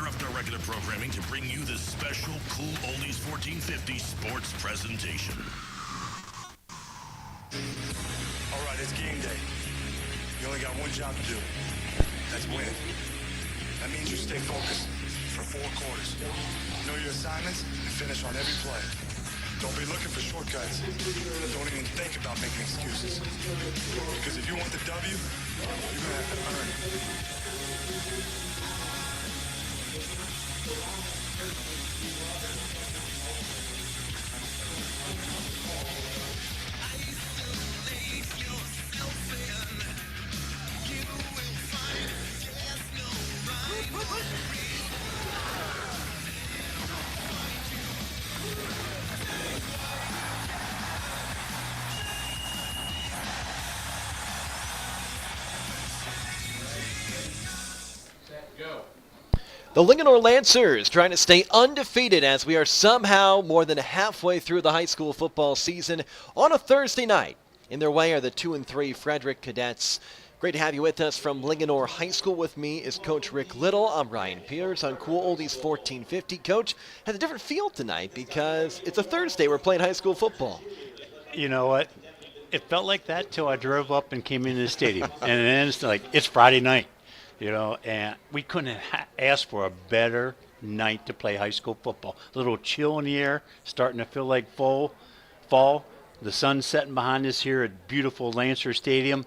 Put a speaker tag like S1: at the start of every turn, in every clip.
S1: interrupt our regular programming to bring you this special Cool Oldies 1450 sports presentation.
S2: All right, it's game day. You only got one job to do. That's win. That means you stay focused for 4 quarters. Know your assignments and finish on every play. Don't be looking for shortcuts. Don't even think about making excuses. Because if you want the W, you're going to have to earn it.
S3: The Linganore Lancers trying to stay undefeated as we are somehow more than halfway through the high school football season on a Thursday night. In their way are the 2-3 Frederick Cadets. Great to have you with us from Linganore High School. With me is Coach Rick Little. I'm Ryan Peters on Cool Oldies 1450. Coach, has a different feel tonight because it's a Thursday. We're playing high school football.
S4: You know what? It felt like that till I drove up and came into the stadium. And then it's like, it's Friday night. You know, and we couldn't ask for a better night to play high school football. A little chill in the air, starting to feel like fall. The sun's setting behind us here at beautiful Lancer Stadium,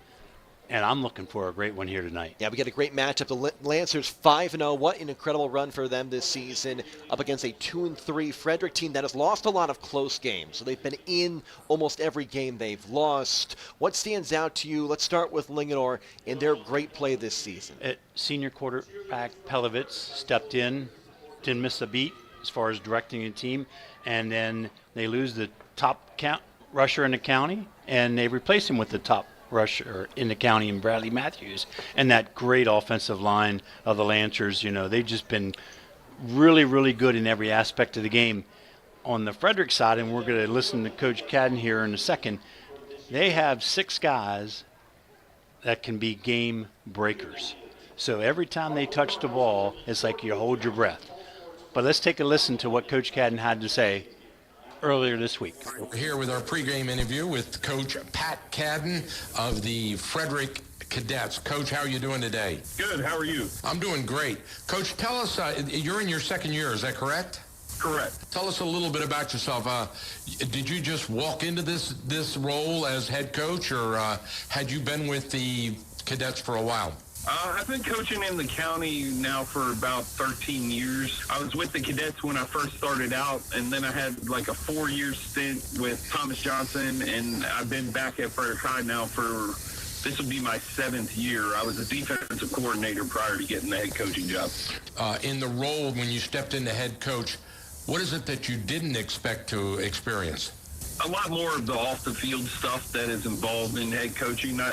S4: and I'm looking for a great one here tonight.
S3: Yeah, we got a great matchup. The Lancers 5-0. What an incredible run for them this season up against a 2-3 Frederick team that has lost a lot of close games. So they've been in almost every game they've lost. What stands out to you? Let's start with Linganore in their great play this season.
S4: Senior quarterback Pelovitz stepped in, didn't miss a beat as far as directing a team, and then they lose the top rusher in the county, and they replace him with the top rusher in the county in Bradley Matthews, and that great offensive line of the Lancers. You know, they've just been really, really good in every aspect of the game. On the Frederick side, and we're going to listen to Coach Cadden here in a second, they have 6 guys that can be game breakers. So every time they touch the ball, it's like you hold your breath. But let's take a listen to what Coach Cadden had to say earlier this week.
S5: We're here with our pregame interview with Coach Pat Cadden of the Frederick Cadets. Coach, how are you doing today?
S6: Good. How are you?
S5: I'm doing great. Coach, tell us, you're in your second year, is that correct?
S6: Correct.
S5: Tell us a little bit about yourself. Did you just walk into this role as head coach, or had you been with the Cadets for a while?
S6: I've been coaching in the county now for about 13 years. I was with the Cadets when I first started out, and then I had like a 4-year stint with Thomas Johnson, and I've been back at Frederick High now for, this will be my 7th year. I was a defensive coordinator prior to getting the head coaching job.
S5: In the role when you stepped into head coach, what is it that you didn't expect to experience?
S6: A lot more of the off-the-field stuff that is involved in head coaching. I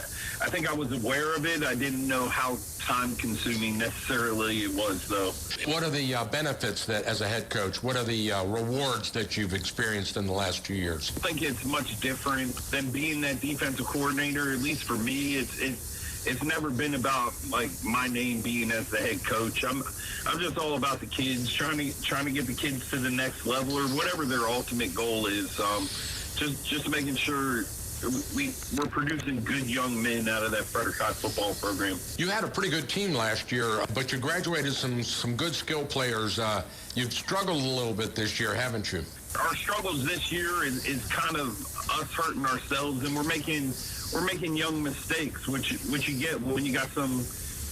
S6: think I was aware of it. I didn't know how time-consuming necessarily it was, though.
S5: What are the benefits that, as a head coach, what are the rewards that you've experienced in the last 2 years?
S6: I think it's much different than being that defensive coordinator. At least for me, it's never been about like my name being as the head coach. I'm just all about the kids, trying to get the kids to the next level or whatever their ultimate goal is. Just making sure we're producing good young men out of that Frederick High football program.
S5: You had a pretty good team last year, but you graduated some good skill players. You've struggled a little bit this year, haven't you?
S6: Our struggles this year is kind of us hurting ourselves, and we're making young mistakes, which you get when you got some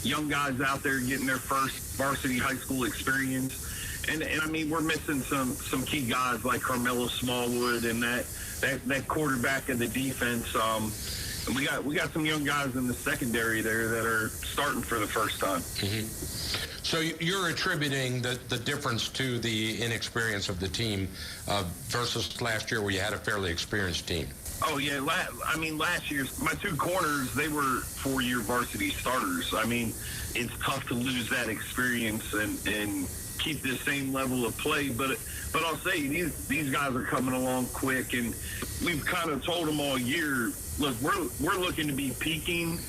S6: young guys out there getting their first varsity high school experience. And I mean, we're missing some key guys like Carmelo Smallwood and that quarterback of the defense. And we got some young guys in the secondary there that are starting for the first time.
S5: Mm-hmm. So you're attributing the difference to the inexperience of the team versus last year where you had a fairly experienced team.
S6: Oh, yeah. Last year, my 2 corners, they were 4-year varsity starters. I mean, it's tough to lose that experience and keep the same level of play. But I'll say these guys are coming along quick, and we've kind of told them all year, look, we're looking to be peaking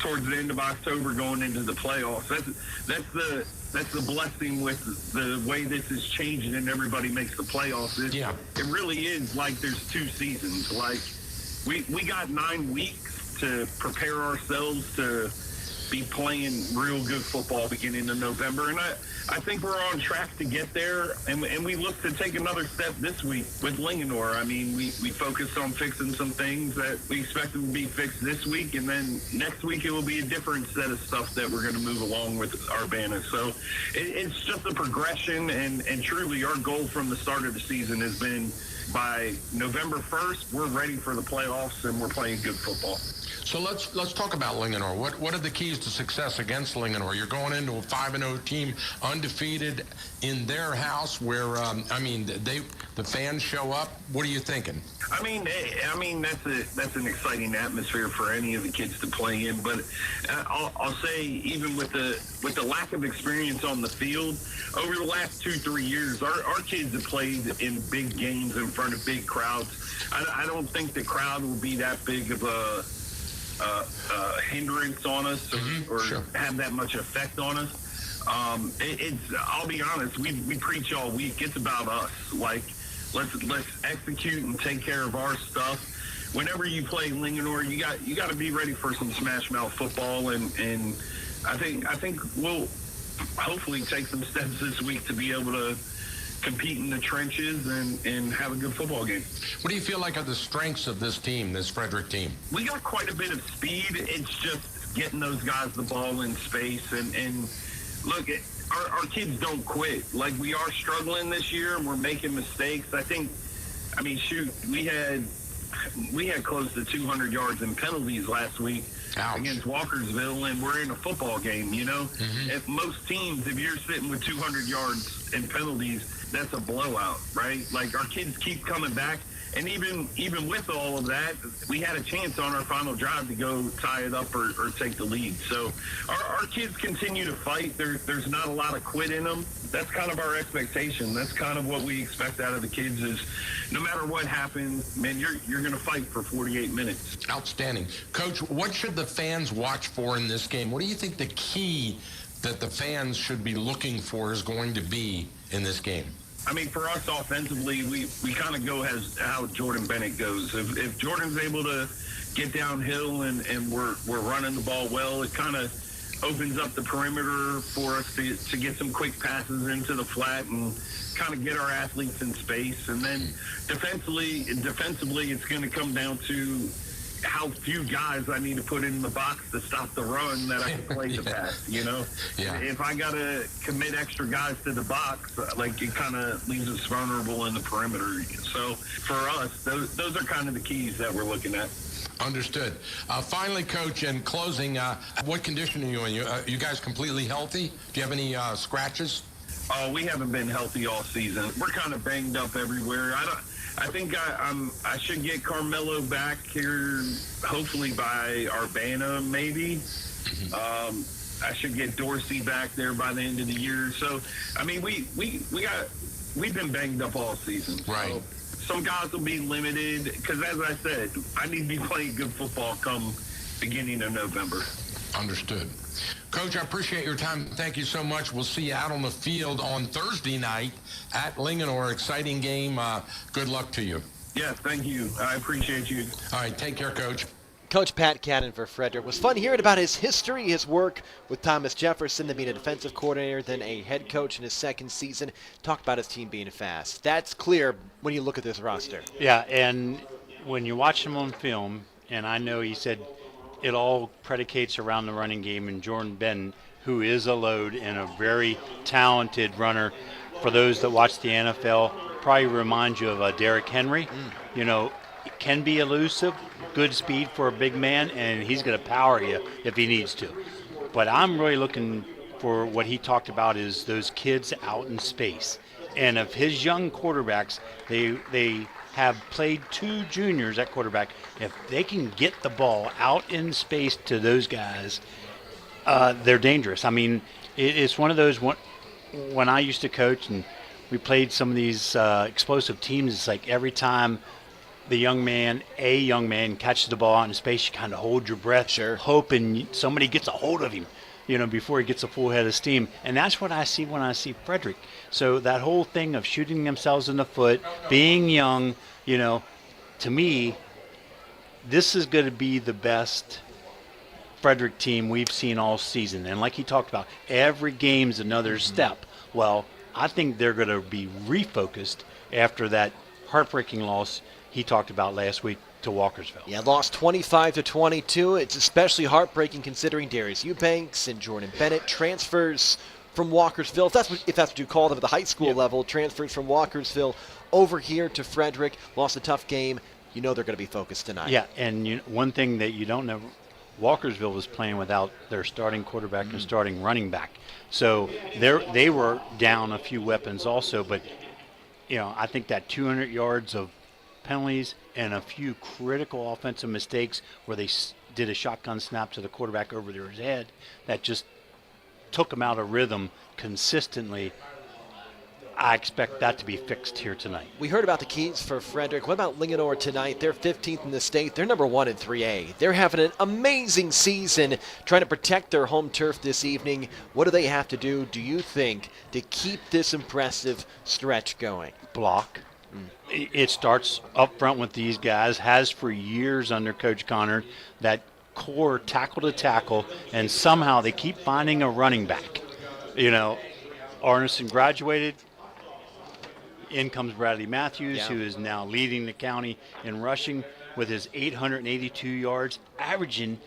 S6: towards the end of October going into the playoffs. That's that's the blessing with the way this is changing and everybody makes the playoffs. It really is like there's 2 seasons. Like we got 9 weeks to prepare ourselves to be playing real good football beginning of November, and I think we're on track to get there, and we look to take another step this week with Linganore. I mean, we focused on fixing some things that we expect them to be fixed this week, and then next week it will be a different set of stuff that we're going to move along with Urbana. So it's just a progression, and truly our goal from the start of the season has been by November 1st, we're ready for the playoffs and we're playing good football.
S5: So let's talk about Linganore. What are the keys to success against Linganore? You're going into a 5-0 team, undefeated in their house, where the fans show up. What are you thinking?
S6: I mean that's an exciting atmosphere for any of the kids to play in. But I'll say, even with the lack of experience on the field over the last 2-3 years, our kids have played in big games in front of big crowds. I don't think the crowd will be that big of a hindrance on us or
S5: Sure.
S6: have that much effect on us. I'll be honest, we preach all week. It's about us. Like, let's execute and take care of our stuff. Whenever you play Linganore, you got to be ready for some smash mouth football, and I think we'll hopefully take some steps this week to be able to compete in the trenches and have a good football game.
S5: What do you feel like are the strengths of this team, this Frederick team?
S6: We got quite a bit of speed. It's just getting those guys the ball in space. And look, our kids don't quit. Like, we are struggling this year and we're making mistakes. We had close to 200 yards in penalties last week.
S5: Ouch.
S6: Against Walkersville, and we're in a football game, you know? If most teams, if you're sitting with 200 yards in penalties, that's a blowout, right? Like, our kids keep coming back, and even with all of that, we had a chance on our final drive to go tie it up or take the lead. So our kids continue to fight. There's not a lot of quit in them. That's kind of our expectation. That's kind of what we expect out of the kids is, no matter what happens, man, you're going to fight for 48 minutes.
S5: Outstanding. Coach, what should the fans watch for in this game? What do you think the key that the fans should be looking for is going to be in this game?
S6: I mean, for us offensively, we kind of go as how Jordan Bennett goes. If Jordan's able to get downhill and we're running the ball well, it kind of opens up the perimeter for us to get some quick passes into the flat and kind of get our athletes in space. And then defensively, it's going to come down to how few guys I need to put in the box to stop the run that I can play the pass, you know?
S5: Yeah.
S6: If I got to commit extra guys to the box, like, it kind of leaves us vulnerable in the perimeter. So for us, those are kind of the keys that we're looking at.
S5: Understood. Finally, Coach, in closing, what condition are you in? You guys completely healthy? Do you have any scratches?
S6: We haven't been healthy all season. We're kind of banged up everywhere. I think I should get Carmelo back here, hopefully by Urbana, maybe. I should get Dorsey back there by the end of the year. So, I mean, we've been banged up all season.
S5: Right.
S6: So some guys will be limited because, as I said, I need to be playing good football come beginning of November.
S5: Understood. Coach, I appreciate your time. Thank you so much. We'll see you out on the field on Thursday night at Linganore. Exciting game. Good luck to you.
S6: Yeah, thank you. I appreciate you.
S5: All right, take care, Coach.
S3: Coach Pat Cannon for Frederick. Was fun hearing about his history, his work with Thomas Jefferson, then being a defensive coordinator, then a head coach in his second season. Talked about his team being fast. That's clear when you look at this roster.
S4: Yeah, and when you watch him on film, and I know he said it all predicates around the running game, and Jordan Benton, who is a load and a very talented runner. For those that watch the NFL, probably reminds you of Derrick Henry. You know, can be elusive, good speed for a big man, and he's going to power you if he needs to. But I'm really looking for what he talked about is those kids out in space. And of his young quarterbacks, they have played 2 juniors at quarterback. If they can get the ball out in space to those guys, they're dangerous. I mean, it's one of those, when I used to coach and we played some of these explosive teams, it's like every time a young man catches the ball out in space, you kind of hold your breath,
S3: Sure,
S4: hoping somebody gets a hold of him. before he gets a full head of steam. And that's what I see when I see Frederick. So that whole thing of shooting themselves in the foot, being young, to me, this is going to be the best Frederick team we've seen all season. And like he talked about, every game's another step. Well, I think they're going to be refocused after that heartbreaking loss he talked about last week to Walkersville.
S3: Yeah, lost 25-22. It's especially heartbreaking considering Darius Eubanks and Jordan Bennett transfers from Walkersville, if that's what you call them at the high school level, transfers from Walkersville over here to Frederick. Lost a tough game. They're going to be focused tonight.
S4: Yeah, and one thing that you don't know, Walkersville was playing without their starting quarterback and starting running back. So they were down a few weapons also, but I think that 200 yards of penalties and a few critical offensive mistakes where they did a shotgun snap to the quarterback over their head that just took them out of rhythm consistently. I expect that to be fixed here tonight.
S3: We heard about the keys for Frederick. What about Linganore tonight? They're 15th in the state. They're number 1 in 3A. They're having an amazing season trying to protect their home turf this evening. What do they have to do, do you think, to keep this impressive stretch going?
S4: Block. It starts up front with these guys, has for years under Coach Connor, that core tackle to tackle, and somehow they keep finding a running back. Arneson graduated. In comes Bradley Matthews, who is now leading the county in rushing with his 882 yards, averaging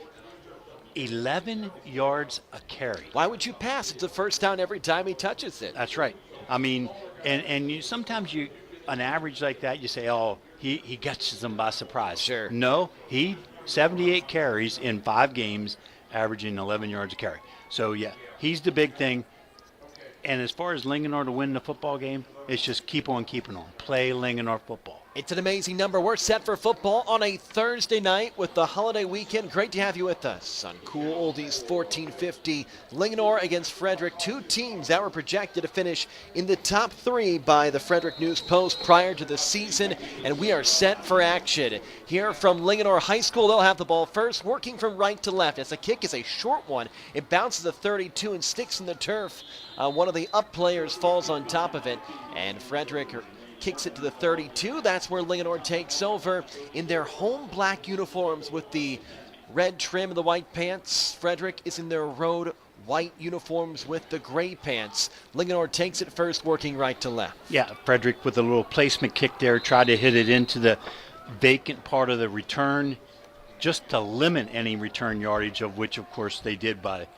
S4: 11 yards a carry.
S3: Why would you pass? It's a first down every time he touches it.
S4: That's right. I mean, and sometimes an average like that, you say, oh, he catches them by surprise.
S3: Sure.
S4: No, he 78 carries in 5 games, averaging 11 yards a carry. So, yeah, he's the big thing. And as far as Linganore to win the football game, it's just keep on keeping on. Play Linganore football.
S3: It's an amazing number. We're set for football on a Thursday night with the holiday weekend. Great to have you with us on Cool Oldies 1450. Linganore against Frederick. 2 teams that were projected to finish in the top 3 by the Frederick News Post prior to the season. And we are set for action. Here from Linganore High School, they'll have the ball first, working from right to left. As the kick is a short one, it bounces to 32 and sticks in the turf. One of the up players falls on top of it, and Frederick kicks it to the 32. That's where Linganore takes over in their home black uniforms with the red trim and the white pants. Frederick is in their road white uniforms with the gray pants. Linganore takes it first, working right to left.
S4: Yeah, Frederick with a little placement kick there, tried to hit it into the vacant part of the return just to limit any return yardage, of which, of course, they did by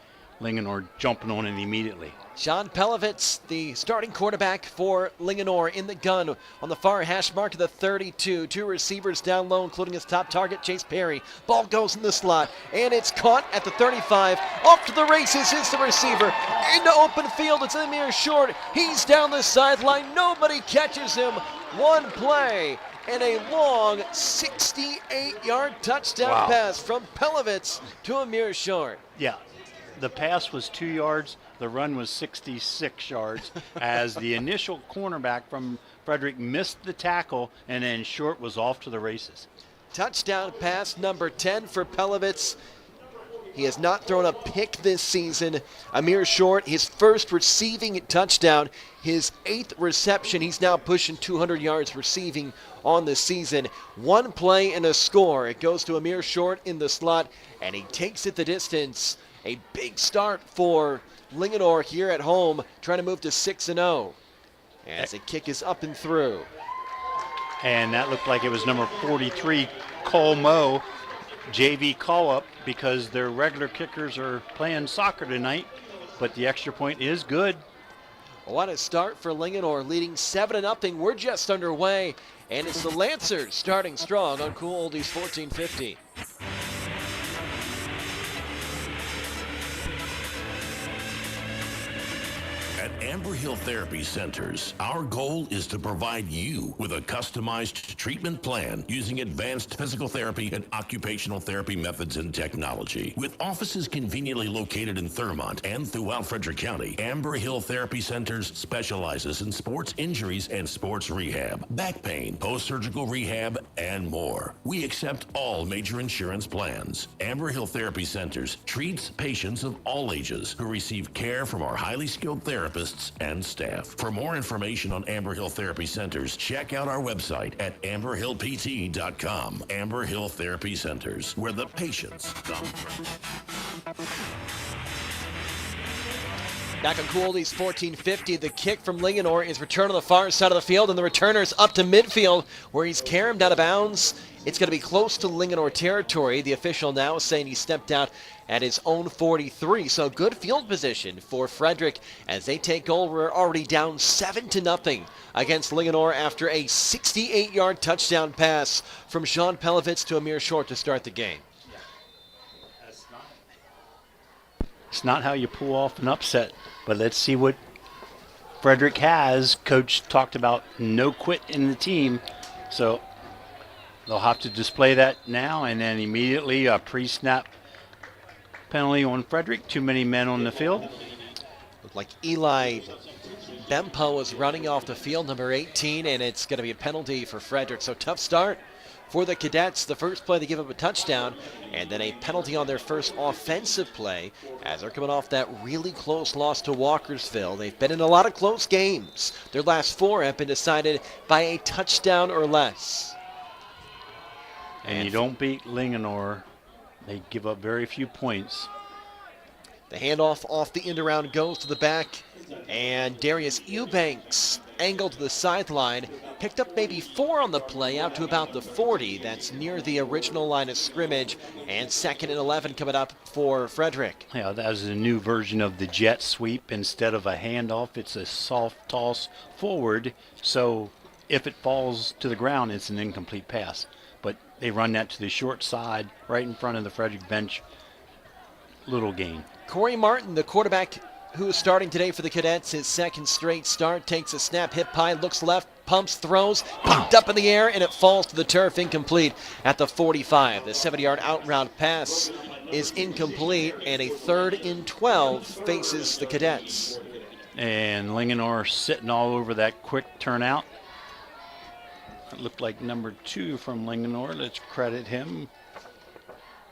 S4: Linganore jumping on it immediately.
S3: Sean Pelovitz, the starting quarterback for Linganore, in the gun on the far hash mark of the 32. 2 receivers down low, including his top target, Chase Perry. Ball goes in the slot, and it's caught at the 35. Off to the races is the receiver. Into open field, it's Amir Short. He's down the sideline. Nobody catches him. One play, and a long 68-yard touchdown pass from Pelovitz to Amir Short.
S4: Yeah, the pass was 2 yards. The run was 66 yards as the initial cornerback from Frederick missed the tackle, and then Short was off to the races.
S3: Touchdown pass number 10 for Pelovitz. He has not thrown a pick this season. Amir Short, his first receiving touchdown, his 8th reception. He's now pushing 200 yards receiving on the season. 1 play and a score. It goes to Amir Short in the slot, and he takes it the distance. A big start for Linganore here at home, trying to move to 6-0 as the kick is up and through.
S4: And that looked like it was number 43, Cole Moe, JV call-up, because their regular kickers are playing soccer tonight, but the extra point is good.
S3: What a start for Linganore, leading 7-0. We're just underway, and it's the Lancers starting strong on Cool Oldies 1450.
S1: At Amber Hill Therapy Centers, our goal is to provide you with a customized treatment plan using advanced physical therapy and occupational therapy methods and technology. With offices conveniently located in Thurmont and throughout Frederick County, Amber Hill Therapy Centers specializes in sports injuries and sports rehab, back pain, post-surgical rehab, and more. We accept all major insurance plans. Amber Hill Therapy Centers treats patients of all ages who receive care from our highly skilled therapists and staff. For more information on Amber Hill Therapy Centers, check out our website at amberhillpt.com. Amber Hill Therapy Centers, where the patients come from.
S3: Back on Cool Oldies 1450, the kick from Linganore is returned on the far side of the field, and the returner's up to midfield, where he's caromed out of bounds. It's going to be close to Linganore territory. The official now saying he stepped out at his own 43. So good field position for Frederick as they take over, already down 7-0 against Linganore after a 68-yard touchdown pass from Sean Pelovitz to Amir Short to start the game.
S4: It's not how you pull off an upset, but let's see what Frederick has. Coach talked about no quit in the team, so they'll have to display that now, and then immediately a pre-snap penalty on Frederick. Too many men on the field.
S3: Looked like Eli Bempo was running off the field, number 18, and it's going to be a penalty for Frederick. So tough start for the Cadets. The first play, they give up a touchdown, and then a penalty on their first offensive play as they're coming off that really close loss to Walkersville. They've been in a lot of close games. Their last 4 have been decided by a touchdown or less.
S4: And you don't beat Linganore. They give up very few points.
S3: The handoff off the end around goes to the back, and Darius Eubanks angled to the sideline, picked up maybe 4 on the play out to about the 40. That's near the original line of scrimmage, and 2nd and 11 coming up for Frederick.
S4: Yeah, that was a new version of the jet sweep. Instead of a handoff, it's a soft toss forward. So if it falls to the ground, it's an incomplete pass. But they run that to the short side, right in front of the Frederick bench. Little gain.
S3: Corey Martin, the quarterback who is starting today for the Cadets, his 2nd straight start, takes a snap, hip high, looks left, pumps, throws, pumped up in the air, and it falls to the turf, incomplete at the 45. The 70-yard out route pass is incomplete, and a 3rd and 12 faces the Cadets.
S4: And Linganore sitting all over that quick turnout. It looked like number 2 from Linganore. Let's credit him.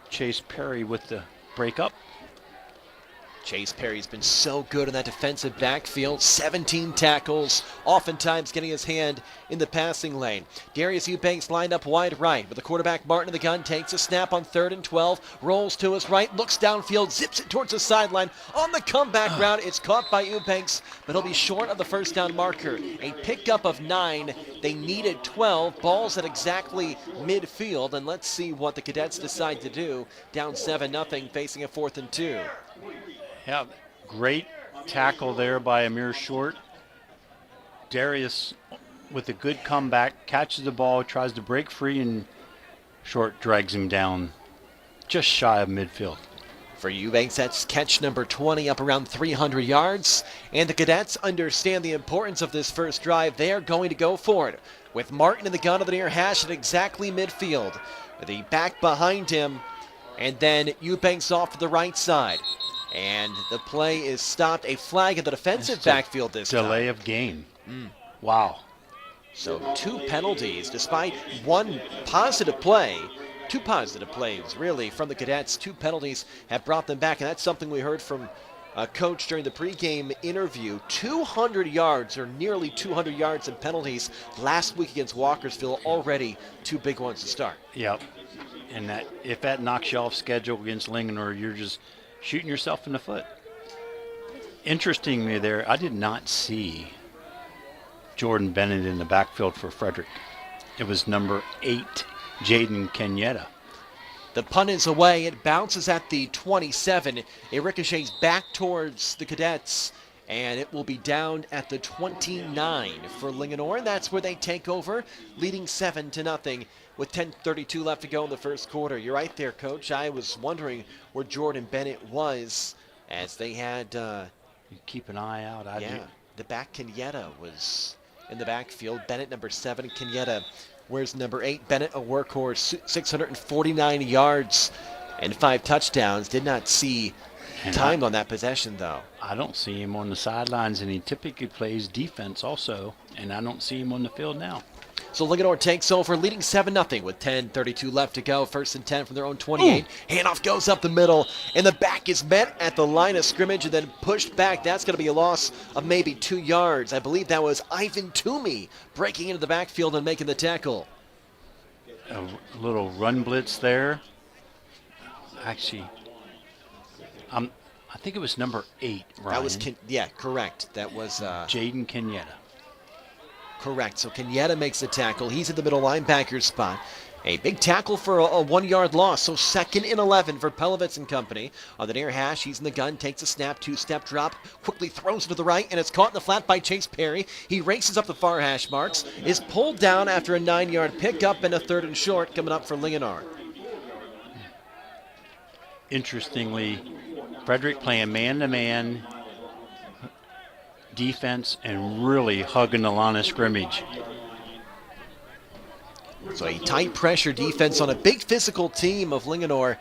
S4: Chase Perry with the breakup.
S3: Chase Perry's been so good in that defensive backfield. 17 tackles, oftentimes getting his hand in the passing lane. Darius Eubanks lined up wide right, with the quarterback Martin in the gun, takes a snap on 3rd and 12, rolls to his right, looks downfield, zips it towards the sideline. On the comeback route, it's caught by Eubanks, but he'll be short of the first down marker. A pickup of 9. They needed 12. Ball's at exactly midfield, and let's see what the Cadets decide to do. Down 7-0, facing a 4th and 2.
S4: Yeah, great tackle there by Amir Short. Darius with a good comeback, catches the ball, tries to break free, and Short drags him down just shy of midfield.
S3: For Eubanks, that's catch number 20, up around 300 yards. And the Cadets understand the importance of this first drive. They are going to go for it, with Martin in the gun of the near hash at exactly midfield. The back behind him, and then Eubanks off to the right side. And the play is stopped. A flag in the defensive backfield this time.
S4: Delay of game. Wow.
S3: So 2 penalties, despite 1 positive play. 2 positive plays, really, from the Cadets. 2 penalties have brought them back, and that's something we heard from Coach during the pregame interview. 200 yards, or nearly 200 yards in penalties last week against Walkersville. Already 2 big ones to start.
S4: Yep. And that if that knocks you off schedule against Linganore, you're just shooting yourself in the foot. Interestingly there, I did not see Jordan Bennett in the backfield for Frederick. It was number 8, Jaden Kenyetta.
S3: The punt is away. It bounces at the 27. It ricochets back towards the Cadets, and it will be down at the 29 for Linganore. And that's where they take over, leading 7-0 with 10:32 left to go in the first quarter. You're right there, Coach. I was wondering where Jordan Bennett was, as they had
S4: You keep an eye out. I do.
S3: The back Kenyatta was in the backfield. Bennett, number 7. Kenyatta, where's number 8? Bennett, a workhorse, 649 yards and 5 touchdowns. Did not see time on that possession, though.
S4: I don't see him on the sidelines, and he typically plays defense also, and I don't see him on the field now.
S3: So Linganore takes over, leading 7-0 with 10:32 left to go. 1st and 10 from their own 28. Handoff goes up the middle, and the back is met at the line of scrimmage and then pushed back. That's going to be a loss of maybe 2 yards. I believe that was Ivan Toomey breaking into the backfield and making the tackle.
S4: A little run blitz there. Actually, I think it was number 8, Ryan.
S3: That was, correct. That was
S4: Jaden Kenyatta.
S3: Correct. So Kenyatta makes the tackle. He's in the middle linebacker spot. A big tackle for a 1-yard loss. So 2nd and 11 for Pelovitz and company. On the near hash, he's in the gun, takes a snap, 2-step drop, quickly throws it to the right, and it's caught in the flat by Chase Perry. He races up the far hash marks, is pulled down after a 9-yard pickup and a 3rd and short coming up for Linganore.
S4: Interestingly, Frederick playing man-to-man defense and really hugging the line of scrimmage.
S3: So a tight pressure defense on a big physical team of Linganore.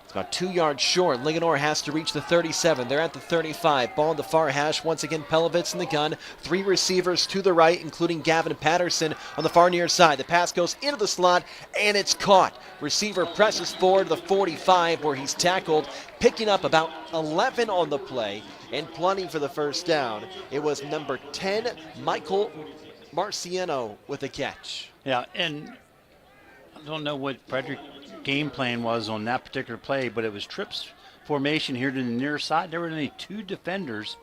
S3: It's about 2 yards short. Linganore has to reach the 37. They're at the 35. Ball in the far hash. Once again, Pelovitz in the gun. 3 receivers to the right, including Gavin Patterson on the far near side. The pass goes into the slot, and it's caught. Receiver presses forward to the 45, where he's tackled, picking up about 11 on the play and plenty for the first down. It was number 10, Michael Marciano, with a catch.
S4: Yeah, and I don't know what Frederick game plan was on that particular play, but it was trips formation here to the near side. There were only 2 defenders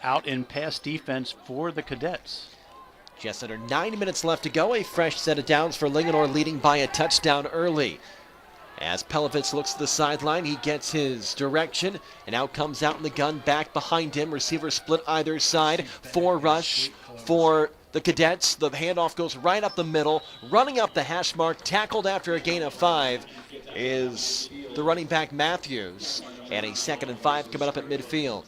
S4: out in pass defense for the Cadets.
S3: Just under 9 minutes left to go. A fresh set of downs for Linganore, leading by a touchdown early. As Pelovitz looks to the sideline, he gets his direction, and out comes out in the gun, back behind him. Receiver split either side. 4 rush for the Cadets. The handoff goes right up the middle, running up the hash mark, tackled after a gain of 5 is the running back Matthews. And a 2nd and 5 coming up at midfield.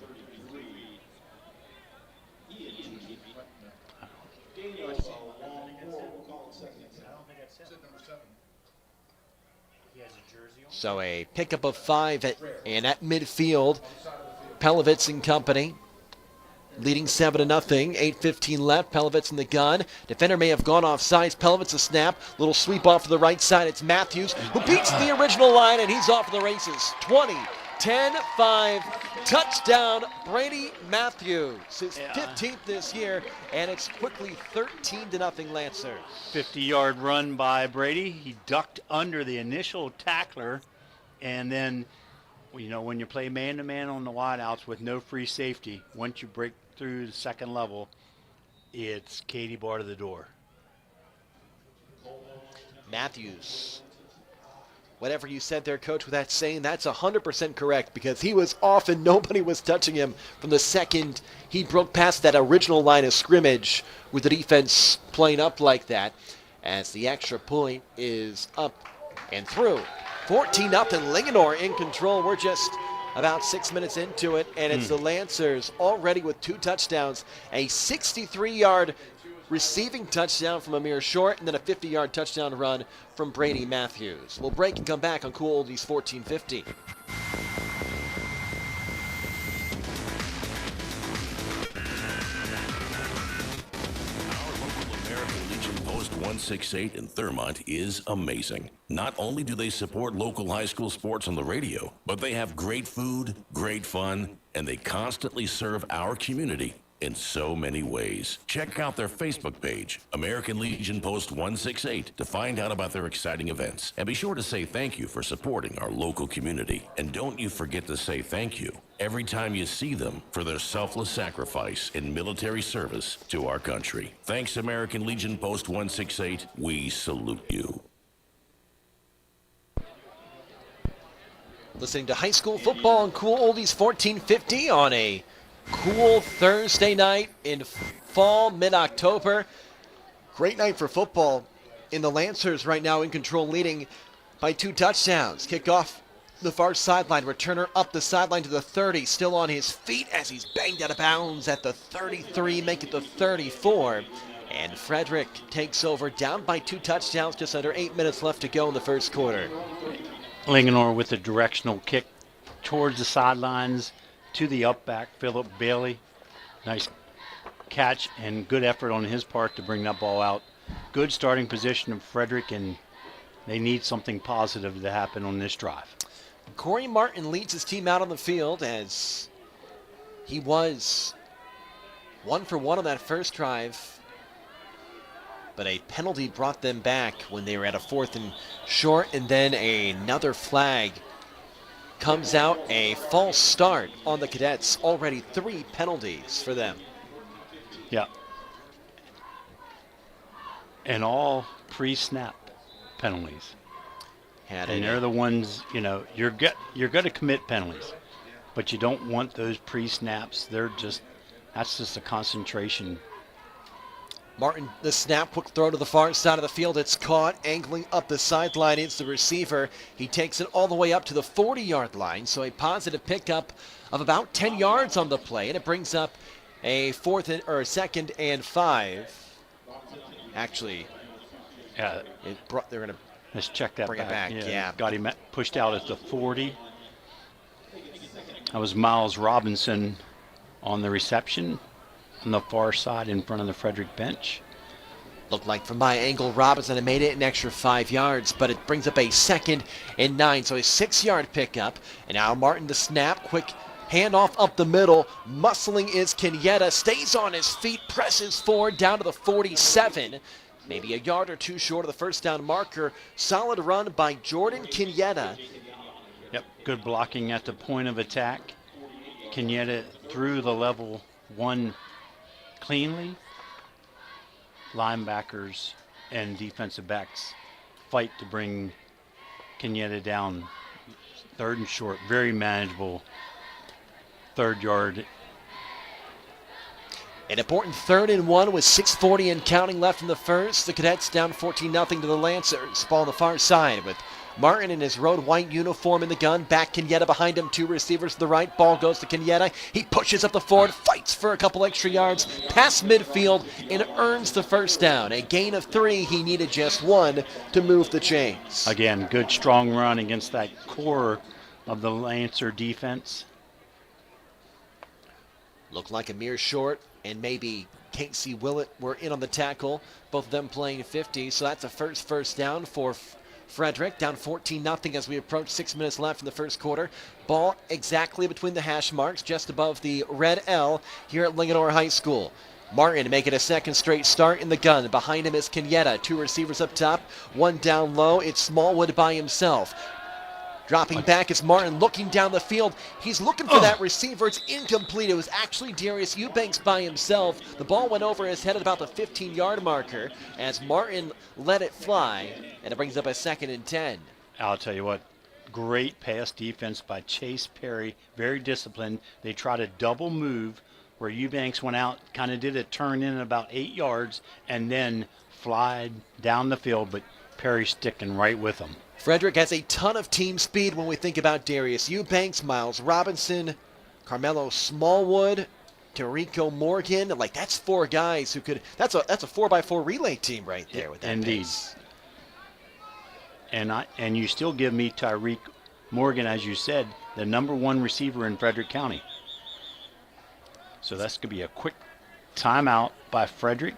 S3: So a pickup of 5 and at midfield, Pelovitz and company leading 7-0. 8:15 left. Pelovitz in the gun. Defender may have gone off sides. Pelovitz a snap. Little sweep off to the right side. It's Matthews who beats the original line, and he's off to the races. 20, 10, 5. Touchdown, Brady Matthews. His 15th this year, and it's quickly 13-0 Lancers.
S4: 50-yard run by Brady. He ducked under the initial tackler, and then, you know, when you play man-to-man on the wideouts with no free safety, once you break through the second level, it's Katie bar to the door.
S3: Matthews. Whatever you said there, Coach, with that saying, that's 100% correct, because he was off and nobody was touching him from the second he broke past that original line of scrimmage with the defense playing up like that, as the extra point is up and through. 14-0, Linganore in control. We're just about 6 minutes into it, and it's the Lancers already with 2 touchdowns, a 63-yard receiving touchdown from Amir Short, and then a 50-yard touchdown run from Brady Matthews. We'll break and come back on Cool Oldies 1450.
S1: American Legion Post 168 in Thurmont is amazing. Not only do they support local high school sports on the radio, but they have great food, great fun, and they constantly serve our community in so many ways. Check out their Facebook page, American Legion Post 168, to find out about their exciting events. And be sure to say thank you for supporting our local community. And don't you forget to say thank you every time you see them for their selfless sacrifice in military service to our country. Thanks, American Legion Post 168. We salute you.
S3: Listening to high school football and Cool Oldies 1450 on a cool Thursday night in fall, mid-October. Great night for football in the Lancers right now in control, leading by 2 touchdowns. Kickoff the far sideline. Returner up the sideline to the 30, still on his feet as he's banged out of bounds at the 33, make it the 34. And Frederick takes over, down by 2 touchdowns, just under 8 minutes left to go in the first quarter.
S4: Linganore with a directional kick towards the sidelines to the up back, Philip Bailey. Nice catch and good effort on his part to bring that ball out. Good starting position of Frederick, and they need something positive to happen on this drive.
S3: Corey Martin leads his team out on the field as he was 1 for 1 on that first drive, but a penalty brought them back when they were at a 4th and short, and then another flag comes out, a false start on the Cadets. Already 3 penalties for them.
S4: Yeah. And all pre-snap penalties. And they're the ones, you're going to commit penalties, but you don't want those pre-snaps. That's just a concentration.
S3: Martin, the snap, quick throw to the far side of the field. It's caught, angling up the sideline. It's the receiver. He takes it all the way up to the 40-yard line, so a positive pickup of about 10 yards on the play, and it brings up a 2nd and 5. Actually,
S4: yeah,
S3: they're going to
S4: let's check that
S3: bring it back. Yeah.
S4: Got him pushed out at the 40. That was Miles Robinson on the reception on the far side in front of the Frederick bench.
S3: Looked like from my angle, Robinson had made it an extra 5 yards, but it brings up a 2nd and 9, so a 6-yard pickup. And now Martin the snap, quick handoff up the middle. Muscling is Kenyetta, stays on his feet, presses forward down to the 47. Maybe a yard or 2 short of the first down marker. Solid run by Jordan Kenyetta.
S4: Yep, good blocking at the point of attack. Kenyetta through the level 1 cleanly. Linebackers and defensive backs fight to bring Kenyetta down. 3rd and short, very manageable 3rd yard.
S3: An important 3rd and 1 with 6:40 and counting left in the first. The Cadets down 14-0 to the Lancers. Ball on the far side with Martin in his road white uniform in the gun. Back Kenyetta behind him. 2 receivers to the right. Ball goes to Kenyetta. He pushes up the forward, fights for a couple extra yards, past midfield, and earns the first down. A gain of 3. He needed just 1 to move the chains.
S4: Again, good strong run against that core of the Lancer defense.
S3: Looked like Amir Short and maybe Casey Willett were in on the tackle. Both of them playing 50, so that's a first down for Frederick, down 14-0 as we approach 6 minutes left in the first quarter. Ball exactly between the hash marks, just above the red L here at Linganore High School. Martin to make it a 2nd straight start in the gun. Behind him is Kenyetta. 2 receivers up top, 1 down low. It's Smallwood by himself. Dropping back is Martin looking down the field. He's looking for that receiver. It's incomplete. It was actually Darius Eubanks by himself. The ball went over his head at about the 15-yard marker as Martin let it fly, and it brings up a 2nd and 10.
S4: I'll tell you what, great pass defense by Chase Perry. Very disciplined. They tried a double move where Eubanks went out, kind of did a turn in about 8 yards, and then flied down the field, but Perry sticking right with him.
S3: Frederick has a ton of team speed when we think about Darius Eubanks, Miles Robinson, Carmelo Smallwood, Tarico Morgan. Like, that's 4 guys who could. That's a 4x4 relay team right there with that
S4: Indeed.
S3: pace.
S4: And you still give me Tyreek Morgan, as you said, the number 1 receiver in Frederick County. So that's going to be a quick timeout by Frederick.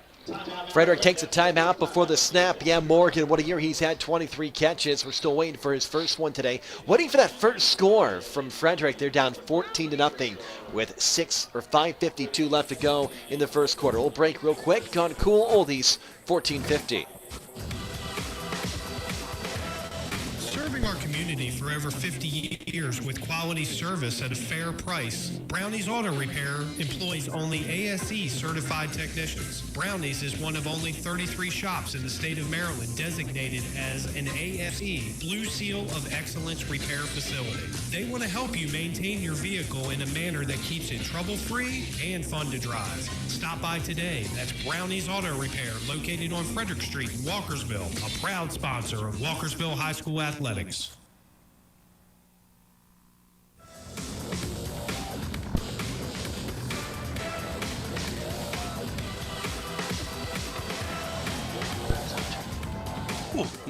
S3: Frederick takes a timeout before the snap. Yeah, Morgan, what a year he's had, 23 catches. We're still waiting for his first one today. Waiting for that first score from Frederick. They're down 14-0 with 5:52 left to go in the first quarter. We'll break real quick on Cool Oldies 1450.
S7: Serving our community for over 50 years with quality service at a fair price. Brownie's Auto Repair employs only ASE certified technicians. Brownie's is one of only 33 shops in the state of Maryland designated as an ASE Blue Seal of Excellence repair facility. They want to help you maintain your vehicle in a manner that keeps it trouble-free and fun to drive. Stop by today. That's Brownie's Auto Repair, located on Frederick Street in Walkersville, a proud sponsor of Walkersville High School Athletics.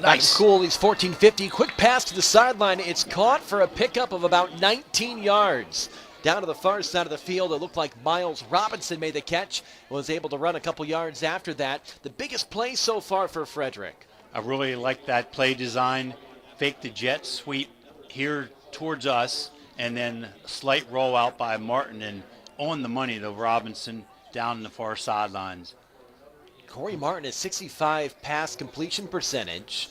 S3: Nice. Cool. He's 14-50. Quick pass to the sideline. It's caught for a pickup of about 19 yards. Down to the far side of the field, it looked like Miles Robinson made the catch, was able to run a couple yards after that. The biggest play so far for Frederick.
S4: I really like that play design. Fake the jet sweep here towards us, and then slight rollout by Martin, and on the money to Robinson down the far sidelines.
S3: Corey Martin has 65 pass completion percentage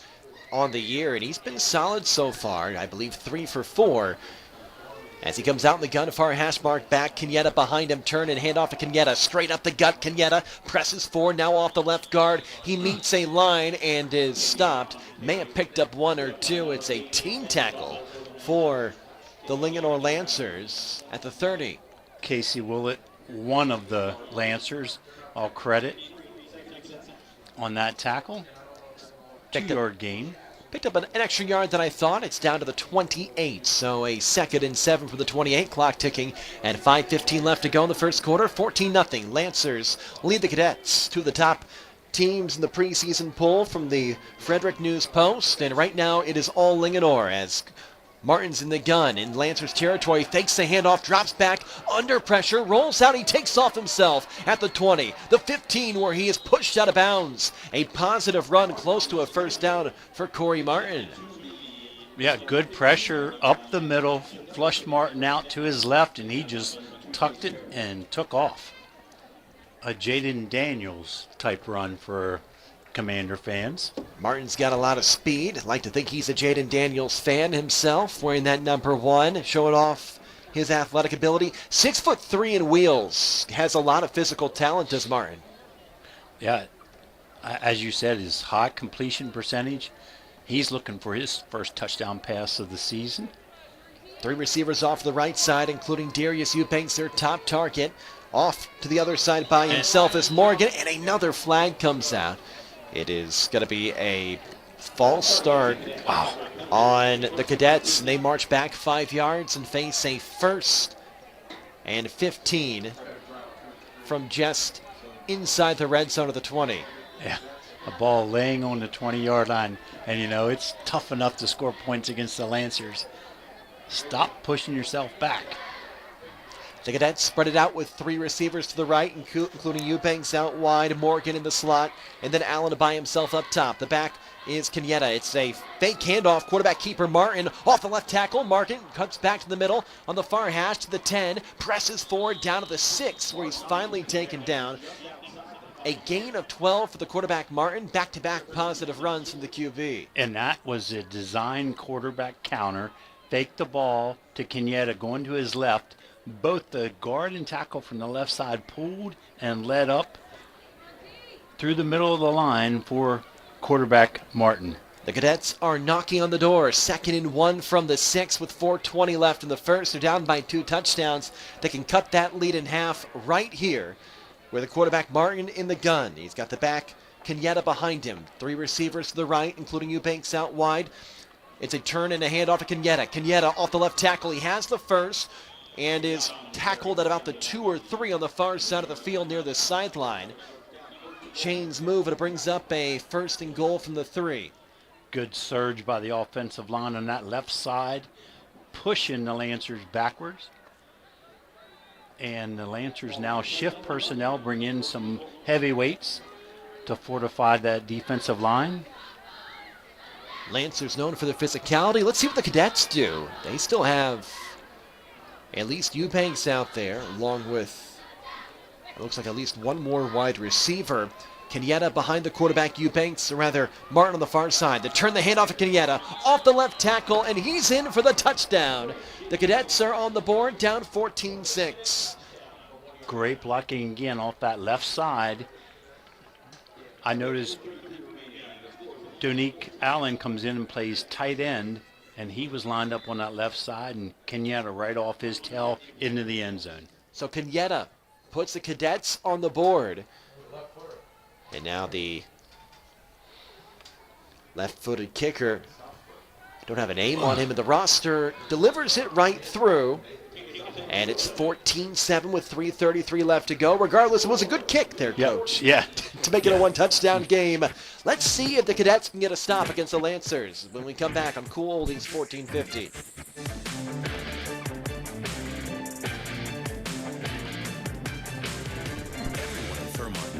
S3: on the year, and he's been solid so far. I believe 3 for 4. As he comes out in the gun, far hash mark back. Kenyatta behind him, turn and hand off to Kenyatta. Straight up the gut, Kenyatta presses forward, now off the left guard. He meets a line and is stopped. May have picked up 1 or 2. It's a team tackle for the Linganore Lancers at the 30.
S4: Casey Willett, one of the Lancers, all credit on that tackle. 2-yard gain.
S3: Picked up an extra yard than I thought. It's down to the 28, so a 2nd and 7 for the 28. Clock ticking, and 5:15 left to go in the first quarter. 14-0. Lancers lead the Cadets to the top teams in the preseason poll from the Frederick News Post, and right now it is all Linganore as Martin's in the gun in Lancers territory, fakes the handoff, drops back, under pressure, rolls out, he takes off himself at the 20, the 15 where he is pushed out of bounds. A positive run close to a first down for Corey Martin.
S4: Yeah, good pressure up the middle, flushed Martin out to his left, and he just tucked it and took off. A Jaden Daniels type run for Commander fans.
S3: Martin's got a lot of speed. I'd like to think he's a Jaden Daniels fan himself, wearing that number 1, showing off his athletic ability. 6'3" in wheels. Has a lot of physical talent, does Martin.
S4: Yeah, as you said, his high completion percentage. He's looking for his first touchdown pass of the season.
S3: 3 receivers off the right side, including Darius Eubanks, their top target. Off to the other side by himself is Morgan, and another flag comes out. It is going to be a false start on the Cadets, and they march back 5 yards and face a 1st and 15 from just inside the red zone of the 20.
S4: Yeah, a ball laying on the 20-yard line, and you know it's tough enough to score points against the Lancers. Stop pushing yourself back.
S3: The Cadets spread it out with 3 receivers to the right, including Eubanks out wide, Morgan in the slot, and then Allen by himself up top. The back is Kenyatta. It's a fake handoff. Quarterback keeper Martin off the left tackle. Martin cuts back to the middle on the far hash to the 10, presses forward down to the 6 where he's finally taken down. A gain of 12 for the quarterback Martin. Back-to-back positive runs from the QB.
S4: And that was a design quarterback counter. Faked the ball to Kenyatta going to his left. Both the guard and tackle from the left side pulled and led up through the middle of the line for quarterback Martin.
S3: The Cadets are knocking on the door. 2nd and 1 from the 6 with 4:20 left in the first. They're down by 2 touchdowns. They can cut that lead in half right here where the quarterback Martin in the gun. He's got the back Kenyatta behind him. 3 receivers to the right, including Eubanks out wide. It's a turn and a handoff to Kenyatta. Kenyatta off the left tackle. He has the first and is tackled at about the 2 or 3 on the far side of the field near the sideline. Chains move, and it brings up a 1st and goal from the 3.
S4: Good surge by the offensive line on that left side, pushing the Lancers backwards. And the Lancers now shift personnel, bring in some heavyweights to fortify that defensive line.
S3: Lancers known for their physicality. Let's see what the Cadets do. They still have at least Eubanks out there, along with, it looks like at least 1 more wide receiver. Kenyatta behind the quarterback, Eubanks, or rather Martin on the far side. They turn the handoff to Kenyatta, off the left tackle, and he's in for the touchdown. The Cadets are on the board, down 14-6.
S4: Great blocking again off that left side. I noticed Donique Allen comes in and plays tight end, and he was lined up on that left side, and Kenyatta right off his tail into the end zone.
S3: So Kenyatta puts the Cadets on the board. And now the left-footed kicker, don't have a name on him in the roster, delivers it right through. And it's 14-7 with 3:33 left to go. Regardless, it was a good kick there, Coach.
S4: Yeah.
S3: To make it a one-touchdown game. Let's see if the Cadets can get a stop against the Lancers when we come back on Cool Oldies 1450.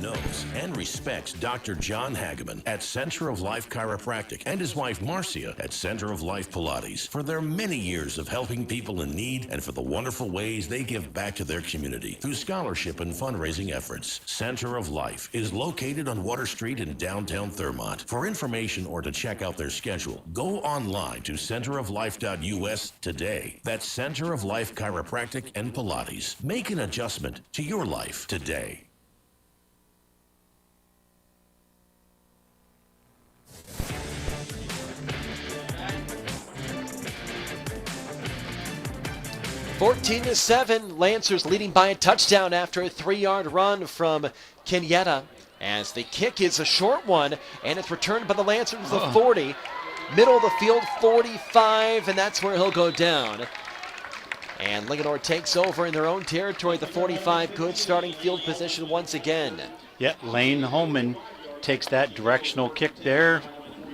S1: Knows and respects Dr. John Hageman at Center of Life Chiropractic and his wife Marcia at Center of Life Pilates for their many years of helping people in need and for the wonderful ways they give back to their community through scholarship and fundraising efforts. Center of Life is located on Water Street in downtown Thurmont. For information or to check out their schedule, go online to centeroflife.us today. That's Center of Life Chiropractic and Pilates. Make an adjustment to your life today.
S3: Fourteen to 7, Lancers leading by a touchdown after a 3-yard run from Kenyetta. As the kick is a short one, and it's returned by the Lancers to the 40. Middle of the field, 45, and that's where he'll go down. And Linganore takes over in their own territory, the 45. Good starting field position once again.
S4: Yeah, Lane Holman takes that directional kick there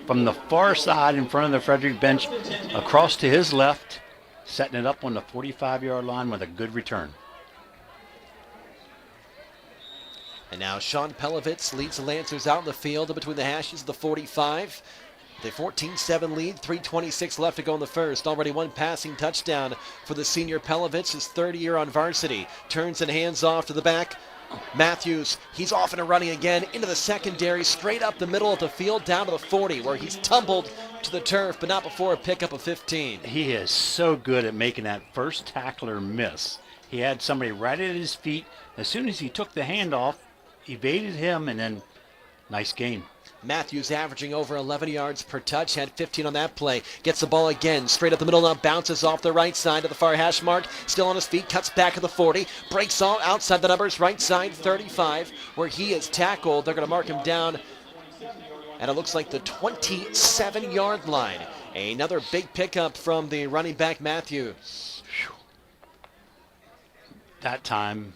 S4: from the far side in front of the Frederick bench across to his left, setting it up on the 45-yard line with a good return.
S3: And now Sean Pelovitz leads the Lancers out in the field between the hashes of the 45. The 14-7 lead, 3:26 left to go in the first. Already one passing touchdown for the senior Pelovitz, his third year on varsity. Turns and hands off to the back. Matthews, he's off and running again into the secondary, straight up the middle of the field, down to the 40, where he's tumbled to the turf, but not before a pickup of 15.
S4: He is so good at making that first tackler miss. He had somebody right at his feet. As soon as he took the handoff, evaded him, and then nice gain.
S3: Matthews averaging over 11 yards per touch, had 15 on that play. Gets the ball again, straight up the middle now, bounces off the right side to the far hash mark. Still on his feet, cuts back at the 40. Breaks all outside the numbers, right side 35, where he is tackled. They're going to mark him down, and it looks like the 27-yard line. Another big pickup from the running back, Matthews.
S4: That time,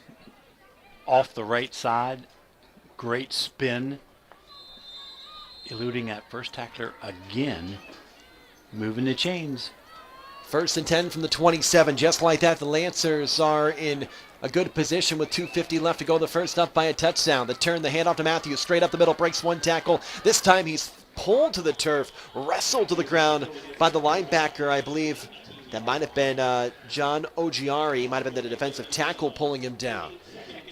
S4: off the right side, great spin. Eluding that first tackler again, moving the chains.
S3: 1st and 10 from the 27. Just like that, the Lancers are in a good position with 2:50 left to go. The first up by a touchdown. The turn, the handoff to Matthews, straight up the middle, breaks one tackle. This time he's pulled to the turf, wrestled to the ground by the linebacker, I believe. That might have been John Ogiari. Might have been the defensive tackle pulling him down.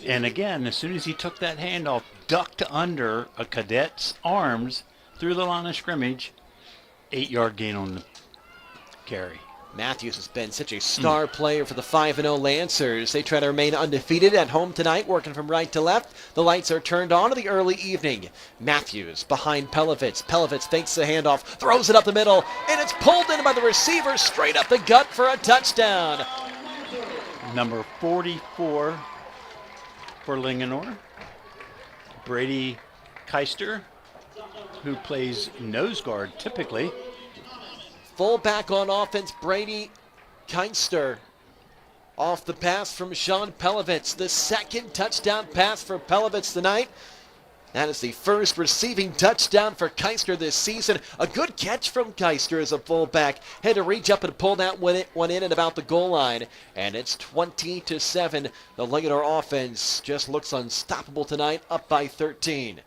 S4: And again, as soon as he took that handoff, ducked under a cadet's arms through the line of scrimmage, 8-yard gain on the carry.
S3: Matthews has been such a star player for the 5-0 Lancers. They try to remain undefeated at home tonight, working from right to left. The lights are turned on in the early evening. Matthews behind Pelovitz. Pelovitz fakes the handoff, throws it up the middle, and it's pulled in by the receiver straight up the gut for a touchdown.
S4: Number 44 for Linganore, Brady Keister, who plays nose guard typically.
S3: Fullback on offense, Brady Keinster. Off the pass from Sean Pelovitz. The second touchdown pass for Pelovitz tonight. That is the first receiving touchdown for Keister this season. A good catch from Keister as a fullback. Had to reach up and pull that one in at about the goal line. And it's 20-7. The Linganore offense just looks unstoppable tonight, up by 13.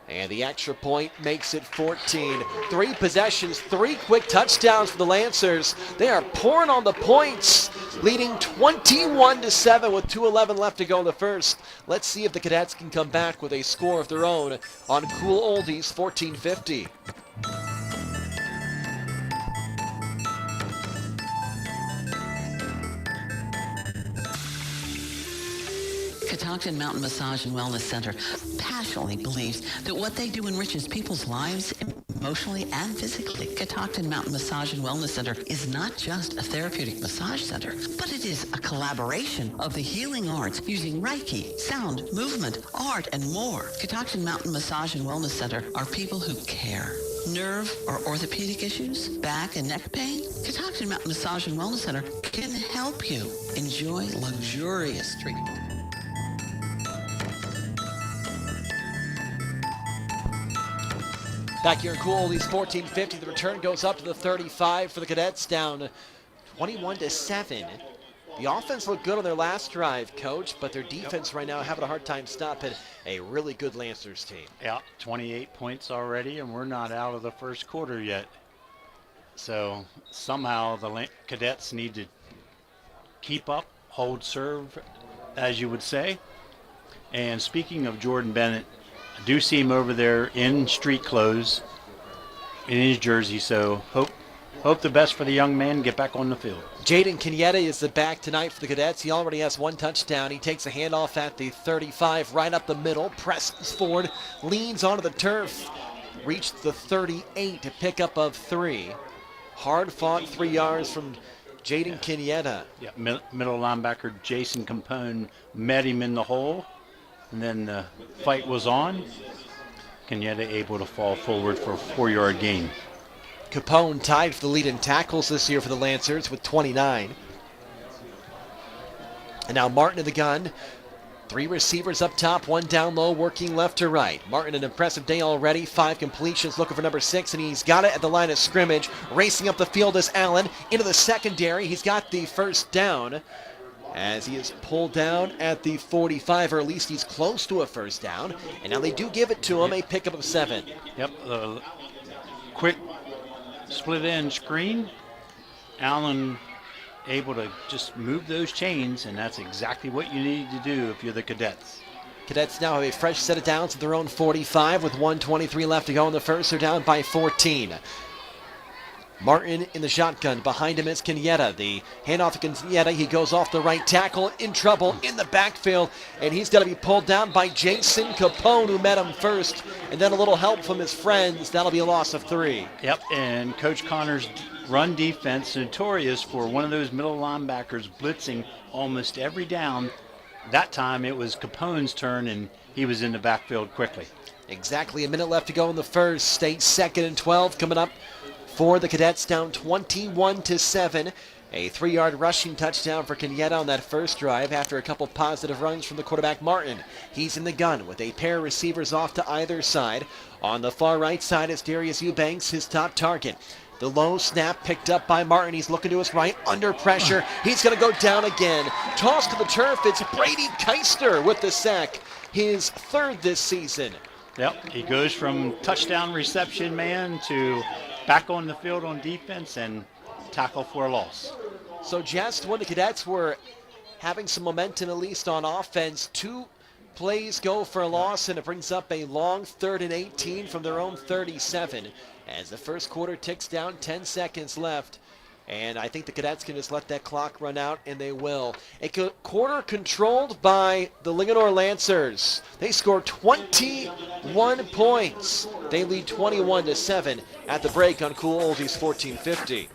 S3: And the extra point makes it 14. 3 possessions, 3 quick touchdowns for the Lancers. They are pouring on the points, leading 21-7 with 2:11 left to go in the first. Let's see if the Cadets can come back with a score of their own on Cool Oldies 1450.
S8: Catoctin Mountain Massage and Wellness Center passionately believes that what they do enriches people's lives emotionally and physically. Catoctin Mountain Massage and Wellness Center is not just a therapeutic massage center, but it is a collaboration of the healing arts using Reiki, sound, movement, art, and more. Catoctin Mountain Massage and Wellness Center are people who care. Nerve or orthopedic issues? Back and neck pain? Catoctin Mountain Massage and Wellness Center can help you enjoy luxurious treatment.
S3: Back here in Cool Oldies 14-50. The return goes up to the 35 for the Cadets, down 21-7. The offense looked good on their last drive, Coach, but their defense right now having a hard time stopping a really good Lancers team.
S4: Yeah, 28 points already, and we're not out of the first quarter yet. So somehow the Cadets need to keep up, hold serve, as you would say. And speaking of Jordan Bennett, I do see him over there in street clothes, in his jersey, so hope the best for the young man. Get back on the field.
S3: Jaden Kenyatta is the back tonight for the Cadets. He already has one touchdown. He takes a handoff at the 35, right up the middle, presses forward, leans onto the turf, reached the 38 to pick up of 3. Hard fought 3 yards from Jaden Kenyatta.
S4: Yeah, middle linebacker Jason Capone met him in the hole, and then the fight was on. Kenyatta able to fall forward for a 4-yard gain.
S3: Capone tied for the lead in tackles this year for the Lancers with 29. And now Martin in the gun. 3 receivers up top, 1 down low, working left to right. Martin, an impressive day already. 5 completions, looking for number 6, and he's got it at the line of scrimmage. Racing up the field is Allen into the secondary. He's got the first down as he is pulled down at the 45, or at least he's close to a first down. And now they do give it to him, a pickup of 7.
S4: Yep, quick split end screen. Allen able to just move those chains, and that's exactly what you need to do if you're the Cadets.
S3: Cadets now have a fresh set of downs at their own 45 with 1:23 left to go in the first. They're down by 14. Martin in the shotgun. Behind him is Kenyatta. The handoff to Kenyatta. He goes off the right tackle, in trouble in the backfield, and he's going to be pulled down by Jason Capone, who met him first, and then a little help from his friends. That'll be a loss of 3.
S4: Yep, and Coach Connor's run defense notorious for one of those middle linebackers blitzing almost every down. That time it was Capone's turn, and he was in the backfield quickly.
S3: Exactly a minute left to go in the first. State 2nd and 12 coming up for the Cadets, down 21-7. A 3-yard rushing touchdown for Kenyatta on that first drive after a couple positive runs from the quarterback Martin. He's in the gun with a pair of receivers off to either side. On the far right side is Darius Eubanks, his top target. The low snap picked up by Martin. He's looking to his right, under pressure. He's going to go down again. Tossed to the turf. It's Brady Keister with the sack, his 3rd this season.
S4: Yep, he goes from touchdown reception man to back on the field on defense and tackle for a loss.
S3: So just when the Cadets were having some momentum, at least on offense, 2 plays go for a loss, and it brings up a long 3rd and 18 from their own 37. As the first quarter ticks down, 10 seconds left. And I think the Cadets can just let that clock run out, and they will. A quarter controlled by the Linganore Lancers. They score 21 points. They lead 21-7 at the break on Cool Oldies 1450.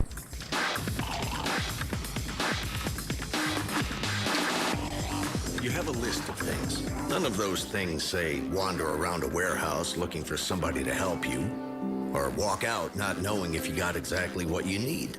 S1: You have a list of things. None of those things say wander around a warehouse looking for somebody to help you, or walk out not knowing if you got exactly what you need.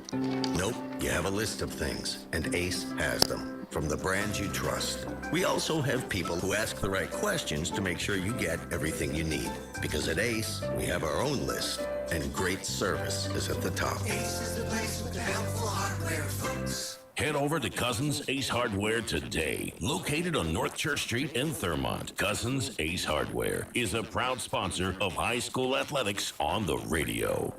S1: Nope, you have a list of things, and Ace has them, from the brands you trust. We also have people who ask the right questions to make sure you get everything you need. Because at Ace, we have our own list, and great service is at the top.
S9: Ace is the place with the helpful hardware, folks.
S1: Head over to Cousins Ace Hardware today. Located on North Church Street in Thurmont, Cousins Ace Hardware is a proud sponsor of high school athletics on the radio.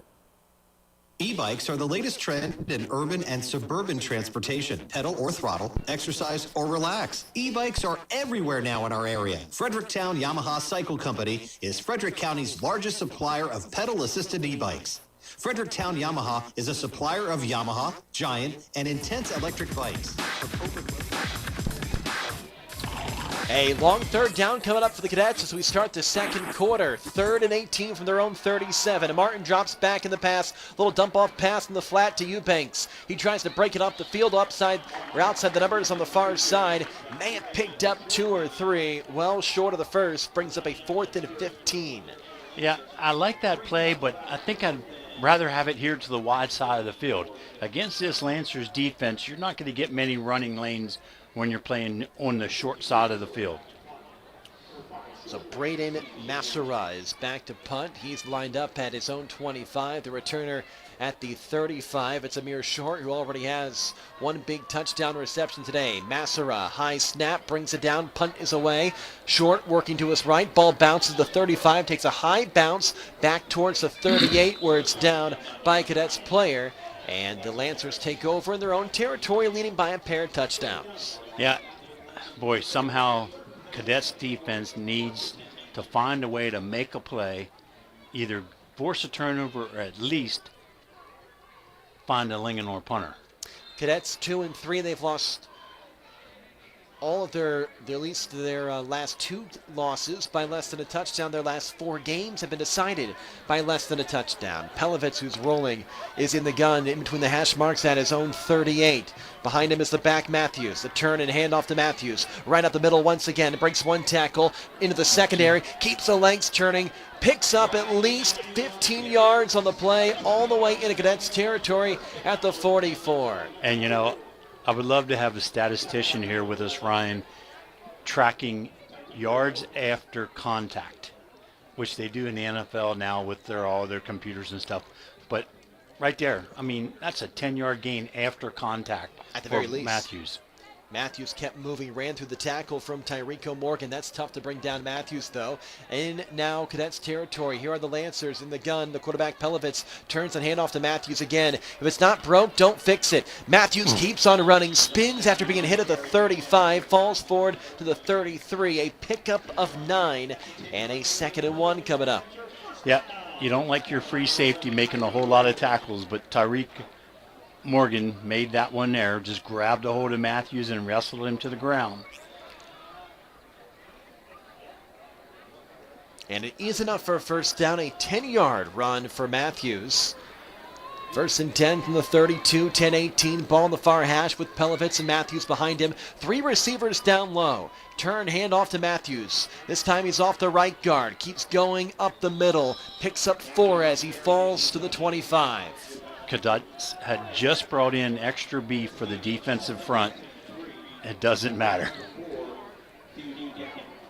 S10: E-bikes are the latest trend in urban and suburban transportation. Pedal or throttle, exercise or relax. E-bikes are everywhere now in our area. Fredericktown Yamaha Cycle Company is Frederick County's largest supplier of pedal-assisted e-bikes. Fredericktown Yamaha is a supplier of Yamaha, Giant, and Intense electric bikes.
S3: A long 3rd down coming up for the Cadets as we start the second quarter. 3rd and 18 from their own 37. And Martin drops back in the pass. Little dump off pass in the flat to Eubanks. He tries to break it up the field outside the numbers on the far side. May have picked up 2 or 3. Well short of the first. Brings up a 4th and 15.
S4: Yeah, I like that play, but I think I'd rather have it here to the wide side of the field. Against this Lancers defense, you're not going to get many running lanes when you're playing on the short side of the field.
S3: So Braden Massera is back to punt. He's lined up at his own 25. The returner at the 35. It's Amir Short, who already has one big touchdown reception today. Massera, high snap, brings it down. Punt is away. Short working to his right. Ball bounces the 35, takes a high bounce back towards the 38, where it's down by a Cadets player. And the Lancers take over in their own territory, leading by a pair of touchdowns.
S4: Yeah, boy, somehow Cadets defense needs to find a way to make a play, either force a turnover or at least find a Linganore punter.
S3: Cadets 2-3. They've lost all of their last two losses by less than a touchdown. Their last four games have been decided by less than a touchdown. Pelovitz, who's rolling, is in the gun in between the hash marks at his own 38. Behind him is the back Matthews. The turn and handoff to Matthews. Right up the middle once again. Breaks one tackle into the secondary. Keeps the legs turning. Picks up at least 15 yards on the play all the way into Cadets territory at the 44.
S4: And, you know, I would love to have a statistician here with us, Ryan, tracking yards after contact, which they do in the NFL now with all their computers and stuff. But right there, I mean, that's a 10-yard gain after contact
S3: at the
S4: for
S3: very least.
S4: Matthews.
S3: Matthews kept moving, ran through the tackle from Tyrico Morgan. That's tough to bring down Matthews, though. In now Cadets territory. Here are the Lancers in the gun. The quarterback Pelovitz turns and handoff to Matthews again. If it's not broke, don't fix it. Matthews keeps on running, spins after being hit at the 35, falls forward to the 33. A pickup of 9 and a 2nd and 1 coming up.
S4: Yeah, you don't like your free safety making a whole lot of tackles, but Tyreek Morgan made that one there, just grabbed a hold of Matthews and wrestled him to the ground.
S3: And it is enough for a first down, a 10-yard run for Matthews. 1st and 10 from the 32, 10-18, ball in the far hash with Pelovitz and Matthews behind him. 3 receivers down low. Turn, hand off to Matthews. This time he's off the right guard. Keeps going up the middle. Picks up 4 as he falls to the 25.
S4: Cadets had just brought in extra beef for the defensive front. It doesn't matter.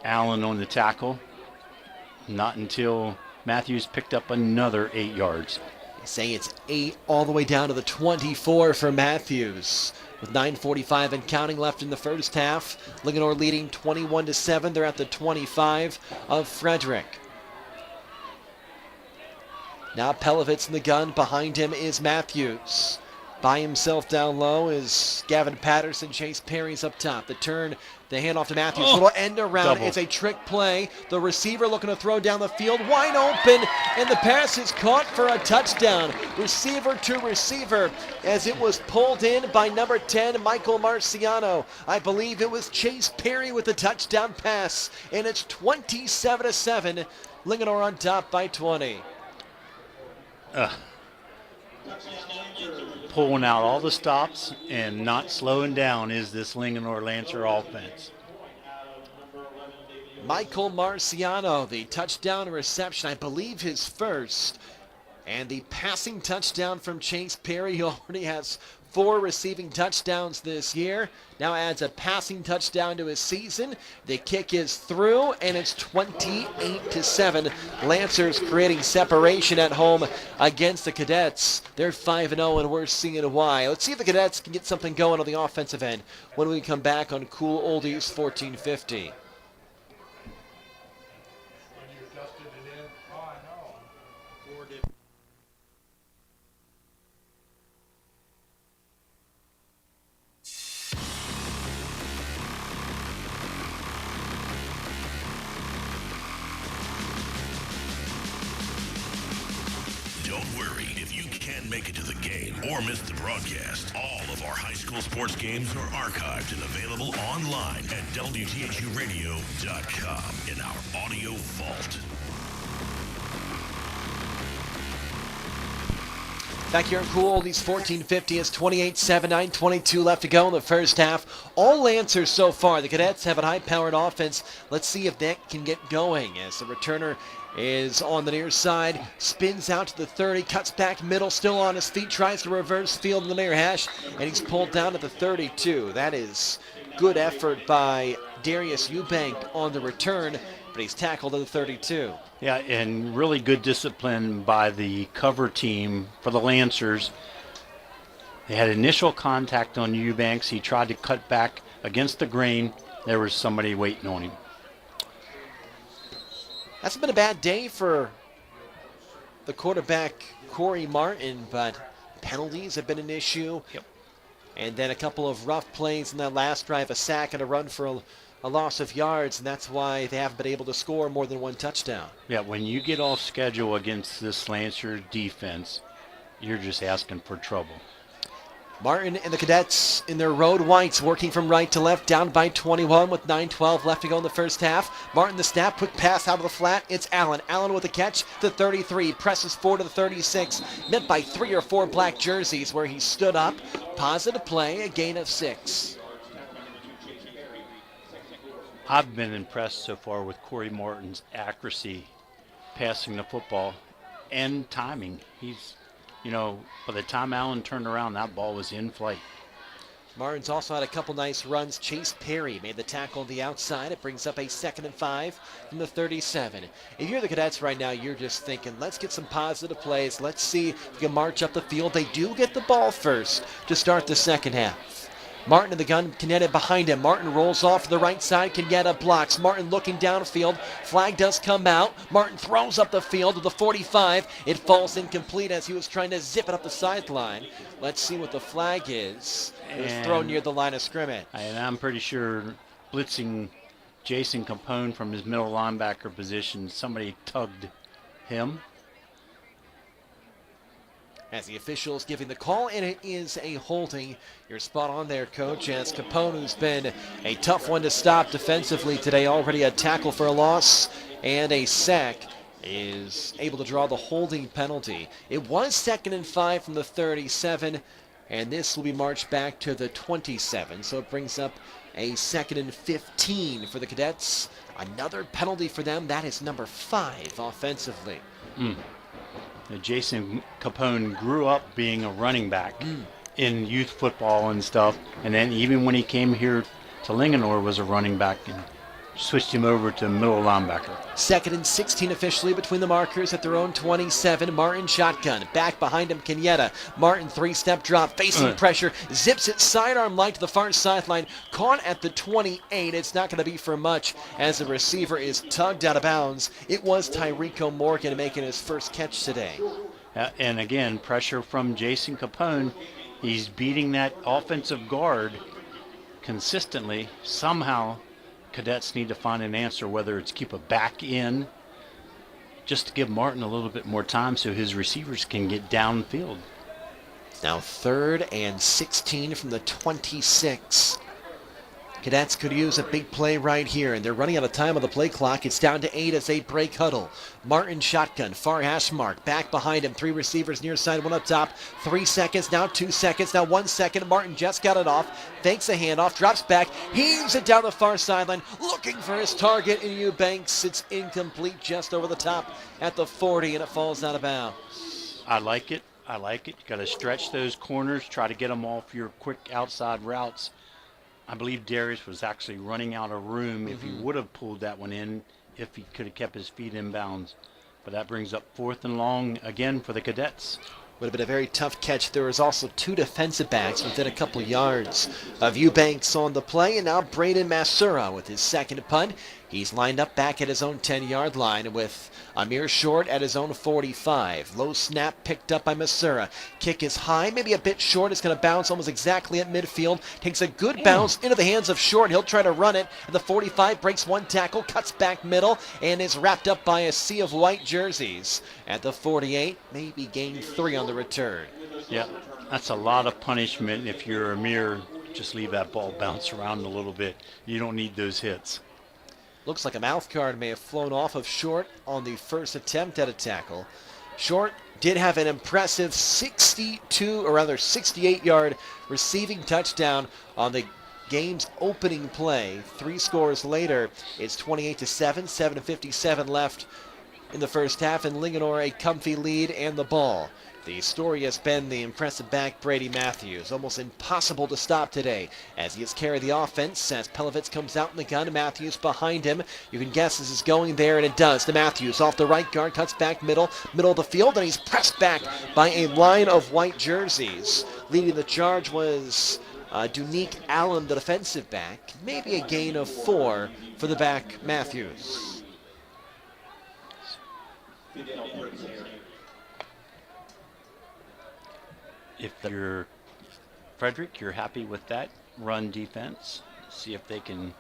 S4: Allen on the tackle. Not until Matthews picked up another 8 yards.
S3: They say it's 8 all the way down to the 24 for Matthews. With 9:45 and counting left in the first half, Linganore leading 21-7. They're at the 25 of Frederick. Now Pelovitz in the gun. Behind him is Matthews. By himself down low is Gavin Patterson. Chase Perry's up top. The turn, the handoff to Matthews. Little end around. It's a trick play. The receiver looking to throw down the field. Wide open. And the pass is caught for a touchdown. Receiver to receiver as it was pulled in by number 10, Michael Marciano. I believe it was Chase Perry with the touchdown pass. And it's 27-7. Linganore on top by 20.
S4: Pulling out all the stops and not slowing down is this Linganore Lancer offense.
S3: Michael Marciano, the touchdown reception, I believe his first. And the passing touchdown from Chase Perry, who already has 4 receiving touchdowns this year. Now adds a passing touchdown to his season. The kick is through, and it's 28-7. Lancers creating separation at home against the Cadets. They're 5-0, and we're seeing why. Let's see if the Cadets can get something going on the offensive end when we come back on Cool Oldies 1450.
S1: Make it to the game or miss the broadcast. All of our high school sports games are archived and available online at WTHUradio.com in our audio vault.
S3: Back here in Cool Oldies 1450 is 28-7, 9:22 left to go in the first half. All Lancers so far. The Cadets have a high-powered offense. Let's see if that can get going as the returner is on the near side, spins out to the 30, cuts back middle, still on his feet, tries to reverse field in the near hash, and he's pulled down at the 32. That is good effort by Darius Eubank on the return, but he's tackled at the 32.
S4: Yeah, and really good discipline by the cover team for the Lancers. They had initial contact on Eubanks. He tried to cut back against the grain. There was somebody waiting on him.
S3: That's been a bad day for the quarterback, Corey Martin, but penalties have been an issue.
S4: Yep.
S3: And then a couple of rough plays in that last drive, a sack and a run for a loss of yards, and that's why they haven't been able to score more than one touchdown.
S4: Yeah, when you get off schedule against this Lancer defense, you're just asking for trouble.
S3: Martin and the Cadets in their road whites, working from right to left, down by 21 with 9:12 left to go in the first half. Martin the snap, quick pass out of the flat. It's Allen. Allen with a catch to 33, presses forward to the 36, met by 3 or 4 black jerseys where he stood up. Positive play, a gain of 6.
S4: I've been impressed so far with Corey Martin's accuracy, passing the football, and timing. By the time Allen turned around, that ball was in flight.
S3: Martin's also had a couple nice runs. Chase Perry made the tackle on the outside. It brings up a 2nd and 5 from the 37. If you're the Cadets right now, you're just thinking, let's get some positive plays. Let's see if we can march up the field. They do get the ball first to start the second half. Martin in the gun, Canetta behind him. Martin rolls off to the right side. Canetta blocks. Martin looking downfield. Flag does come out. Martin throws up the field to the 45. It falls incomplete as he was trying to zip it up the sideline. Let's see what the flag is. It was thrown near the line of scrimmage.
S4: And I'm pretty sure blitzing Jason Capone from his middle linebacker position, somebody tugged him.
S3: As the officials giving the call, and it is a holding. You're spot on there, Coach, as Capone, who's been a tough one to stop defensively today, already a tackle for a loss and a sack, is able to draw the holding penalty. It was 2nd and 5 from the 37, and this will be marched back to the 27, so it brings up a 2nd and 15 for the Cadets. Another penalty for them. That is number 5 offensively.
S4: Jason Capone grew up being a running back in youth football and stuff, and then even when he came here to Linganore was a running back and switched him over to middle linebacker.
S3: 2nd and 16 officially between the markers at their own 27. Martin shotgun. Back behind him, Canetta. Martin 3-step drop, facing pressure, zips it sidearm line to the far sideline. Caught at the 28. It's not going to be for much as the receiver is tugged out of bounds. It was Tyrico Morgan making his first catch today.
S4: And again, pressure from Jason Capone. He's beating that offensive guard consistently. Somehow Cadets need to find an answer, whether it's keep a back in, just to give Martin a little bit more time so his receivers can get downfield.
S3: Now 3rd and 16 from the 26. Cadets could use a big play right here, and they're running out of time on the play clock. It's down to 8 as they break huddle. Martin shotgun, far hash mark, back behind him. 3 receivers near side, 1 up top. 3 seconds, now 2 seconds, now 1 second. Martin just got it off, fakes a handoff, drops back, heaves it down the far sideline, looking for his target in Eubanks. It's incomplete, just over the top at the 40, and it falls out of bounds.
S4: I like it. You got to stretch those corners, try to get them off your quick outside routes. I believe Darius was actually running out of room if he would have pulled that one in, if he could have kept his feet in bounds. But that brings up 4th and long again for the Cadets.
S3: Would have been a very tough catch. There was also 2 defensive backs within a couple yards of Eubanks on the play, and now Braden Masura with his 2nd punt. He's lined up back at his own 10-yard line with Amir Short at his own 45. Low snap picked up by Masura. Kick is high, maybe a bit short. It's going to bounce almost exactly at midfield. Takes a good bounce into the hands of Short. He'll try to run it. And the 45 breaks 1 tackle, cuts back middle, and is wrapped up by a sea of white jerseys. At the 48, maybe gain 3 on the return.
S4: Yeah, that's a lot of punishment. If you're Amir, just leave that ball bounce around a little bit. You don't need those hits.
S3: Looks like a mouth guard may have flown off of Short on the first attempt at a tackle. Short did have an impressive 68-yard receiving touchdown on the game's opening play. 3 scores later, it's 28-7, 7:57 left in the first half, and Linganore a comfy lead and the ball. The story has been the impressive back Brady Matthews. Almost impossible to stop today as he has carried the offense as Pelovitz comes out in the gun. Matthews behind him. You can guess this is going there, and it does. To Matthews off the right guard, cuts back middle of the field, and he's pressed back by a line of white jerseys. Leading the charge was Dunique Allen, the defensive back. Maybe a gain of 4 for the back Matthews.
S4: If you're Frederick, you're happy with that run defense. See if they can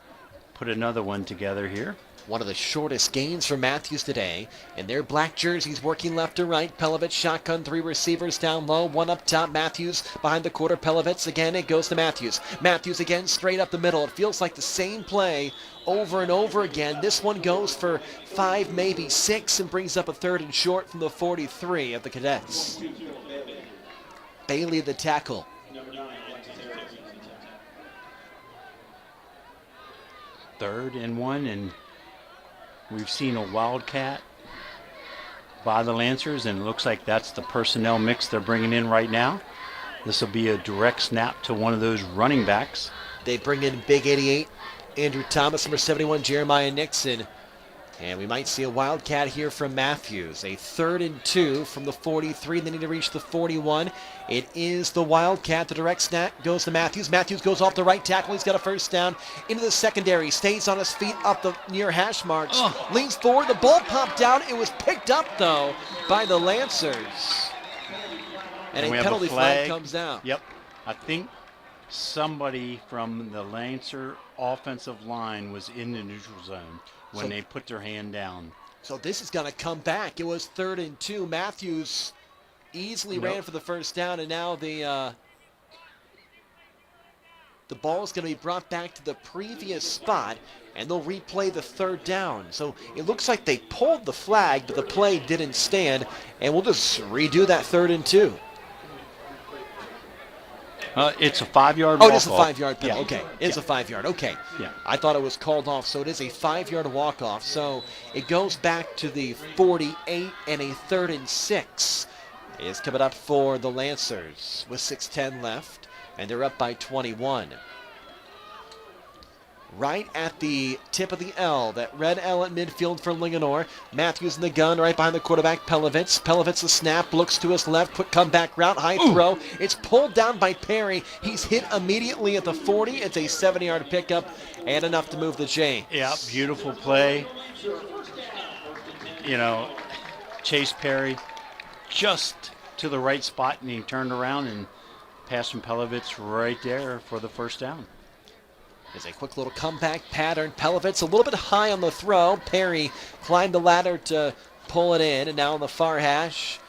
S4: put another one together here.
S3: One of the shortest gains for Matthews today. In their black jerseys, working left to right. Pelovitz shotgun, 3 receivers down low, 1 up top. Matthews behind the quarter. Pelovitz again, it goes to Matthews. Matthews again, straight up the middle. It feels like the same play over and over again. This one goes for 5, maybe 6, and brings up a 3rd and short from the 43 of the Cadets. Bailey the tackle.
S4: Third and 1, and we've seen a wildcat by the Lancers, and it looks like that's the personnel mix they're bringing in right now. This will be a direct snap to one of those running backs.
S3: They bring in big 88, Andrew Thomas, number 71, Jeremiah Nixon. And we might see a wildcat here from Matthews. A 3rd and 2 from the 43. They need to reach the 41. It is the wildcat. The direct snap goes to Matthews. Matthews goes off the right tackle. He's got a first down into the secondary. Stays on his feet up the near hash marks. Leans forward. The ball popped down. It was picked up, though, by the Lancers. And a penalty flag comes out.
S4: Yep. I think somebody from the Lancer offensive line was in the neutral zone when they put their hand down.
S3: So this is going to come back. It was 3rd and 2. Matthews easily ran for the first down, and now the ball is going to be brought back to the previous spot, and they'll replay the 3rd down. So it looks like they pulled the flag, but the play didn't stand, and we'll just redo that 3rd and 2.
S4: It's a 5-yard walk-off.
S3: Oh, it is a 5-yard penalty.
S4: Yeah.
S3: Okay, it is a 5-yard. Okay.
S4: Yeah.
S3: I thought it was called off, so it is a 5-yard walk-off. So it goes back to the 48, and a 3rd and 6 is coming up for the Lancers with 6:10 left, and they're up by 21. Right at the tip of the L, that red L at midfield for Linganore. Matthews in the gun, right behind the quarterback, Pelovitz. Pelovitz the snap, looks to his left, quick comeback route, high throw. It's pulled down by Perry. He's hit immediately at the 40. It's a 7-yard pickup and enough to move the chains.
S4: Yeah, beautiful play. You know, Chase Perry just to the right spot, and he turned around and passed from Pelovitz right there for the first down.
S3: There's a quick little comeback pattern. Pelovitz a little bit high on the throw. Perry climbed the ladder to pull it in, and now on the far hash,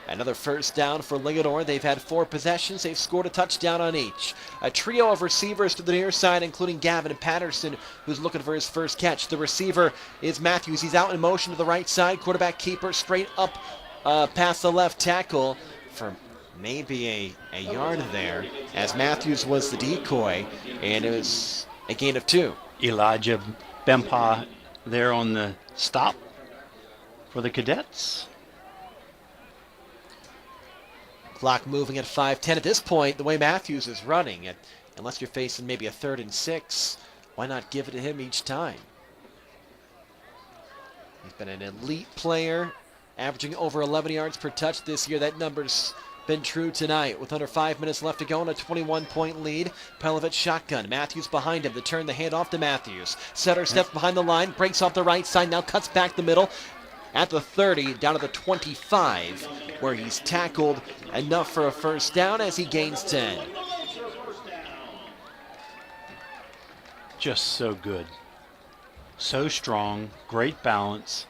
S3: another first down for Linganore. They've had 4 possessions. They've scored a touchdown on each. A trio of receivers to the near side, including Gavin Patterson, who's looking for his first catch. The receiver is Matthews. He's out in motion to the right side. Quarterback keeper straight up past the left tackle for maybe a yard there, as Matthews was the decoy, and it was a gain of 2.
S4: Elijah Bempa there on the stop for the Cadets.
S3: Clock moving at 5:10. At this point, the way Matthews is running, unless you're facing maybe a 3rd and 6, why not give it to him each time? He's been an elite player, averaging over 11 yards per touch this year. That number's been true tonight. With under 5 minutes left to go and a 21-point lead, Pelovitz shotgun. Matthews behind him to turn the handoff to Matthews. Setter steps behind the line, breaks off the right side, now cuts back the middle at the 30, down to the 25, where he's tackled enough for a first down as he gains 10.
S4: Just so good. So strong, great balance.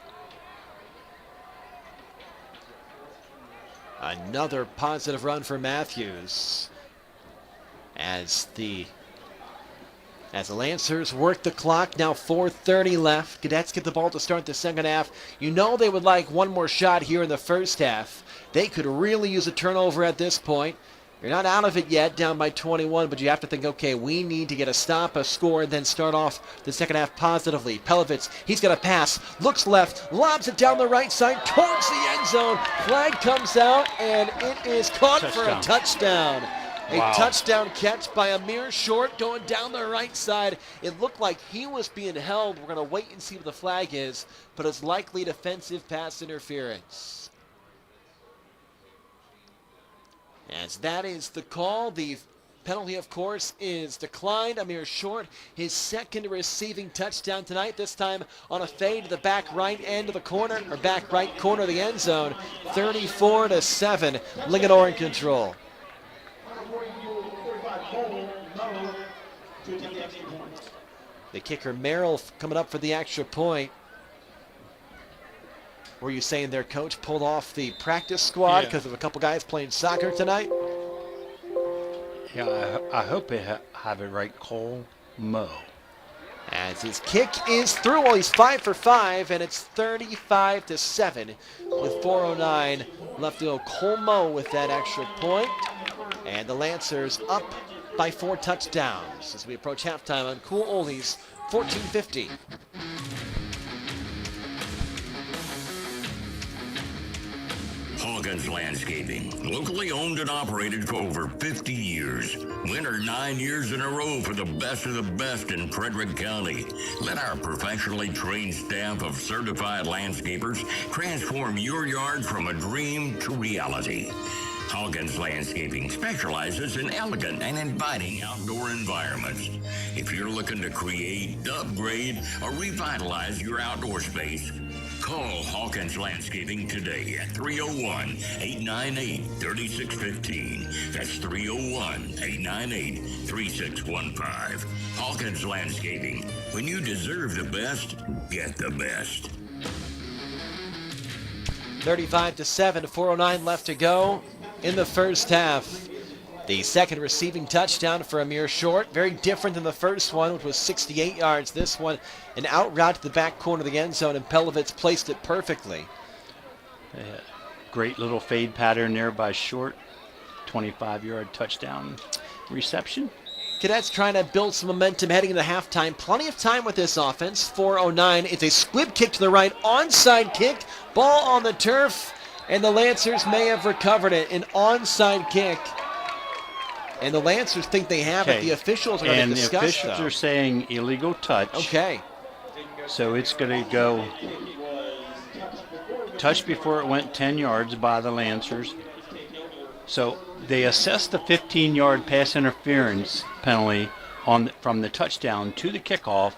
S3: Another positive run for Matthews as the Lancers work the clock. Now 4:30 left. Cadets get the ball to start the second half. You know they would like one more shot here in the first half. They could really use a turnover at this point. You're not out of it yet, down by 21, but you have to think, okay, we need to get a stop, a score, and then start off the second half positively. Pelovitz, he's got a pass, looks left, lobs it down the right side towards the end zone. Flag comes out, and it is caught for a touchdown. A touchdown catch by Amir Short going down the right side. It looked like he was being held. We're going to wait and see what the flag is, but it's likely defensive pass interference. As that is the call, the penalty, of course, is declined. Amir Short, his second receiving touchdown tonight, this time on a fade to the back right end of the corner, or back right corner of the end zone. 34-7, Linganore in control. The kicker, Merrill, coming up for the extra point. Were you saying their coach pulled off the practice squad because of a couple guys playing soccer tonight?
S4: Yeah, I hope they have it right. Cole Mo.
S3: As his kick is through, well, he's 5 for 5, and it's 35-7 with 4:09 left to go. Cole Mo with that extra point, and the Lancers up by 4 touchdowns as we approach halftime on Cool Oldies 14:50.
S1: Hawkins Landscaping, locally owned and operated for over 50 years. Winner 9 years in a row for the best of the best in Frederick County. Let our professionally trained staff of certified landscapers transform your yard from a dream to reality. Hawkins Landscaping specializes in elegant and inviting outdoor environments. If you're looking to create, upgrade, or revitalize your outdoor space, call Hawkins Landscaping today at 301-898-3615. That's 301-898-3615. Hawkins Landscaping. When you deserve the best, get the best.
S3: 35-7, 4:09 left to go in the first half. The second receiving touchdown for Amir Short. Very different than the first one, which was 68 yards. This one, an out route to the back corner of the end zone, and Pelovitz placed it perfectly.
S4: Great little fade pattern there by Short. 25-yard touchdown reception.
S3: Cadets trying to build some momentum heading into halftime. Plenty of time with this offense. 4:09. It's a squib kick to the right. Onside kick. Ball on the turf. And the Lancers may have recovered it. An onside kick. And the Lancers think they have it. The officials are going to discuss,
S4: and the officials are saying illegal touch.
S3: Okay.
S4: So it's going to go touch before it went 10 yards by the Lancers. So they assessed the 15-yard pass interference penalty from the touchdown to the kickoff.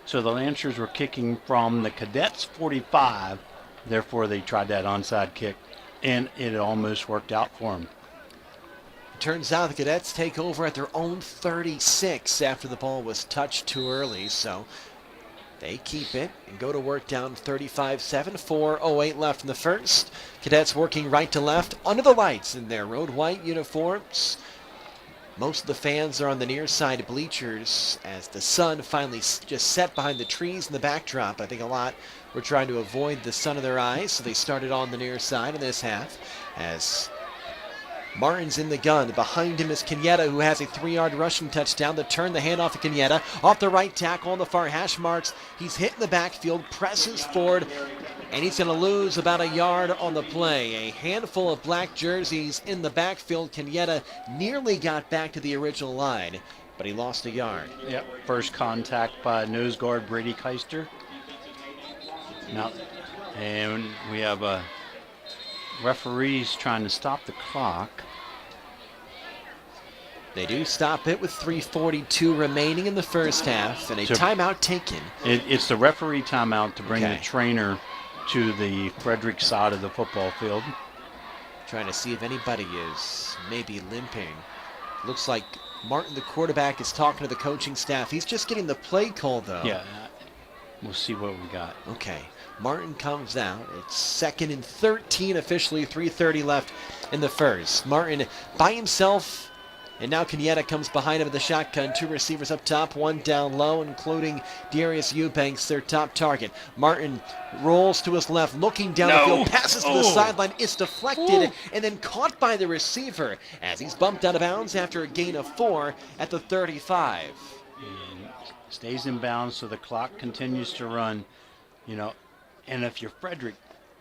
S4: So the Lancers were kicking from the Cadets' 45. Therefore, they tried that onside kick, and it almost worked out for them.
S3: Turns out the Cadets take over at their own 36 after the ball was touched too early, so they keep it and go to work down 35-7, 4:08 left in the first. Cadets working right to left under the lights in their road white uniforms. Most of the fans are on the near side bleachers as the sun finally just set behind the trees in the backdrop. I think a lot were trying to avoid the sun in their eyes, so they started on the near side in this half as Martin's in the gun. Behind him is Kenyatta, who has a 3-yard rushing touchdown. The turn, the handoff to Kenyatta. Off the right tackle on the far hash marks. He's hit in the backfield, presses forward, and he's going to lose about a yard on the play. A handful of black jerseys in the backfield. Kenyatta nearly got back to the original line, but he lost a yard.
S4: Yep, first contact by nose guard Brady Keister. Now, and we have referees trying to stop the clock.
S3: They do stop it with 3:42 remaining in the first half, and a timeout taken.
S4: It's the referee timeout to bring the trainer to the Frederick side of the football field.
S3: Trying to see if anybody is maybe limping. Looks like Martin, the quarterback, is talking to the coaching staff. He's just getting the play call, though.
S4: Yeah, we'll see what we got.
S3: Okay. Martin comes out. It's 2nd and 13 officially, 3:30 left in the first. Martin by himself And now Kenyatta comes behind him in the shotgun. Two receivers up top, one down low, including Darius Eubanks, their top target. Martin rolls to his left, looking down the field, passes to the sideline. It's deflected and then caught by the receiver as he's bumped out of bounds after a gain of 4 at the 35.
S4: And stays in bounds, so the clock continues to run. And if you're Frederick,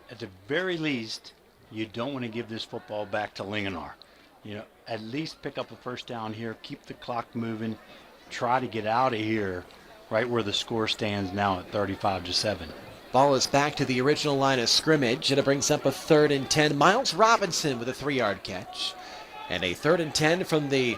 S4: at the very least, you don't want to give this football back to Linganore. At least pick up a first down here, keep the clock moving, try to get out of here right where the score stands now at 35-7.
S3: Ball is back to the original line of scrimmage, and it brings up a 3rd and 10. Miles Robinson with a 3-yard catch. And a 3rd and 10 from the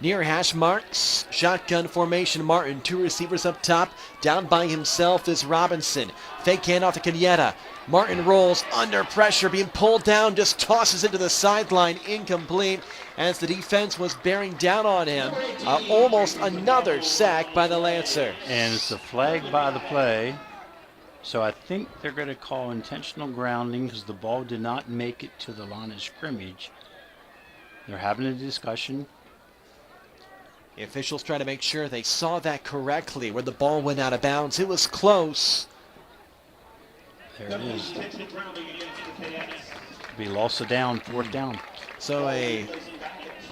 S3: near hash marks. Shotgun formation. Martin, two receivers up top. Down by himself is Robinson. Fake handoff to Kenyatta. Martin rolls under pressure, being pulled down, just tosses it to the sideline, incomplete, as the defense was bearing down on him. Almost another sack by the Lancers.
S4: And it's a flag by the play. So I think they're going to call intentional grounding because the ball did not make it to the line of scrimmage. They're having a discussion.
S3: The officials trying to make sure they saw that correctly where the ball went out of bounds. It was close.
S4: There it is. Be loss of down, 4th down.
S3: So a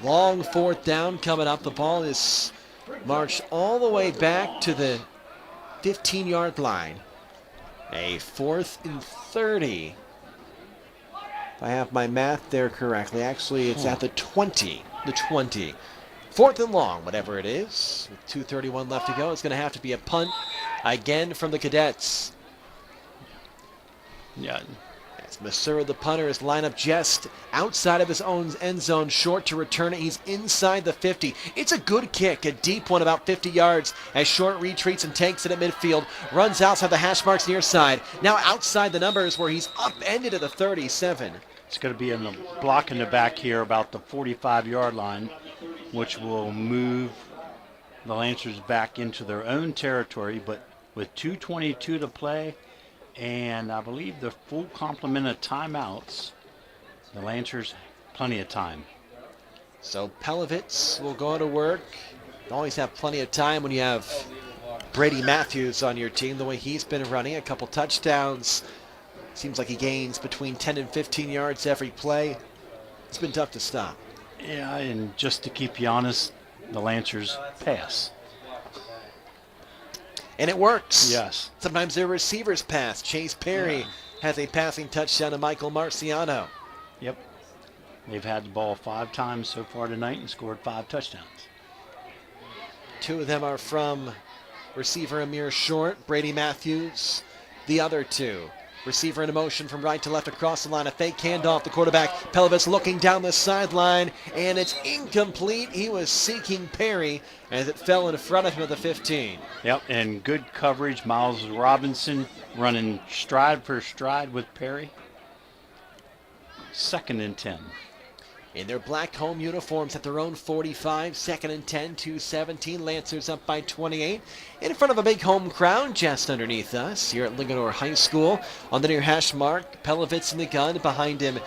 S3: long 4th down coming up. The ball is marched all the way back to the 15-yard line. A 4th and 30. If I have my math there correctly. Actually, it's at the 20. The 20. 4th and long, whatever it is. With 2:31 left to go, it's going to have to be a punt again from the Cadets.
S4: Yeah.
S3: As Masura, the punter, is lined up just outside of his own end zone, short to return it. He's inside the 50. It's a good kick, a deep one about 50 yards as Short retreats and takes it at midfield, runs outside the hash marks near side. Now outside the numbers where he's upended at the 37.
S4: It's going to be in the block in the back here about the 45-yard line, which will move the Lancers back into their own territory, but with 2:22 to play, and I believe the full complement of timeouts, the Lancers, plenty of time.
S3: So Pelovitz will go to work. You always have plenty of time when you have Brady Matthews on your team, the way he's been running. A couple touchdowns. Seems like he gains between 10 and 15 yards every play. It's been tough to stop.
S4: Yeah, and just to keep you honest, the Lancers pass.
S3: And it works.
S4: Yes.
S3: Sometimes their receivers pass. Chase Perry has a passing touchdown to Michael Marciano.
S4: Yep. They've had the ball 5 times so far tonight and scored 5 touchdowns.
S3: 2 of them are from receiver Amir Short, Brady Matthews. The other 2. Receiver in motion from right to left across the line. A fake handoff. The quarterback, Pelovitz, looking down the sideline, and it's incomplete. He was seeking Perry as it fell in front of him at the 15.
S4: Yep, and good coverage. Miles Robinson running stride for stride with Perry. 2nd and 10.
S3: In their black home uniforms at their own 45, 2nd and 10, 2:17. Lancers up by 28. In front of a big home crowd just underneath us here at Linganore High School. On the near hash mark, Pelovitz in the gun. Behind him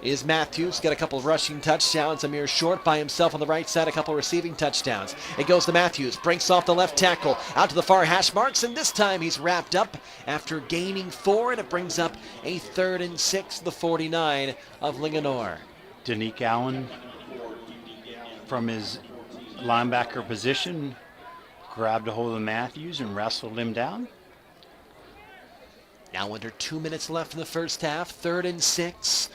S3: is Matthews. Got a couple of rushing touchdowns. Amir Short by himself on the right side. A couple receiving touchdowns. It goes to Matthews. Breaks off the left tackle. Out to the far hash marks. And this time he's wrapped up after gaining 4. And it brings up a 3rd and 6, the 49 of Linganore.
S4: Danique Allen from his linebacker position grabbed a hold of Matthews and wrestled him down.
S3: Now under 2 minutes left in the first half, 3rd and 6.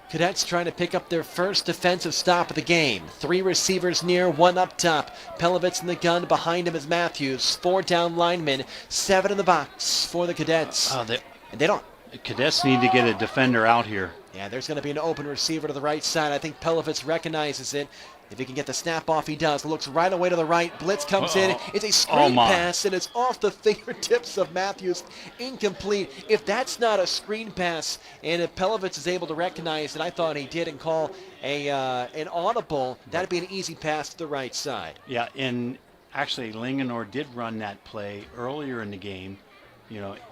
S3: Cadets trying to pick up their first defensive stop of the game. 3 receivers near, 1 up top. Pelovitz in the gun, behind him is Matthews. 4 down linemen, 7 in the box for the Cadets. And they don't.
S4: The Cadets need to get a defender out here.
S3: Yeah, there's going to be an open receiver to the right side. I think Pelovitz recognizes it. If he can get the snap off, he does. Looks right away to the right. Blitz comes in. It's a screen pass, and it's off the fingertips of Matthews. Incomplete. If that's not a screen pass, and if Pelovitz is able to recognize it, I thought he did and call an audible, that'd be an easy pass to the right side.
S4: Yeah, and actually Linganore did run that play earlier in the game,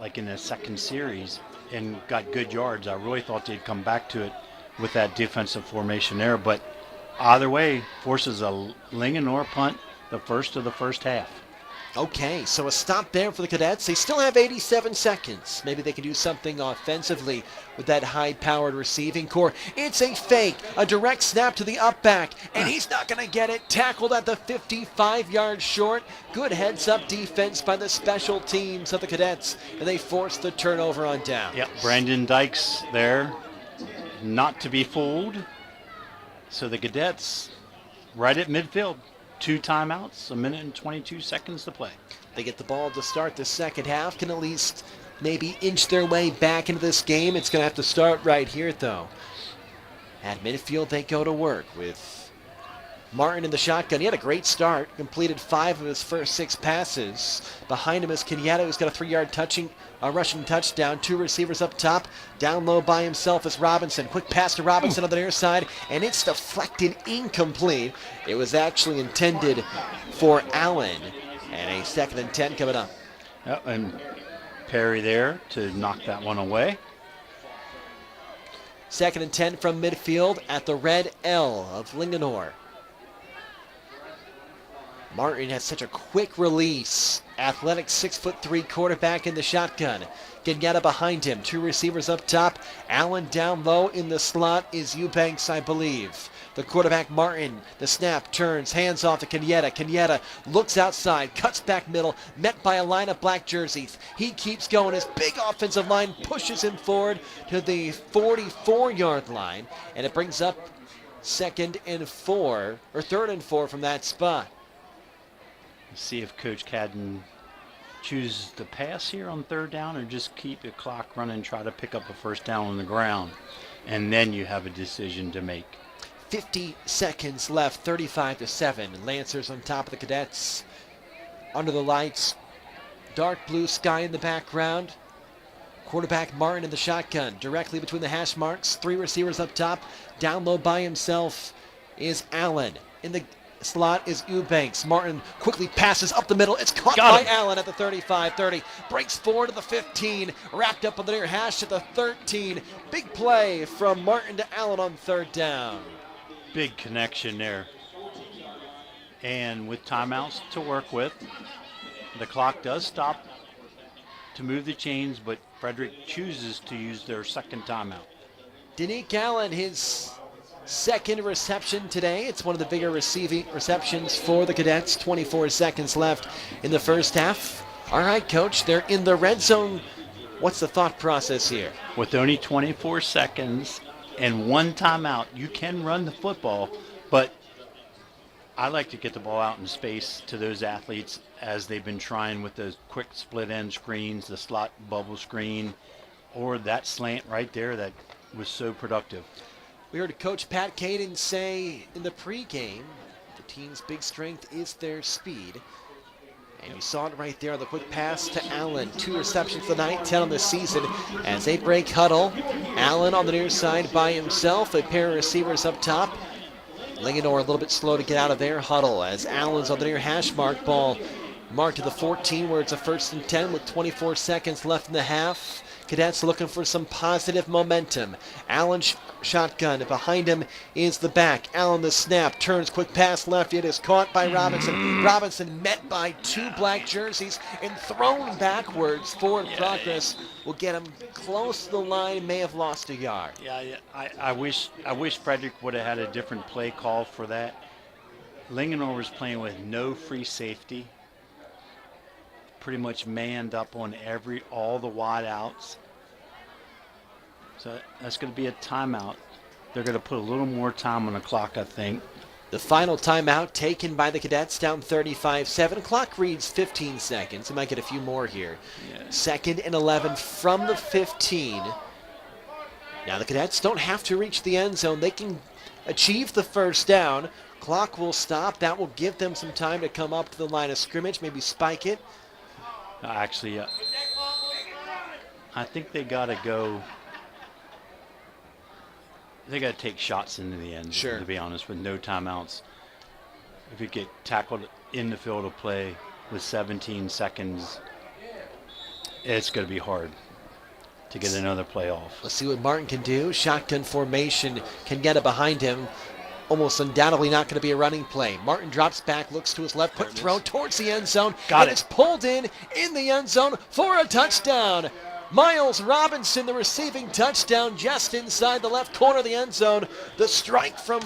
S4: like in the second series, and got good yards. I really thought they'd come back to it with that defensive formation there, but Either way, forces a Linganore punt the first of the first half.
S3: Okay, so a stop there for the Cadets. They still have 87 seconds. Maybe they can do something offensively with that high-powered receiving core. It's a fake, a direct snap to the up back, and he's not going to get it. Tackled at the 55-yard short. Good heads-up defense by the special teams of the Cadets, and they force the turnover on down.
S4: Yep, Brandon Dykes there, not to be fooled. So the Cadets right at midfield. 2 timeouts, 1 minute and 22 seconds to play.
S3: They get the ball to start the second half, can at least maybe inch their way back into this game. It's going to have to start right here, though. At midfield, they go to work with Martin in the shotgun. He had a great start, completed 5 of his first 6 passes. Behind him is Kenyatta, who's got a 3-yard rushing touchdown. 2 receivers up top. Down low by himself is Robinson. Quick pass to Robinson on the near side, and it's deflected incomplete. It was actually intended for Allen. And a 2nd and 10 coming up.
S4: Yep, and Perry there to knock that one away.
S3: 2nd and 10 from midfield at the red L of Linganore. Martin has such a quick release. Athletic 6'3" quarterback in the shotgun. Kenyatta behind him. 2 receivers up top. Allen down low in the slot is Eubanks, I believe. The quarterback Martin. The snap turns. Hands off to Kenyatta. Kenyatta looks outside. Cuts back middle. Met by a line of black jerseys. He keeps going. His big offensive line pushes him forward to the 44-yard line. And it brings up 3rd and 4 from that spot.
S4: See if Coach Cadden chooses to pass here on 3rd down or just keep the clock running, try to pick up a first down on the ground. And then you have a decision to make.
S3: 50 seconds left, 35-7. Lancers on top of the Cadets. Under the lights, dark blue sky in the background. Quarterback Martin in the shotgun, directly between the hash marks. 3 receivers up top. Down low by himself is Allen. In the slot is Eubanks. Martin quickly passes up the middle. It's caught by Allen at the 35-30. Breaks forward to the 15. Wrapped up on the near hash at the 13. Big play from Martin to Allen on 3rd down.
S4: Big connection there. And with timeouts to work with, the clock does stop to move the chains, but Frederick chooses to use their 2nd timeout.
S3: Danique Allen, his 2nd reception today. It's one of the bigger receiving receptions for the Cadets. 24 seconds left in the first half. All right, Coach, they're in the red zone. What's the thought process here?
S4: With only 24 seconds and 1 timeout, you can run the football, but I like to get the ball out in space to those athletes as they've been trying with those quick split end screens, the slot bubble screen, or that slant right there that was so productive.
S3: We heard Coach Pat Caden say in the pregame, the team's big strength is their speed. And you saw it right there, the quick pass to Allen. 2 receptions tonight, 10 on the season. As they break huddle, Allen on the near side by himself, a pair of receivers up top. Linganore a little bit slow to get out of their huddle as Allen's on the near hash mark. Ball marked to the 14 where it's a 1st and 10 with 24 seconds left in the half. Cadets looking for some positive momentum. Allen shotgun. Behind him is the back. Allen the snap. Turns. Quick pass left. It is caught by Robinson. Robinson met by 2 black jerseys and thrown backwards. Forward progress will get him close to the line. May have lost a yard.
S4: I wish Frederick would have had a different play call for that. Linganore was playing with no free safety. Pretty much manned up on all the wide outs. So that's going to be a timeout. They're going to put a little more time on the clock, I think.
S3: The final timeout taken by the Cadets, down 35-7. Clock reads 15 seconds. We might get a few more here. 2nd and 11 from the 15. Now the Cadets don't have to reach the end zone. They can achieve the first down. Clock will stop. That will give them some time to come up to the line of scrimmage, maybe spike it.
S4: Actually, I think they got to go. They got to take shots into the end.
S3: Sure.
S4: To be honest, with no timeouts. If you get tackled in the field of play with 17 seconds, it's going to be hard to get another play off.
S3: Let's see what Martin can do. Shotgun formation. Can get it behind him. almost undoubtedly not going to be a running play. Martin drops back, looks to his left, quick throw towards the end zone.
S4: Got
S3: and
S4: it.
S3: It's pulled in the end zone for a touchdown. Miles Robinson, the receiving touchdown just inside the left corner of the end zone. The strike from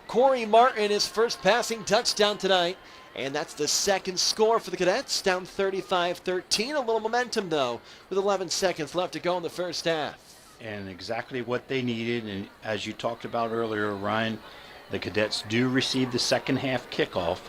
S3: Corey Martin, his first passing touchdown tonight. And that's the second score for the Cadets, down 35-13. A little momentum, though, with 11 seconds left to go in the first half.
S4: And exactly what they needed. And as you talked about earlier, Ryan, the Cadets do receive the second half kickoff.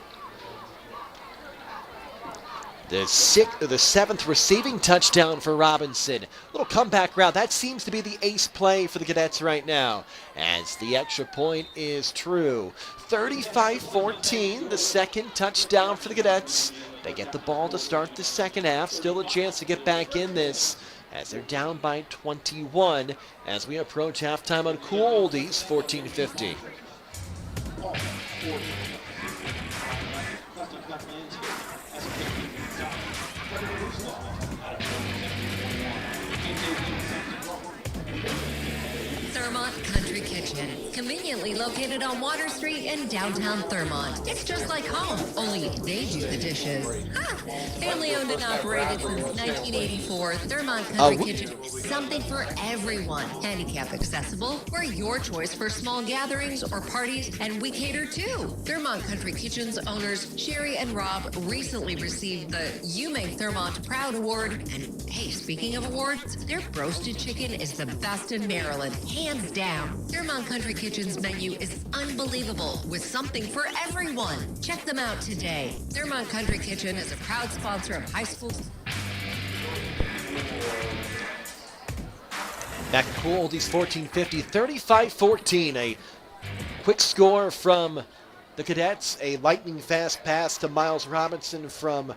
S3: The seventh receiving touchdown for Robinson. Little comeback route. That seems to be the ace play for the Cadets right now, as the extra point is true. 35-14, the second touchdown for the Cadets. They get the ball to start the second half. Still a chance to get back in this, as they're down by 21 as we approach halftime on Cool Oldies, 14-50.
S11: Thurmont Country Kitchen, conveniently located on Water Street in downtown Thurmont. It's just like home, only they do the dishes. Family owned and operated since 1984, Thurmont Country Kitchen is something for everyone. Handicap accessible, we're your choice for small gatherings or parties, and we cater too. Thurmont Country Kitchen's owners, Sherry and Rob, recently received the You Make Thurmont Proud Award. And hey, speaking of awards, their roasted chicken is the best in Maryland, hands down. Thurmont Country Kitchen's menu is unbelievable, with something for everyone. Check them out today. Thurmont Country Kitchen is a proud sponsor of high schools.
S3: Back to Cool Oldies, 14-50, 35-14. A quick score from the Cadets, a lightning fast pass to Miles Robinson from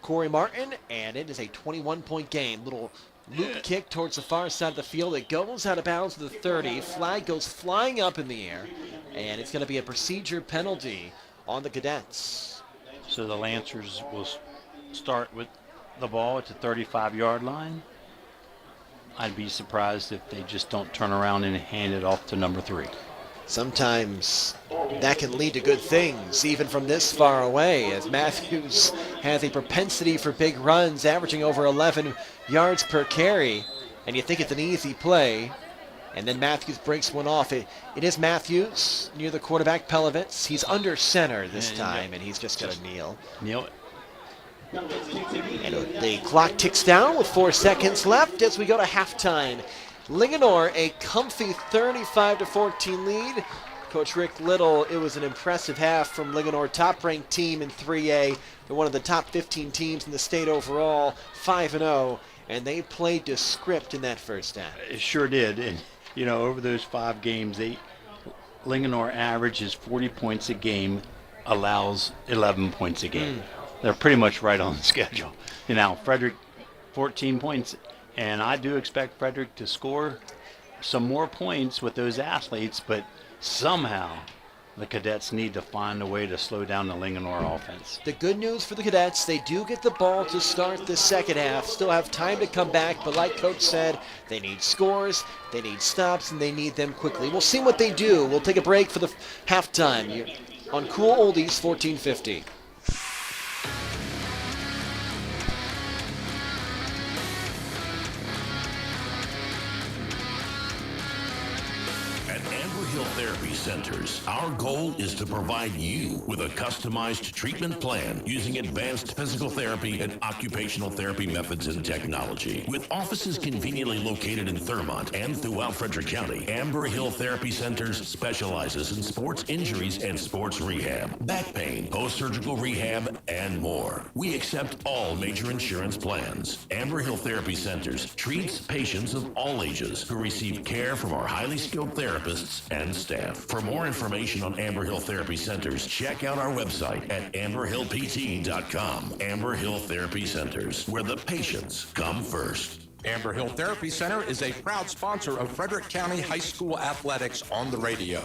S3: Corey Martin, and it is a 21-point game. Little loop kick towards the far side of the field. It goes out of bounds to the 30. Flag goes flying up in the air, and it's going to be a procedure penalty on the Cadets.
S4: So the Lancers will start with the ball at the 35-yard line. I'd be surprised if they just don't turn around and hand it off to number 3.
S3: Sometimes that can lead to good things, even from this far away, as Matthews has a propensity for big runs, averaging over 11 yards per carry, and you think it's an easy play, and then Matthews breaks one off. It is Matthews near the quarterback, Pelovitz. He's under center this time, and he's just going to kneel.
S4: Kneel it.
S3: And the clock ticks down with 4 seconds left as we go to halftime. Linganore, a comfy 35-14 lead. Coach Rick Little, it was an impressive half from Linganore, top-ranked team in 3A. They're one of the top 15 teams in the state overall, 5-0, and they played to script in that first half.
S4: It sure did, and you know, over those 5 games, Linganore averages 40 points a game, allows 11 points a game. They're pretty much right on the schedule. You know, Frederick, 14 points. And I do expect Frederick to score some more points with those athletes, but somehow the Cadets need to find a way to slow down the Linganore offense.
S3: The good news for the Cadets, they do get the ball to start the second half. Still have time to come back, but like Coach said, they need scores, they need stops, and they need them quickly. We'll see what they do. We'll take a break for the halftime. You're on Cool Oldies, 1450.
S1: Therapy Centers. Our goal is to provide you with a customized treatment plan using advanced physical therapy and occupational therapy methods and technology. With offices conveniently located in Thurmont and throughout Frederick County, Amber Hill Therapy Centers specializes in sports injuries and sports rehab, back pain, post-surgical rehab, and more. We accept all major insurance plans. Amber Hill Therapy Centers treats patients of all ages who receive care from our highly skilled therapists and staff. For more information on Amber Hill Therapy Centers, check out our website at amberhillpt.com. Amber Hill Therapy Centers, where the patients come first.
S5: Amber Hill Therapy Center is a proud sponsor of Frederick County High School athletics on the radio.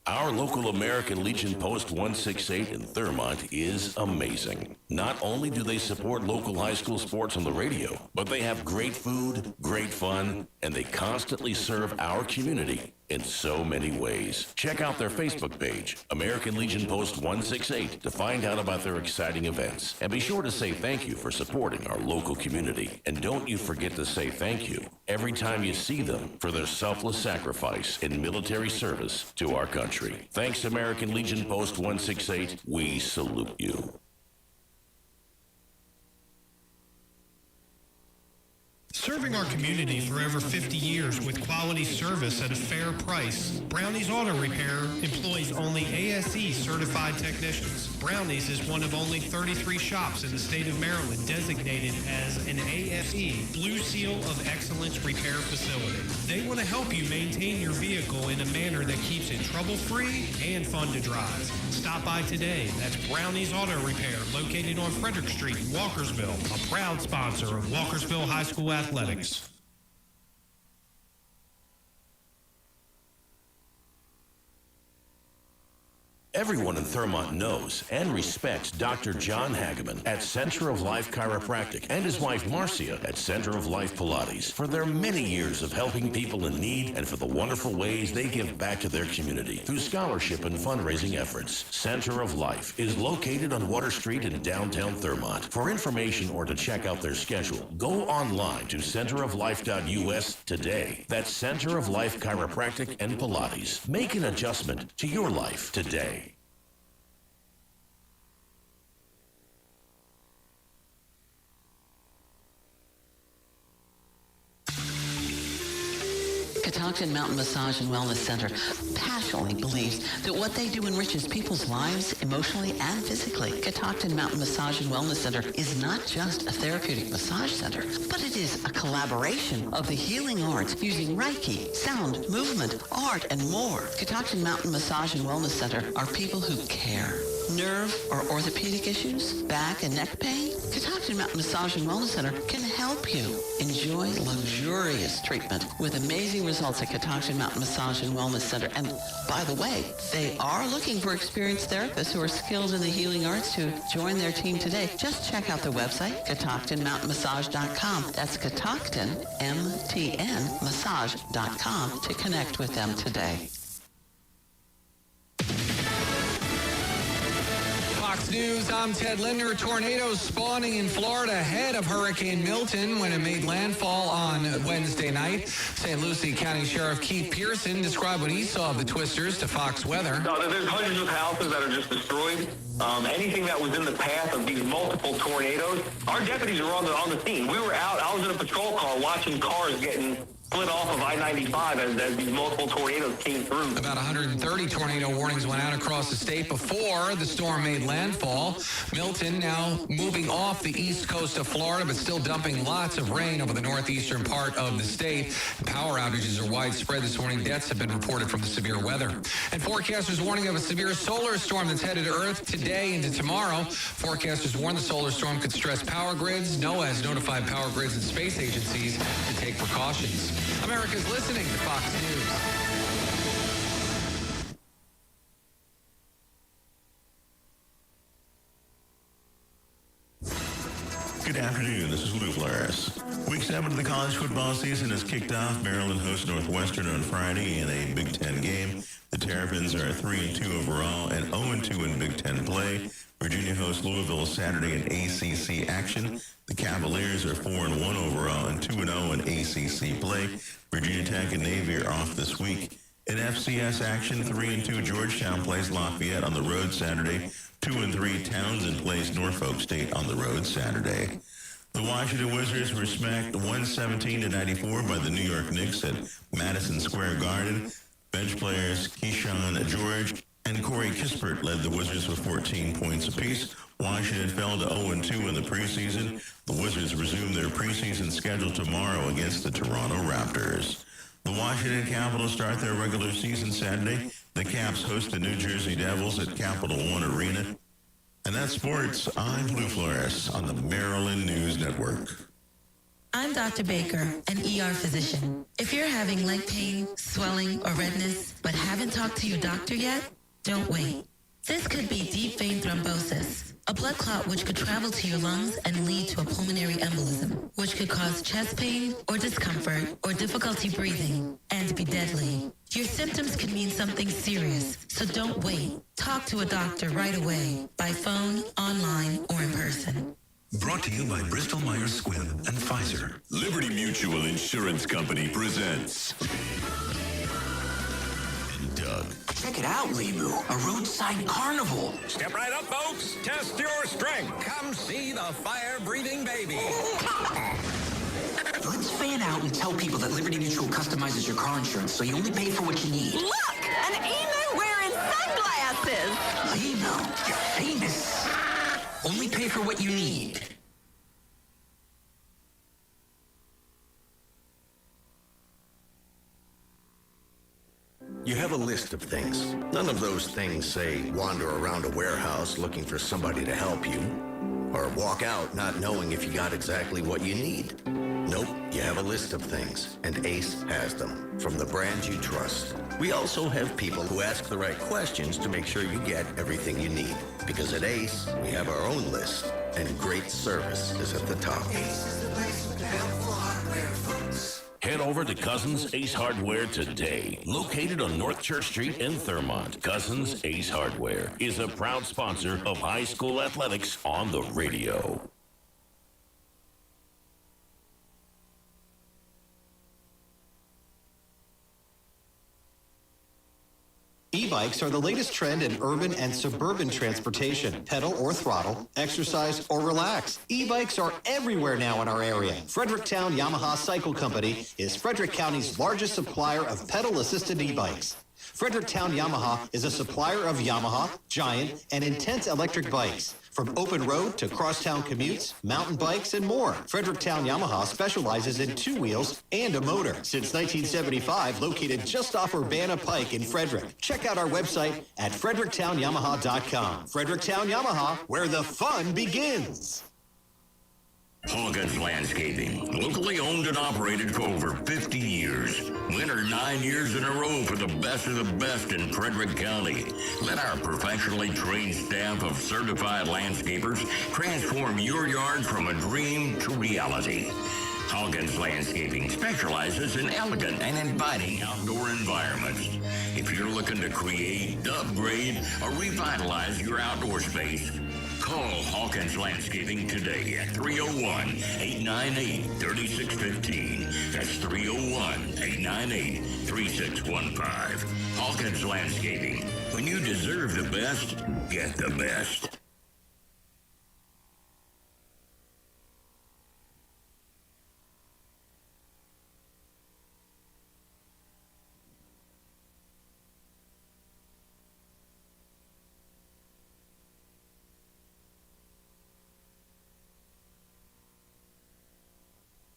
S1: Our local American Legion Post 168 in Thurmont is amazing. Not only do they support local high school sports on the radio, but they have great food, great fun, and they constantly serve our community in so many ways. Check out their Facebook page, American Legion Post 168, to find out about their exciting events. And be sure to say thank you for supporting our local community. And don't you forget to say thank you every time you see them for their selfless sacrifice in military service to our country. Thanks, American Legion Post 168. We salute you.
S7: Serving our community for over 50 years with quality service at a fair price, Brownies Auto Repair employs only ASE certified technicians. Brownies is one of only 33 shops in the state of Maryland designated as an ASE Blue Seal of Excellence repair facility. They want to help you maintain your vehicle in a manner that keeps it trouble-free and fun to drive. Stop by today. That's Brownies Auto Repair, located on Frederick Street in Walkersville, a proud sponsor of Walkersville High School Athletics.
S1: Everyone in Thurmont knows and respects Dr. John Hageman at Center of Life Chiropractic and his wife Marcia at Center of Life Pilates for their many years of helping people in need and for the wonderful ways they give back to their community through scholarship and fundraising efforts. Center of Life is located on Water Street in downtown Thurmont. For information or to check out their schedule, go online to centeroflife.us today. That's Center of Life Chiropractic and Pilates. Make an adjustment to your life today.
S8: Catoctin Mountain Massage and Wellness Center passionately believes that what they do enriches people's lives emotionally and physically. Catoctin Mountain Massage and Wellness Center is not just a therapeutic massage center, but it is a collaboration of the healing arts using Reiki, sound, movement, art, and more. Catoctin Mountain Massage and Wellness Center are people who care. Nerve or orthopedic issues, back and neck pain? Catoctin Mountain Massage and Wellness Center can help you. Enjoy luxurious treatment with amazing results at Catoctin Mountain Massage and Wellness Center. And by the way, they are looking for experienced therapists who are skilled in the healing arts to join their team today. Just check out their website, catoctinmountainmassage.com. That's Catoctin, MTN, massage.com to connect with them today.
S12: Fox News, I'm Ted Linder. Tornadoes spawning in Florida ahead of Hurricane Milton when it made landfall on Wednesday night. St. Lucie County Sheriff Keith Pearson described what he saw of the twisters to Fox Weather.
S6: No, there's hundreds of houses that are just destroyed. Anything that was in the path of these multiple tornadoes, our deputies are on the scene. We were out. I was in a patrol car watching cars getting split off of I-95 as these multiple tornadoes came through.
S12: About 130 tornado warnings went out across the state before the storm made landfall. Milton now moving off the east coast of Florida, but still dumping lots of rain over the northeastern part of the state. Power outages are widespread this morning. Deaths have been reported from the severe weather. And forecasters warning of a severe solar storm that's headed to Earth today into tomorrow. Forecasters warn the solar storm could stress power grids. NOAA has notified power grids and space agencies to take precautions. America's listening to Fox News.
S13: Good afternoon. This is Lou Flores. Week 7 of the college football season has kicked off. Maryland hosts Northwestern on Friday in a Big Ten game. The Terrapins are 3-2 overall and 0-2 in Big Ten play. Virginia hosts Louisville Saturday in ACC action. The Cavaliers are 4-1 overall and 2-0 in ACC play. Virginia Tech and Navy are off this week. In FCS action, 3-2 Georgetown plays Lafayette on the road Saturday. 2-3 Townsend plays Norfolk State on the road Saturday. The Washington Wizards were smacked 117-94 by the New York Knicks at Madison Square Garden. Bench players Keyshawn George and Corey Kispert led the Wizards with 14 points apiece. Washington fell to 0-2 in the preseason. The Wizards resume their preseason schedule tomorrow against the Toronto Raptors. The Washington Capitals start their regular season Saturday. The Caps host the New Jersey Devils at Capital One Arena. And that's sports. I'm Lou Flores on the Maryland News Network.
S14: I'm Dr. Baker, an ER physician. If you're having leg pain, swelling, or redness, but haven't talked to your doctor yet, don't wait. This could be deep vein thrombosis, a blood clot which could travel to your lungs and lead to a pulmonary embolism, which could cause chest pain or discomfort or difficulty breathing and be deadly. Your symptoms can mean something serious, so don't wait. Talk to a doctor right away, by phone, online, or in person.
S15: Brought to you by Bristol Myers Squibb and Pfizer.
S16: Liberty Mutual Insurance Company presents. And Doug.
S17: Check it out, Lebu. A roadside carnival.
S18: Step right up, folks. Test your strength. Come see the fire-breathing baby.
S17: Let's fan out and tell people that Liberty Mutual customizes your car insurance so you only pay for what you need.
S19: Look! An emu wearing sunglasses!
S17: Lebu, you're famous. Only pay for what you need.
S20: You have a list of things. None of those things say wander around a warehouse looking for somebody to help you, or walk out not knowing if you got exactly what you need. Nope, you have a list of things, and Ace has them, from the brands you trust. We also have people who ask the right questions to make sure you get everything you need. Because at Ace, we have our own list, and great service is at the top.
S9: Ace is the place with the helpful hardware, folks.
S1: Head over to Cousins Ace Hardware today. Located on North Church Street in Thurmont, Cousins Ace Hardware is a proud sponsor of high school athletics on the radio.
S10: E-bikes are the latest trend in urban and suburban transportation. Pedal or throttle, exercise or relax. E-bikes are everywhere now in our area. Fredericktown Yamaha Cycle Company is Frederick County's largest supplier of pedal-assisted e-bikes. Fredericktown Yamaha is a supplier of Yamaha, Giant, and Intense electric bikes. From open road to crosstown commutes, mountain bikes, and more. Fredericktown Yamaha specializes in 2 wheels and a motor. Since 1975, located just off Urbana Pike in Frederick. Check out our website at fredericktown.yamaha.com. Fredericktown Yamaha, where the fun begins.
S1: Hawkins Landscaping, locally owned and operated for over 50 years. Winner 9 years in a row for the best of the best in Frederick County. Let our professionally trained staff of certified landscapers transform your yard from a dream to reality. Hawkins Landscaping specializes in elegant and inviting outdoor environments. If you're looking to create, upgrade, or revitalize your outdoor space, call Hawkins Landscaping today at 301-898-3615. That's 301-898-3615. Hawkins Landscaping. When you deserve the best, get the best.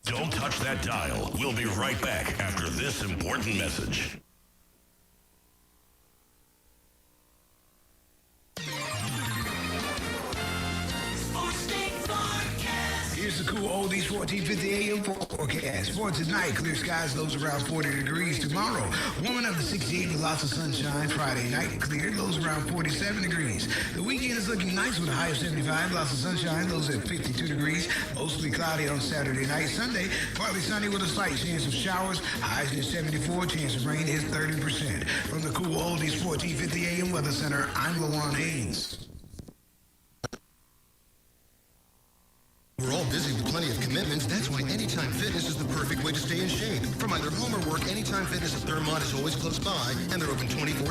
S1: Don't touch that dial. We'll be right back after this important message.
S21: Here's the cool oldies 1450 AM forecast. For tonight, clear skies, lows around 40 degrees. Tomorrow, warming up to 68 with lots of sunshine. Friday night, clear, lows around 47 degrees. The weekend is looking nice with a high of 75, lots of sunshine, lows at 52 degrees. Mostly cloudy on Saturday night. Sunday, partly sunny with a slight chance of showers. Highs near 74, chance of rain is 30%. From the cool oldies 1450 AM Weather Center, I'm LaJuan Haynes.
S22: We're all busy with plenty of commitments. That's why Anytime Fitness is the perfect way to stay in shape. From either home or work, Anytime Fitness at Thurmont is always close by, and they're open 24/7.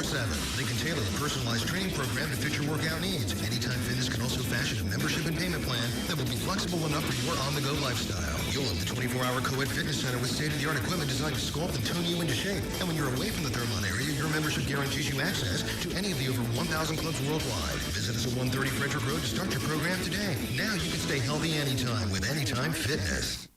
S22: They can tailor a personalized training program to fit your workout needs. Anytime Fitness can also fashion a membership and payment plan that will be flexible enough for your on-the-go lifestyle. You'll have the 24-hour co-ed fitness center with state-of-the-art equipment designed to sculpt and tone you into shape. And when you're away from the Thurmont area, your membership guarantees you access to any of the over 1,000 clubs worldwide. Visit us at 130 Frederick Road to start your program today. Now you can stay healthy anytime with Anytime Fitness.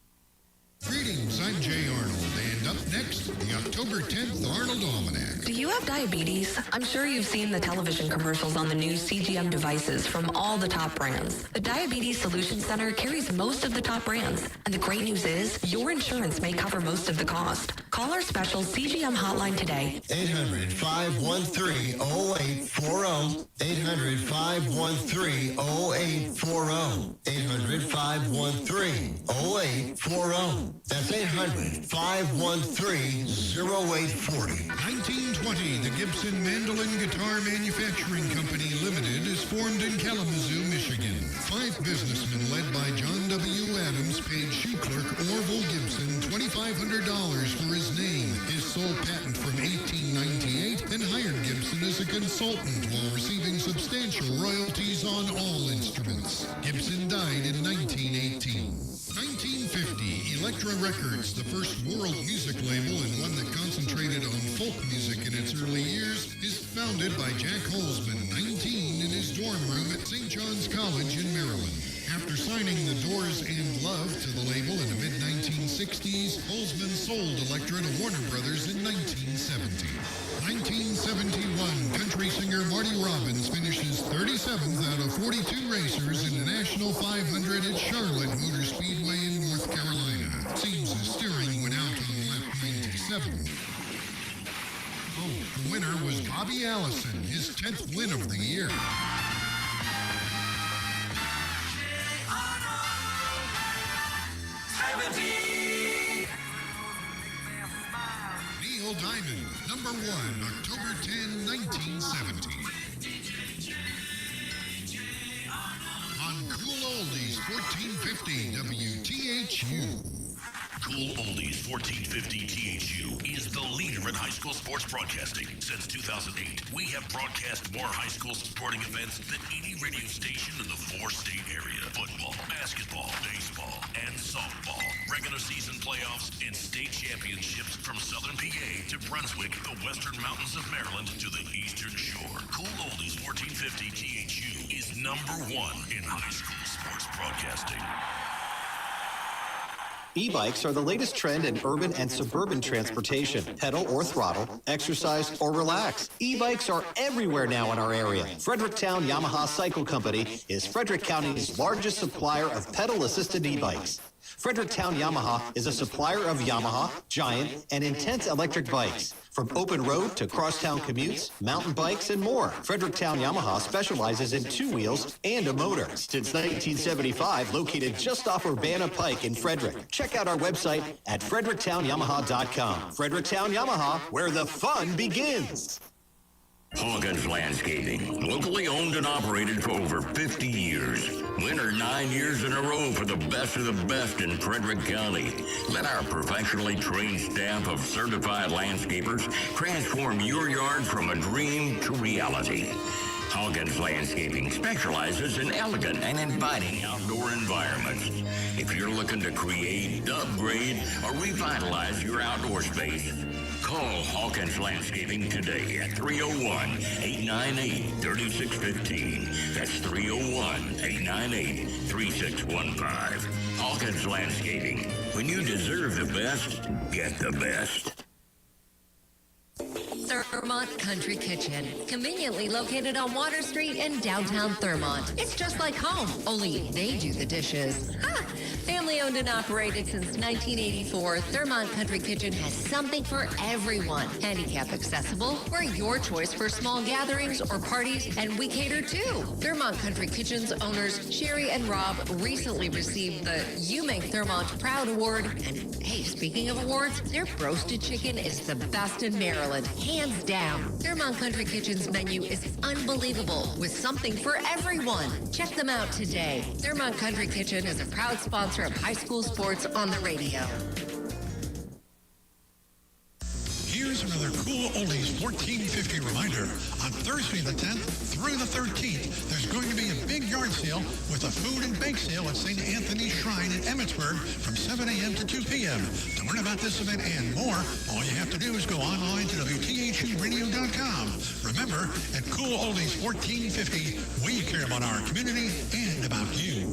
S23: Greetings, I'm Jay Arnold, and
S22: up next, the October 10th Arnold Almanac.
S14: Do you have diabetes? I'm sure you've seen the television commercials on the new CGM devices from all the top brands. The Diabetes Solution Center carries most of the top brands. And the great news is, your insurance may cover most of the cost. Call our special CGM hotline today.
S22: 800-513-0840. 800-513-0840. 800-513-0840. That's 800-513-0840. 1920, the Gibson Mandolin Guitar Manufacturing Company Limited is formed in Kalamazoo, Michigan. 5 businessmen led by John W. Adams paid shoe clerk Orville Gibson $2,500 for his name, his sole patent from 1898, and hired Gibson as a consultant while receiving substantial royalties on all instruments. Gibson died in 1918. 1950, Elektra Records, the first world music label and one that concentrated on folk music in its early years, is founded by Jack Holzman, 19, in his dorm room at St. John's College in Maryland. After signing The Doors and Love to the label in the mid-1960s, Holzman sold Elektra to Warner Brothers in 1970. 1971, country singer Marty Robbins finishes 37th out of 42 racers in the National 500 at Charlotte Motor Speedway in North Carolina. Seems the steering went out on lap 97. Oh, the winner was Bobby Allison, his 10th win of the year. Neil Diamond, number 1, October 10, 1970. On Cool Oldies 1450 WTHU.
S1: Cool Oldies 1450 THU is the leader in high school sports broadcasting. Since 2008, we have broadcast more high school sporting events than any radio station in the 4-state area. Football, basketball, baseball, and softball. Regular season playoffs and state championships from Southern PA to Brunswick, the Western Mountains of Maryland to the Eastern Shore. Cool Oldies 1450 THU is number 1 in high school sports broadcasting.
S10: E-bikes are the latest trend in urban and suburban transportation. Pedal or throttle, exercise or relax. E-bikes are everywhere now in our area. Fredericktown Yamaha Cycle Company is Frederick County's largest supplier of pedal-assisted e-bikes. Fredericktown Yamaha is a supplier of Yamaha, Giant, and Intense electric bikes. From open road to crosstown commutes, mountain bikes, and more, Fredericktown Yamaha specializes in 2 wheels and a motor. Since 1975, located just off Urbana Pike in Frederick. Check out our website at fredericktown.yamaha.com. Fredericktown Yamaha, where the fun begins.
S16: Hawkins Landscaping, locally owned and operated for over 50 years. Winner 9 years in a row for the best of the best in Frederick County. Let our professionally trained staff of certified landscapers transform your yard from a dream to reality. Hawkins Landscaping specializes in elegant and inviting outdoor environments. If you're looking to create, upgrade, or revitalize your outdoor space, call Hawkins Landscaping today at 301-898-3615. That's 301-898-3615. Hawkins Landscaping. When you deserve the best, get the best.
S2: Thurmont Country Kitchen, conveniently located on Water Street in downtown Thurmont. It's just like home, only they do the dishes. Family owned and operated since 1984, Thurmont Country Kitchen has something for everyone. Handicap accessible, we're your choice for small gatherings or parties, and we cater too. Thurmont Country Kitchen's owners, Sherry and Rob, recently received the You Make Thurmont Proud Award. And hey, speaking of awards, their roasted chicken is the best in Maryland, hands down. Thurmont Country Kitchen's menu is unbelievable, with something for everyone. Check them out today. Thurmont Country Kitchen is a proud sponsor of high school sports on the radio.
S22: Here's another Cool Oldies 1450 reminder. On Thursday the 10th through the 13th, there's going to be a big yard sale with a food and bake sale at St. Anthony's Shrine in Emmitsburg from 7 a.m. to 2 p.m. To learn about this event and more, all you have to do is go online to WTHUradio.com. Remember, at Cool Oldies 1450, we care about our community and about you.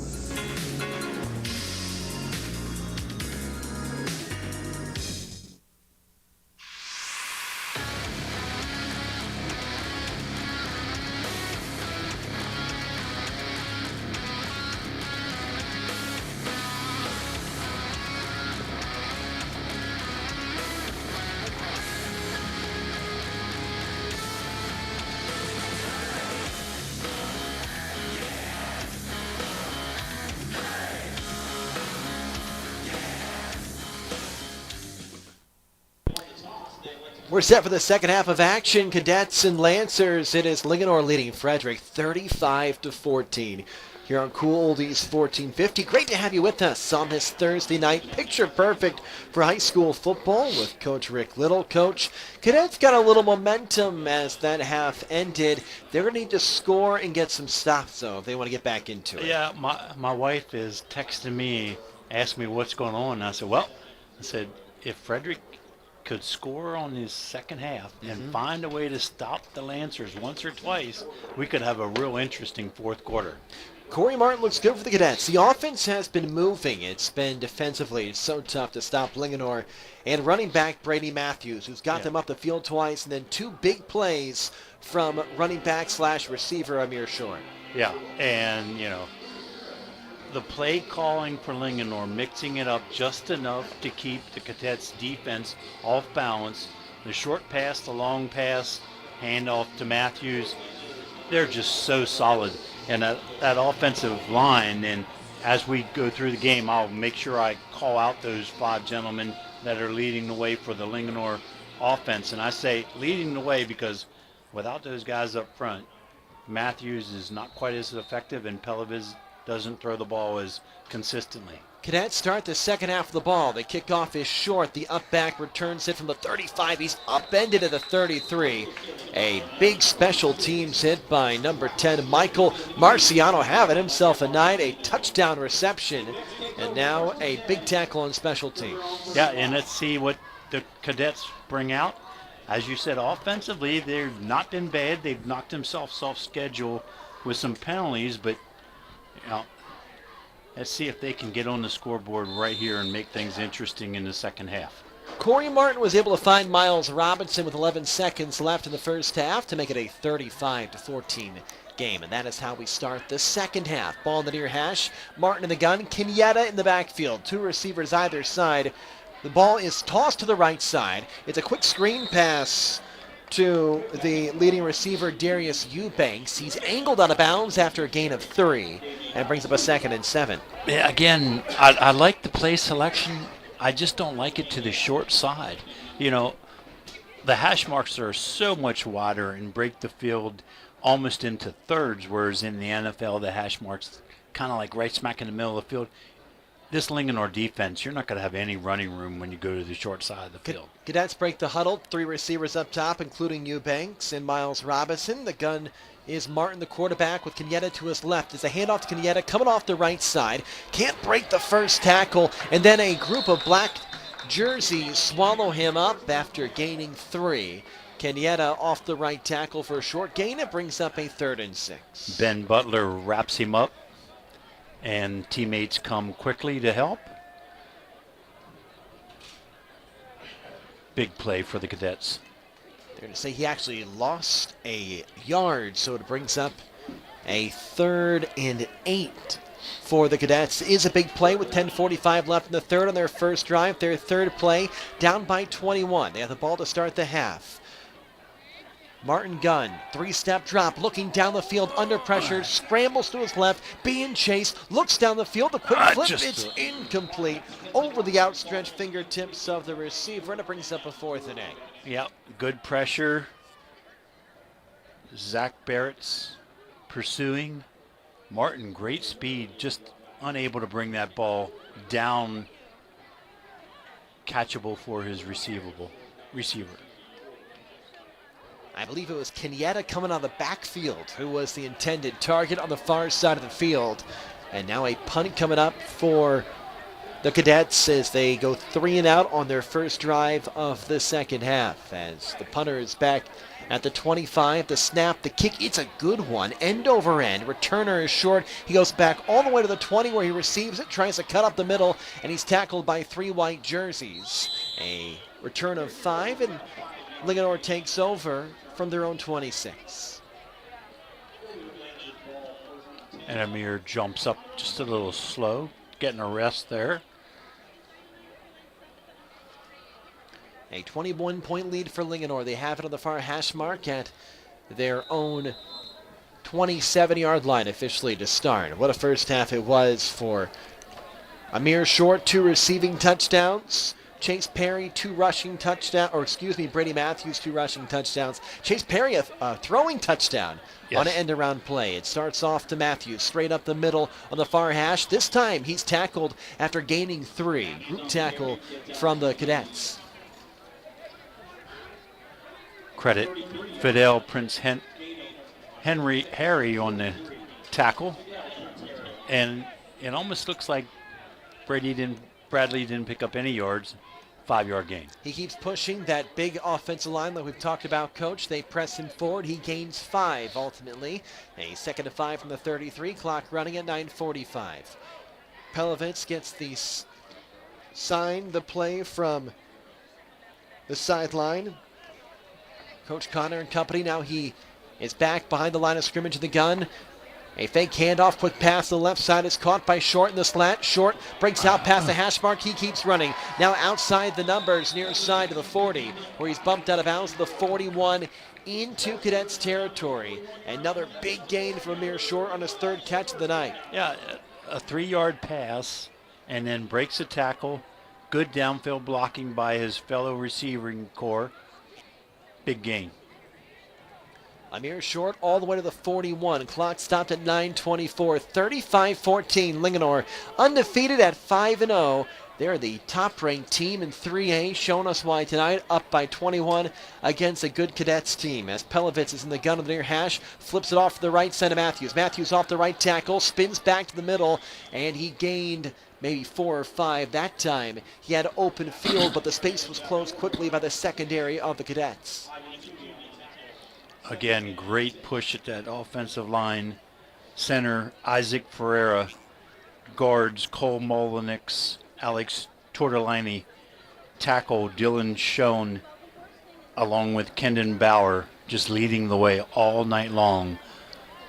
S3: We're set for the second half of action. Cadets and Lancers. It is Linganore leading Frederick 35-14. Here on Cool Oldies 1450. Great to have you with us on this Thursday night. Picture perfect for high school football with Coach Rick Little. Coach, Cadets got a little momentum as that half ended. They're going to need to score and get some stops, though, if they want to get back into it.
S4: Yeah, my wife is texting me, asking me what's going on. And I said, if Frederick could score on his second half and find a way to stop the Lancers once or twice, we could have a real interesting fourth quarter.
S3: Corey Martin looks good for the Cadets. The offense has been moving. It's been defensively so tough to stop Linganore. And running back Brady Matthews, who's got them up the field twice, and then two big plays from running back / receiver Amir Short.
S4: Yeah, and, the play calling for Linganore, mixing it up just enough to keep the Cadets defense off balance. The short pass, the long pass, handoff to Matthews, they're just so solid. And that offensive line, and as we go through the game, I'll make sure I call out those 5 gentlemen that are leading the way for the Linganore offense. And I say leading the way because without those guys up front, Matthews is not quite as effective, and Pelaviz doesn't throw the ball as consistently.
S3: Cadets start the second half of the ball. The kickoff is short. The up back returns it from the 35. He's upended at the 33. A big special teams hit by number 10, Michael Marciano, having himself a night. A touchdown reception, and now a big tackle on special teams.
S4: Yeah, and let's see what the Cadets bring out. As you said, offensively, they've not been bad. They've knocked themselves off schedule with some penalties, but let's see if they can get on the scoreboard right here and make things interesting in the second half.
S3: Corey Martin was able to find Miles Robinson with 11 seconds left in the first half to make it a 35-14 game. And that is how we start the second half. Ball in the near hash. Martin in the gun. Kenyatta in the backfield. 2 receivers either side. The ball is tossed to the right side. It's a quick screen pass to the leading receiver, Darius Eubanks. He's angled out of bounds after a gain of 3 and brings up a 2nd and 7.
S4: Yeah, again, I like the play selection. I just don't like it to the short side. The hash marks are so much wider and break the field almost into thirds, whereas in the NFL, the hash marks kind of like right smack in the middle of the field. This Linganore defense, you're not going to have any running room when you go to the short side of the field.
S3: Cadets break the huddle. 3 receivers up top, including Eubanks and Miles Robinson. The gun is Martin, the quarterback, with Kenyatta to his left. It's a handoff to Kenyatta coming off the right side. Can't break the first tackle, and then a group of black jerseys swallow him up after gaining 3. Kenyatta off the right tackle for a short gain. It brings up a 3rd and 6.
S4: Ben Butler wraps him up, and teammates come quickly to help. Big play for the Cadets.
S3: They're going to say he actually lost a yard, so it brings up a 3rd and 8 for the Cadets. It is a big play with 10:45 left in the third on their first drive. Their third play, down by 21. They have the ball to start the half. Martin gun, 3-step drop, looking down the field under pressure, scrambles to his left, being chased, looks down the field, a quick flip, it's incomplete, over the outstretched fingertips of the receiver, and it brings up a 4th and 8.
S4: Yep, good pressure. Zach Barrett's pursuing. Martin, great speed, just unable to bring that ball down, catchable for his receiver.
S3: I believe it was Kenyatta coming on the backfield who was the intended target on the far side of the field. And now a punt coming up for the Cadets as they go 3 and out on their first drive of the second half. As the punter is back at the 25, the snap, the kick, it's a good one, end over end. Returner is short. He goes back all the way to the 20 where he receives it, tries to cut up the middle, and he's tackled by 3 white jerseys. A return of 5, and Linganore takes over from their own 26.
S4: And Amir jumps up just a little slow, getting a rest there.
S3: A 21-point lead for Linganore. They have it on the far hash mark at their own 27-yard line officially to start. What a first half it was for Amir Short. 2 receiving touchdowns. Chase Perry, 2 rushing touchdowns, Brady Matthews, 2 rushing touchdowns. Chase Perry, a throwing touchdown on an end-around play. It starts off to Matthews, straight up the middle on the far hash. This time he's tackled after gaining 3. Group tackle from the Cadets.
S4: Credit Fidel Prince Harry on the tackle. And it almost looks like Bradley didn't pick up any yards. 5-yard gain.
S3: He keeps pushing that big offensive line that we've talked about, Coach. They press him forward. He gains 5 ultimately. A 2nd and 5 from the 33. Clock running at 9:45. Pelovitz gets the the play from the sideline. Coach Connor and company, now he is back behind the line of scrimmage in the gun. A fake handoff, quick pass to the left side is caught by Short in the slant. Short breaks out past the hash mark. He keeps running. Now outside the numbers, near side to the 40, where he's bumped out of bounds to the 41 into Cadets territory. Another big gain from Amir Short on his 3rd catch of the night.
S4: Yeah, a 3-yard pass and then breaks a tackle. Good downfield blocking by his fellow receiving core. Big gain.
S3: Amir Short all the way to the 41. Clock stopped at 9:24. 35-14. Linganore undefeated at 5-0. They're the top-ranked team in 3A, showing us why tonight, up by 21 against a good Cadets team. As Pelovitz is in the gun of the near hash, flips it off to the right side of Matthews. Matthews off the right tackle, spins back to the middle, and he gained maybe 4 or 5 that time. He had open field, but the space was closed quickly by the secondary of the Cadets.
S4: Again, great push at that offensive line. Center, Isaac Ferreira. Guards, Cole Molinix, Alex Tortellini. Tackle, Dylan Schoen, along with Kendon Bauer, just leading the way all night long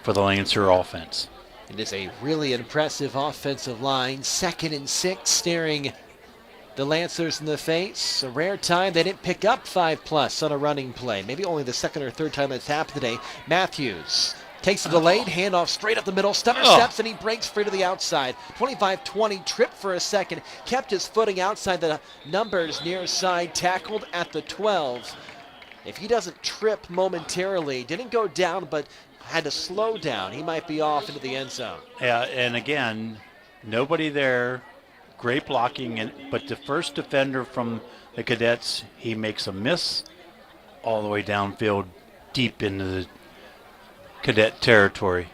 S4: for the Lancer offense.
S3: It is a really impressive offensive line. 2nd and 6, staring the Lancers in the face. A rare time they didn't pick up 5+ on a running play. Maybe only the 2nd or 3rd time that's happened today. Matthews takes a delayed handoff straight up the middle. Stunner steps and he breaks free to the outside. 25-20, tripped for a second. Kept his footing outside the numbers near side. Tackled at the 12. If he doesn't trip momentarily, didn't go down but had to slow down, he might be off into the end zone.
S4: Yeah, and again, nobody there. Great blocking, but the first defender from the Cadets, he makes a miss all the way downfield, deep into the Cadet territory.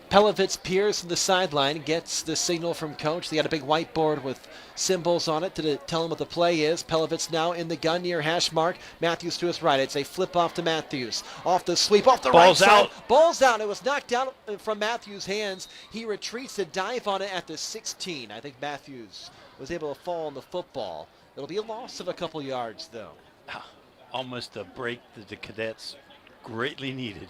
S3: Pelovitz peers to the sideline, gets the signal from Coach. They got a big whiteboard with symbols on it to tell him what the play is. Pelovitz now in the gun near hash mark. Matthews to his right. It's a flip off to Matthews. Off the sweep, off the right side. Ball's out. It was knocked down from Matthews' hands. He retreats to dive on it at the 16. I think Matthews was able to fall on the football. It'll be a loss of a couple yards, though.
S4: Almost a break that the Cadets greatly needed.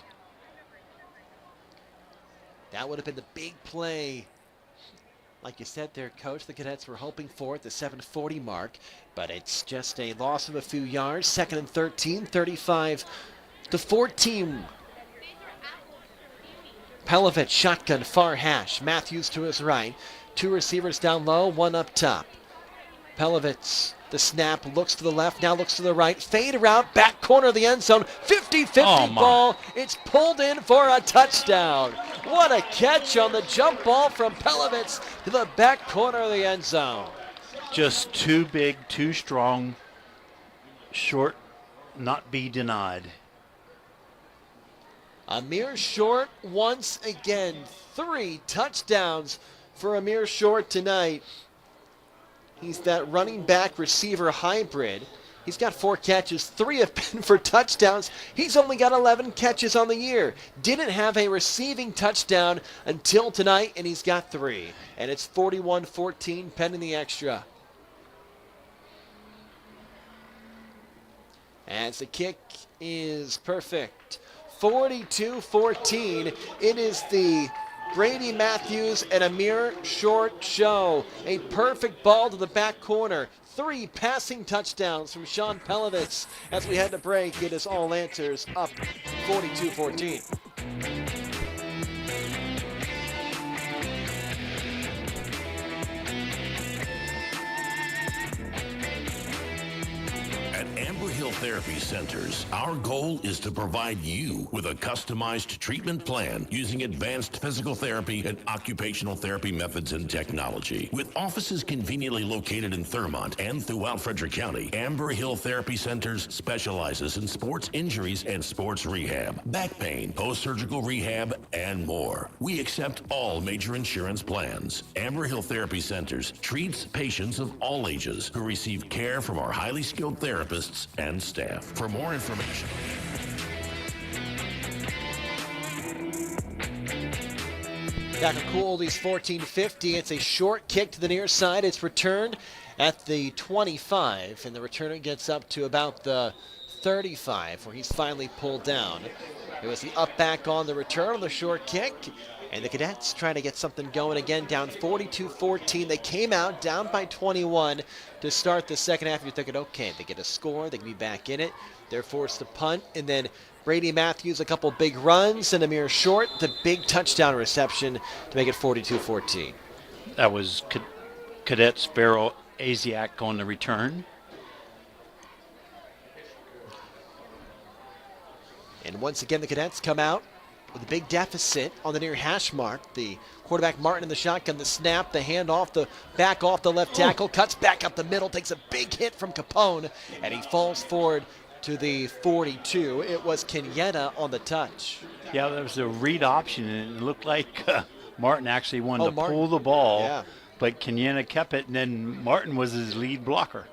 S3: That would have been the big play. Like you said there, Coach, the Cadets were hoping for at the 7:40 mark, but it's just a loss of a few yards. 2nd and 13, 35-14. Pelovitz shotgun far hash. Matthews to his right. 2 receivers down low, 1 up top. Pelovitz, the snap, looks to the left, now looks to the right. Fade around, back corner of the end zone. 50-50 ball. It's pulled in for a touchdown. What a catch on the jump ball from Pelovitz to the back corner of the end zone.
S4: Just too big, too strong. Short, not be denied.
S3: Amir Short once again. 3 touchdowns for Amir Short tonight. He's that running back receiver hybrid. He's got 4 catches. 3 have been for touchdowns. He's only got 11 catches on the year. Didn't have a receiving touchdown until tonight, and he's got 3. And it's 41-14 pending the extra. As the kick is perfect. 42-14. It is the Brady Matthews and Amir Short show. A perfect ball to the back corner. 3 passing touchdowns from Sean Pelovitz. As we head to break, it is all Lancers up 42-14.
S1: Therapy Centers. Our goal is to provide you with a customized treatment plan using advanced physical therapy and occupational therapy methods and technology. With offices conveniently located in Thurmont and throughout Frederick County, Amber Hill Therapy Centers specializes in sports injuries and sports rehab, back pain, post-surgical rehab, and more. We accept all major insurance plans. Amber Hill Therapy Centers treats patients of all ages who receive care from our highly skilled therapists and staff. For more information,
S3: back at Cool Oldies 1450. It's a short kick to the near side. It's returned at the 25, and the returner gets up to about the 35, where he's finally pulled down. It was the up back on the return on the short kick, and the Cadets trying to get something going again, down 42-14. They came out down by 21 to start the second half. You're thinking, okay, they get a score, they can be back in it. They're forced to punt, and then Brady Matthews, a couple big runs, and Amir Short, the big touchdown reception to make it 42-14.
S4: That was Cadets Farrell Asiak on the return.
S3: And once again, the Cadets come out with a big deficit on the near hash mark. The quarterback Martin in the shotgun, the snap, the handoff, the back off the left tackle, cuts back up the middle, takes a big hit from Capone, and he falls forward to the 42. It was Kenyetta on the touch.
S4: Yeah, there was a read option, and it looked like Martin actually wanted to pull the ball, but Kenyetta kept it, and then Martin was his lead blocker.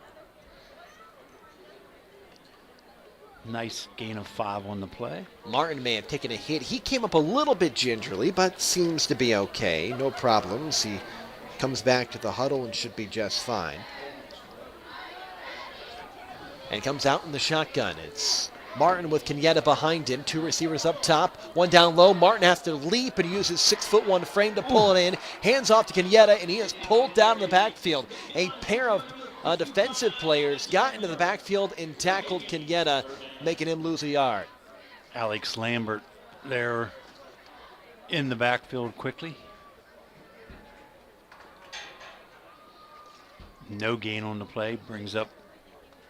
S4: Nice gain of 5 on the play.
S3: Martin may have taken a hit. He came up a little bit gingerly, but seems to be okay. No problems. He comes back to the huddle and should be just fine. And comes out in the shotgun. It's Martin with Kenyetta behind him. 2 receivers up top. 1 down low. Martin has to leap and use his 6'1" frame to pull it in. Hands off to Kenyetta, and he is pulled down in the backfield. A pair of defensive players got into the backfield and tackled Kenyetta, making him lose a yard.
S4: Alex Lambert there in the backfield quickly. No gain on the play, brings up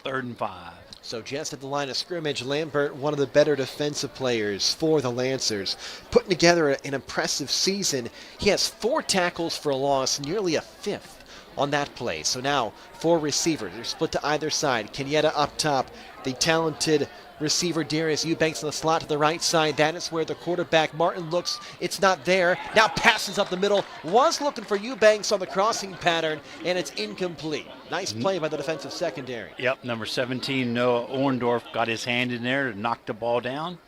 S4: 3rd and 5.
S3: So just at the line of scrimmage, Lambert, one of the better defensive players for the Lancers, putting together an impressive season. He has 4 tackles for a loss, nearly a 5th on that play. So now 4 receivers. They're split to either side. Kenyetta up top. The talented receiver Darius Eubanks in the slot to the right side. That is where the quarterback Martin looks. It's not there. Now passes up the middle. Was looking for Eubanks on the crossing pattern, and it's incomplete. Nice play by the defensive secondary.
S4: Yep, number 17, Noah Orndorff, got his hand in there to knock the ball down.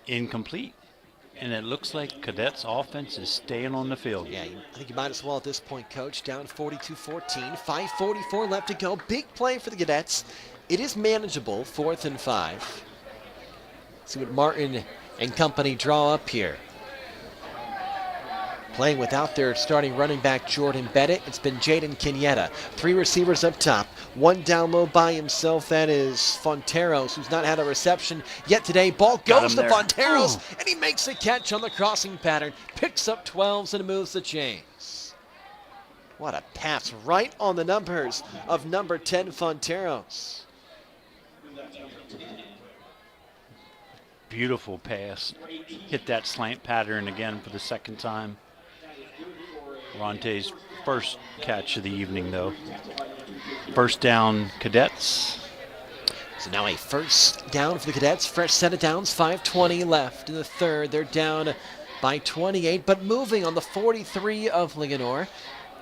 S4: Incomplete. And it looks like Cadets' offense is staying on the field.
S3: Yeah, I think you might as well at this point, Coach. Down 42-14, 5:44 left to go. Big play for the Cadets. It is manageable, 4th and 5. See what Martin and company draw up here. Playing without their starting running back, Jordan Bennett. It's been Jaden Kenyetta. 3 receivers up top. 1 down low by himself. That is Fonteros, who's not had a reception yet today. Ball goes to Fonteros, and he makes a catch on the crossing pattern. Picks up 12s and moves the chains. What a pass right on the numbers of number 10, Fonteros.
S4: Beautiful pass. Hit that slant pattern again for the 2nd time. Ronte's first catch of the evening, though. 1st down, Cadets.
S3: So now a 1st down for the Cadets. Fresh set of downs, 5:20 left in the 3rd. They're down by 28, but moving on the 43 of Linganore.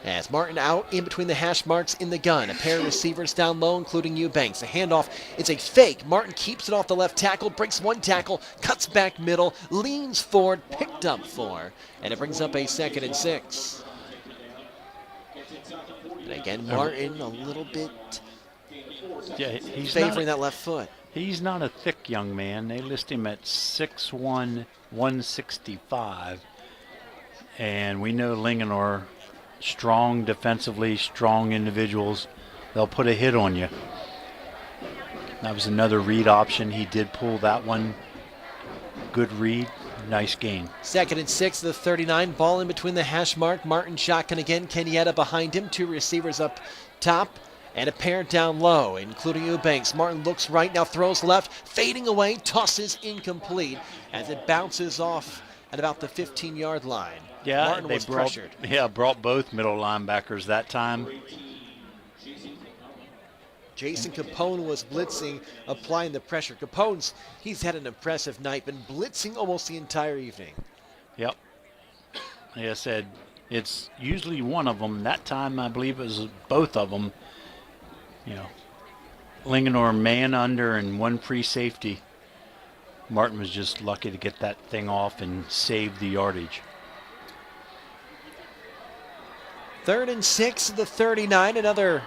S3: As Martin out in between the hash marks in the gun. A pair of receivers down low, including Eubanks. A handoff, it's a fake. Martin keeps it off the left tackle, breaks 1 tackle, cuts back middle, leans forward, picked up 4. And it brings up a 2nd and 6. And again, Martin a little bit
S4: he's
S3: favoring that left foot.
S4: He's not a thick young man. They list him at 6'1", 165. And we know Linganore, strong defensively, strong individuals. They'll put a hit on you. That was another read option. He did pull that one. Good read. Nice gain.
S3: 2nd and 6 to the 39. Ball in between the hash mark. Martin shotgun again. Kenyetta behind him. 2 receivers up top. And a pair down low, including Eubanks. Martin looks right, now throws left, fading away, tosses incomplete as it bounces off at about the 15-yard line.
S4: Yeah,
S3: Martin was pressured.
S4: Yeah, brought both middle linebackers that time.
S3: Jason Capone was blitzing, applying the pressure. Capone's, he's had an impressive night, been blitzing almost the entire evening.
S4: Yep. Like I said, it's usually one of them. That time, I believe it was both of them. You know, Linganore man under and one free safety. Martin was just lucky to get that thing off and save the yardage.
S3: 3rd and 6 at the 39, another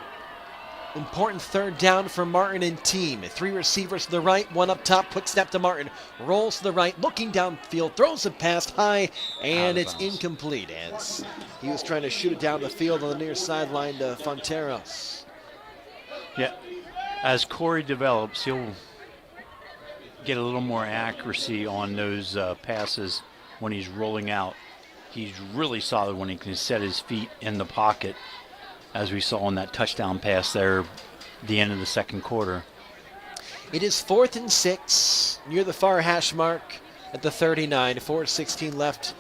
S3: important third down for Martin and team. 3 receivers to the right, 1 up top, quick step to Martin, rolls to the right, looking downfield, throws it past high, and it's incomplete as he was trying to shoot it down the field on the near sideline to Fonteros.
S4: Yeah, as Corey develops, he'll get a little more accuracy on those passes when he's rolling out. He's really solid when he can set his feet in the pocket, as we saw on that touchdown pass there at the end of the second quarter.
S3: It is 4th and 6 near the far hash mark at the 39. 4:16 left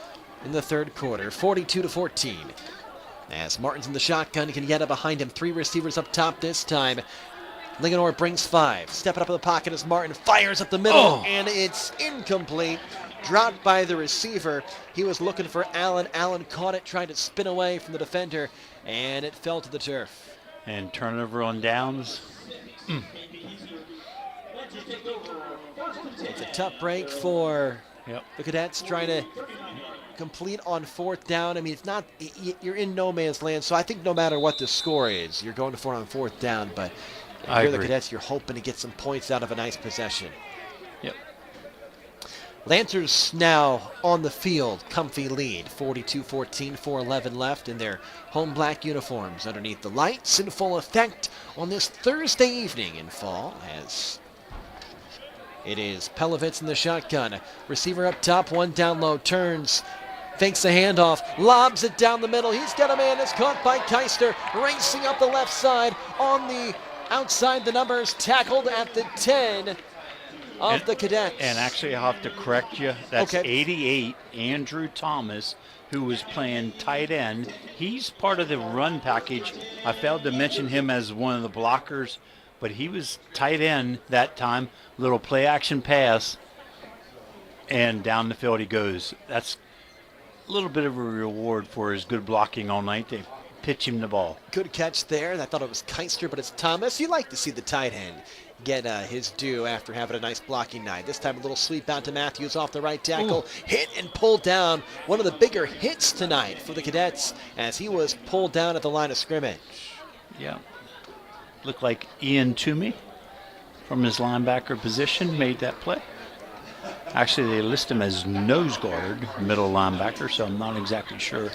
S3: in the third quarter. 42-14. As Martin's in the shotgun, Kenyatta behind him. 3 receivers up top this time. Linganore brings 5. Stepping up in the pocket as Martin fires up the middle, and it's incomplete. Dropped by the receiver. He was looking for Allen. Allen caught it, trying to spin away from the defender, and it fell to the turf.
S4: And turnover on downs.
S3: It's a tough break for the Cadets trying to complete on 4th down. I mean, it's not, you're in no man's land, so I think no matter what the score is, you're going for it on 4th down, but if you're the Cadets, you're hoping to get some points out of a nice possession.
S4: Yep.
S3: Lancers now on the field, comfy lead, 42-14, 4:11 left in their home black uniforms underneath the lights in full effect on this Thursday evening in fall as it is Pelovitz in the shotgun. Receiver up top, 1 down low, turns, fakes the handoff, lobs it down the middle. He's got a man that's caught by Keister, racing up the left side on the outside. The numbers tackled at the 10 of the Cadets.
S4: And actually, I'll have to correct you. That's 88, Andrew Thomas, who was playing tight end. He's part of the run package. I failed to mention him as one of the blockers, but he was tight end that time. Little play action pass, and down the field he goes. That's a little bit of a reward for his good blocking all night. They pitch him the ball.
S3: Good catch there. I thought it was Keister, but it's Thomas. You like to see the tight end get his due after having a nice blocking night. This time a little sweep out to Matthews off the right tackle. Hit and pulled down. One of the bigger hits tonight for the Cadets as he was pulled down at the line of scrimmage.
S4: Yeah. Looked like Ian Toomey from his linebacker position made that play. Actually, they list him as nose guard, middle linebacker, so I'm not exactly sure.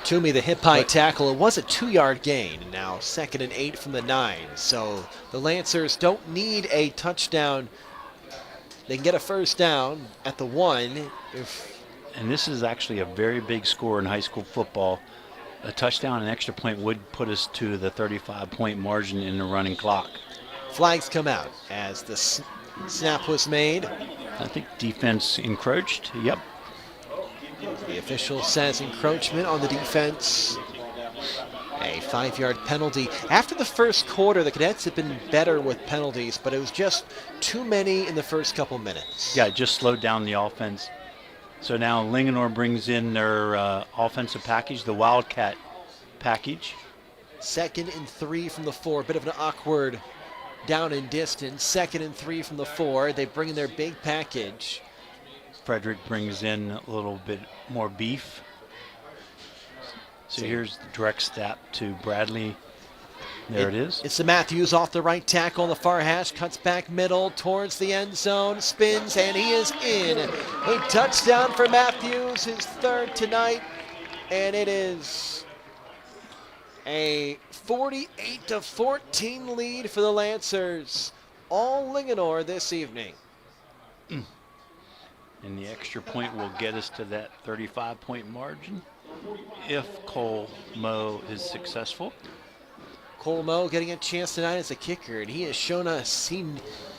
S3: Toomey, the hip-high tackle. It was a 2-yard gain. Now 2nd and 8 from the 9. So the Lancers don't need a touchdown. They can get a first down at the 1.
S4: And this is actually a very big score in high school football. A touchdown and extra point would put us to the 35-point margin in the running clock.
S3: Flags come out as the snap was made.
S4: I think defense encroached. Yep.
S3: The official says encroachment on the defense. A 5-yard penalty. After the first quarter, the Cadets have been better with penalties, but it was just too many in the first couple minutes.
S4: Yeah, it just slowed down the offense. So now Linganore brings in their offensive package, the Wildcat package.
S3: 2nd and 3 from the 4. Bit of an awkward down in distance. 2nd and 3 from the 4. They bring in their big package.
S4: Frederick brings in a little bit more beef. So here's the direct snap to Bradley. There it is.
S3: It's the Matthews off the right tackle on the far hash, cuts back middle towards the end zone, spins, and he is in. A touchdown for Matthews, his 3rd tonight, and it is a 48-14 lead for the Lancers. All Linganore this evening.
S4: And the extra point will get us to that 35-point margin if Cole Moe is successful.
S3: Cole Moe getting a chance tonight as a kicker, and he has shown us he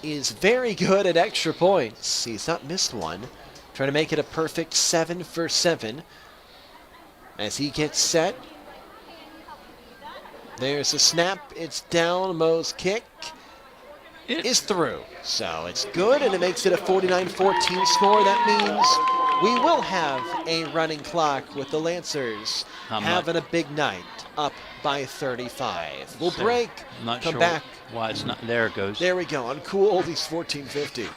S3: is very good at extra points. He's not missed one. Trying to make it a perfect 7 for 7 as he gets set. There's a snap. It's down. Moe's kick is through. So it's good, and it makes it a 49-14 score. That means we will have a running clock with the Lancers having a big night, up by 35. We'll break,
S4: Not
S3: come
S4: sure
S3: back.
S4: why it's not. There it goes.
S3: There we go, on Cool Oldies 1450.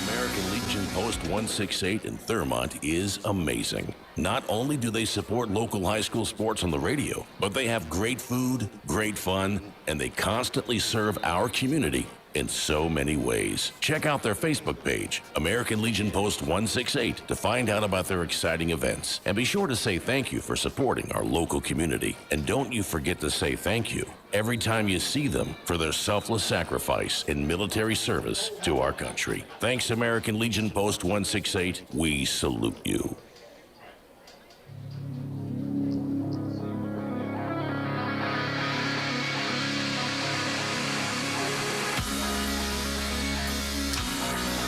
S1: American Legion Post 168 in Thurmont is amazing. Not only do they support local high school sports on the radio, but they have great food, great fun, and they constantly serve our community in so many ways. Check out their Facebook page, American Legion Post 168, to find out about their exciting events. And be sure to say thank you for supporting our local community. And don't you forget to say thank you every time you see them for their selfless sacrifice in military service to our country. Thanks, American Legion Post 168. We salute you.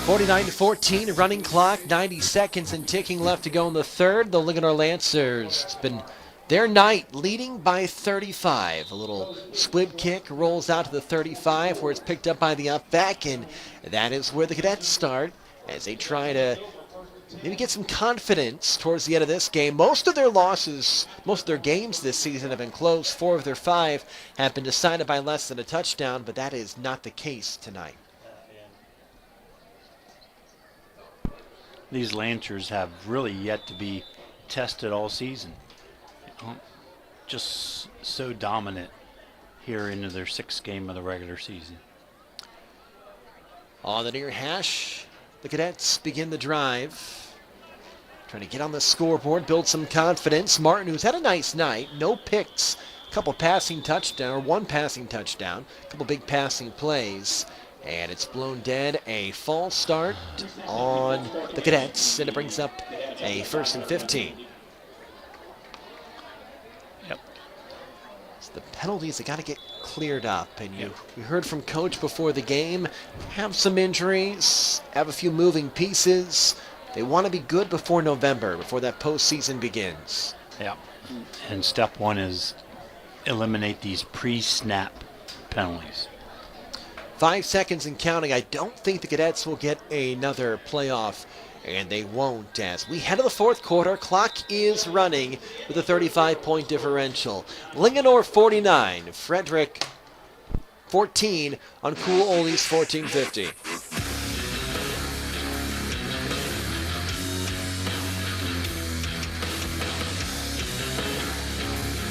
S3: (49-14) running clock, 90 seconds and ticking left to go in the third. The Linganore Lancers, it's been their night, leading by 35. A little squib kick rolls out to the 35 where it's picked up by the up back, and that is where the Cadets start as they try to maybe get some confidence towards the end of this game. Most of their losses, most of their games this season have been close. 4 of their 5 have been decided by less than a touchdown, but that is not the case tonight.
S4: These Lancers have really yet to be tested all season. Just so dominant here into their 6th game of the regular season.
S3: On the near hash, the Cadets begin the drive. Trying to get on the scoreboard, build some confidence. Martin, who's had a nice night, no picks, a couple passing touchdown, or 1 passing touchdown, a couple big passing plays. And it's blown dead. A false start on the Cadets, and it brings up a 1st and 15.
S4: Yep.
S3: It's the penalties that got to get cleared up. And we heard from Coach before the game, have some injuries, have a few moving pieces. They want to be good before November, before that postseason begins.
S4: Yeah. And step 1 is eliminate these pre-snap penalties.
S3: 5 seconds and counting. I don't think the Cadets will get another playoff, and they won't as we head to the 4th quarter. Clock is running with a 35-point differential. Linganore 49, Frederick 14 on Cool Oldies 1450.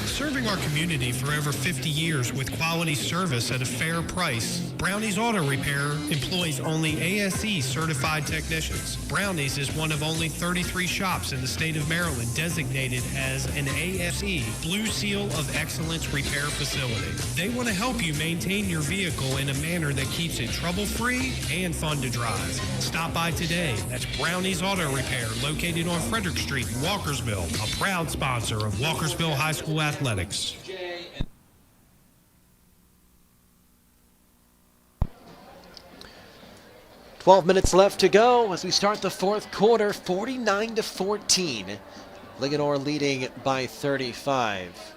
S7: Serving our community for over 50 years with quality service at a fair price, Brownie's Auto Repair employs only ASE certified technicians. Brownie's is one of only 33 shops in the state of Maryland designated as an ASE Blue Seal of Excellence repair facility. They want to help you maintain your vehicle in a manner that keeps it trouble-free and fun to drive. Stop by today. That's Brownie's Auto Repair, located on Frederick Street in Walkersville, a proud sponsor of Walkersville High School Athletics.
S3: 12 minutes left to go as we start the 4th quarter, 49-14. Linganore leading by 35.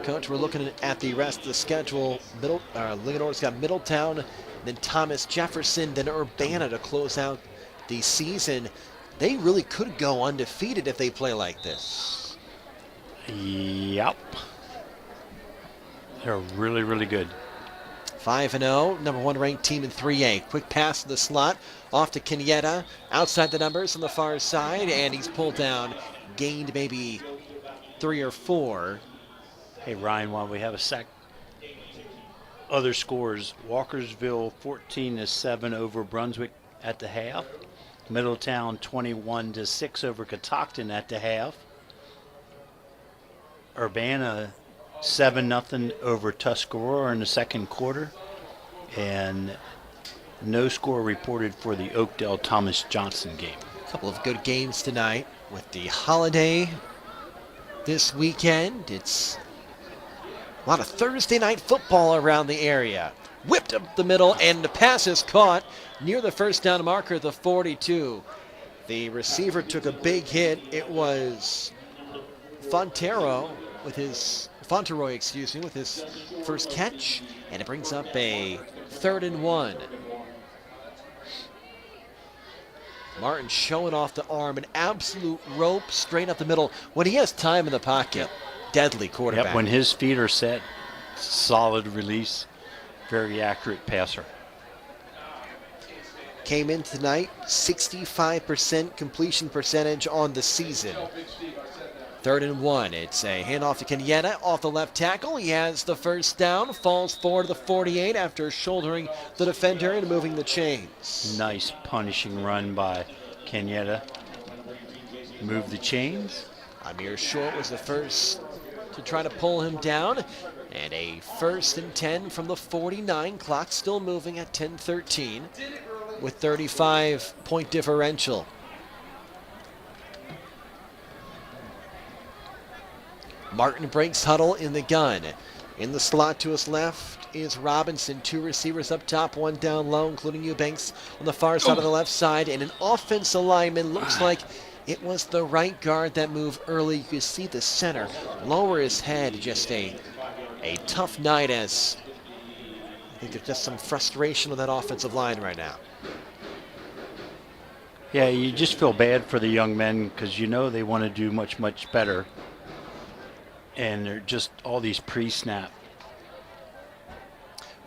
S3: Coach, we're looking at the rest of the schedule. Linganore's got Middletown, then Thomas Jefferson, then Urbana to close out the season. They really could go undefeated if they play like this.
S4: Yep. They're really, really good.
S3: 5-0, number 1 ranked team in 3A. Quick pass to the slot, off to Kenyatta, outside the numbers on the far side, and he's pulled down, gained maybe 3 or 4.
S4: Hey, Ryan, while we have a sec, other scores, Walkersville 14-7 over Brunswick at the half. Middletown 21-6 over Catoctin at the half. Urbana 7-0 over Tuscarora in the 2nd quarter, and No score reported for the Oakdale Thomas Johnson game.
S3: A couple of good games tonight with the holiday this weekend. It's a lot of Thursday night football around the area. Whipped up the middle, and the pass is caught near the first down marker, the 42. The receiver took a big hit. It was Fauntleroy with his first catch, and it brings up a 3rd and 1. Martin showing off the arm, an absolute rope straight up the middle. When he has time in the pocket, deadly quarterback.
S4: Yep, when his feet are set, solid release, very accurate passer.
S3: Came in tonight, 65% completion percentage on the season. 3rd and 1. It's a handoff to Kenyatta off the left tackle. He has the first down, falls forward to the 48 after shouldering the defender and moving the chains.
S4: Nice punishing run by Kenyatta. Move the chains.
S3: Amir Short was the first to try to pull him down. And a 1st and 10 from the 49. Clock still moving at 10:13 with 35-point differential. Martin breaks huddle in the gun. In the slot to his left is Robinson. 2 receivers up top, 1 down low, including Eubanks on the far side of the left side. And an offensive lineman, looks like it was the right guard that moved early. You can see the center lower his head. Just a tough night, as I think there's just some frustration on that offensive line right now.
S4: Yeah, you just feel bad for the young men because you know they want to do much, much better. And they're just all these pre-snap.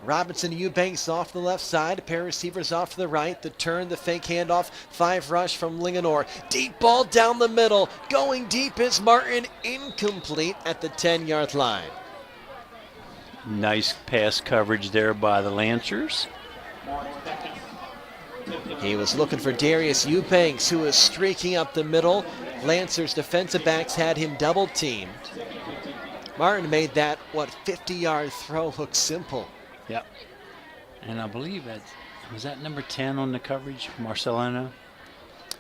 S3: Robinson and Eubanks off the left side. A pair of receivers off to the right. The turn, the fake handoff. 5 rush from Linganore. Deep ball down the middle. Going deep is Martin. Incomplete at the 10-yard line.
S4: Nice pass coverage there by the Lancers.
S3: He was looking for Darius Eubanks, who was streaking up the middle. Lancers defensive backs had him double teamed. Martin made that, 50-yard throw look simple.
S4: Yep. And I believe was that number 10 on the coverage, Marcelino?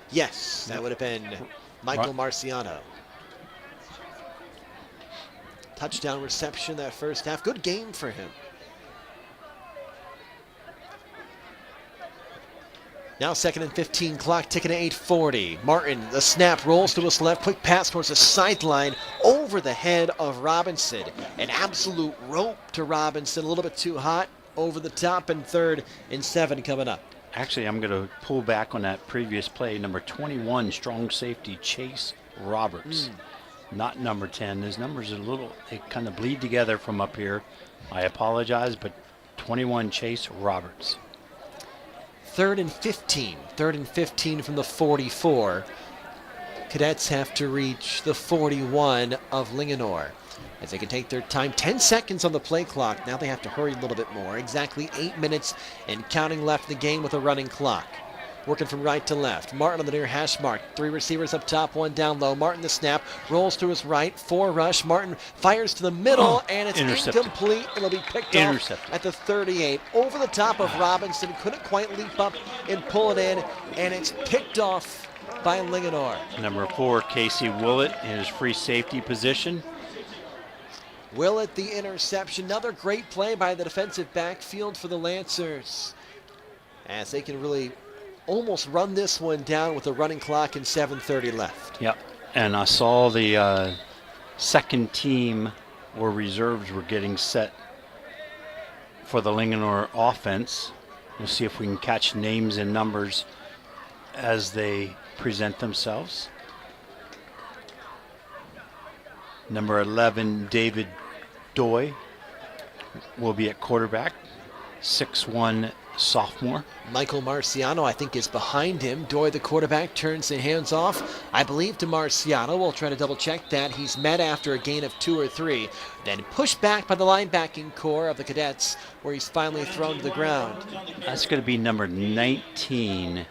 S3: Yes, that would have been Michael Marciano. Touchdown reception that first half. Good game for him. Now 2nd and 15, clock ticking at 8:40. Martin, the snap, rolls to his left. Quick pass towards the sideline over the head of Robinson. An absolute rope to Robinson. A little bit too hot. Over the top, and 3rd and 7 coming up.
S4: Actually, I'm going to pull back on that previous play. Number 21, strong safety, Chase Roberts. Not number 10. His numbers are they kind of bleed together from up here. I apologize, but 21, Chase Roberts.
S3: 3rd and 15. 3rd and 15 from the 44. Cadets have to reach the 41 of Linganore as they can take their time. 10 seconds on the play clock. Now they have to hurry a little bit more. Exactly 8 minutes and counting left in the game with a running clock. Working from right to left. Martin on the near hash mark. 3 receivers up top, 1 down low. Martin the snap, rolls to his right, 4 rush. Martin fires to the middle, and it's incomplete. It'll be picked off at the 38. Over the top of Robinson. Couldn't quite leap up and pull it in, and it's picked off by Linganore.
S4: Number 4, Casey Willett in his free safety position.
S3: Willett the interception. Another great play by the defensive backfield for the Lancers, as they can really almost run this one down with a running clock and 7:30 left.
S4: Yep, and I saw the second team or reserves were getting set for the Linganore offense. We'll see if we can catch names and numbers as they present themselves. Number 11, David Doy, will be at quarterback, 6'1", sophomore.
S3: Michael Marciano, I think, is behind him. Doy, the quarterback, turns the hands off, I believe, to Marciano. We'll try to double check that. He's met after a gain of 2 or 3, then pushed back by the linebacking core of the Cadets, where he's finally thrown to the ground.
S4: That's going to be number 19,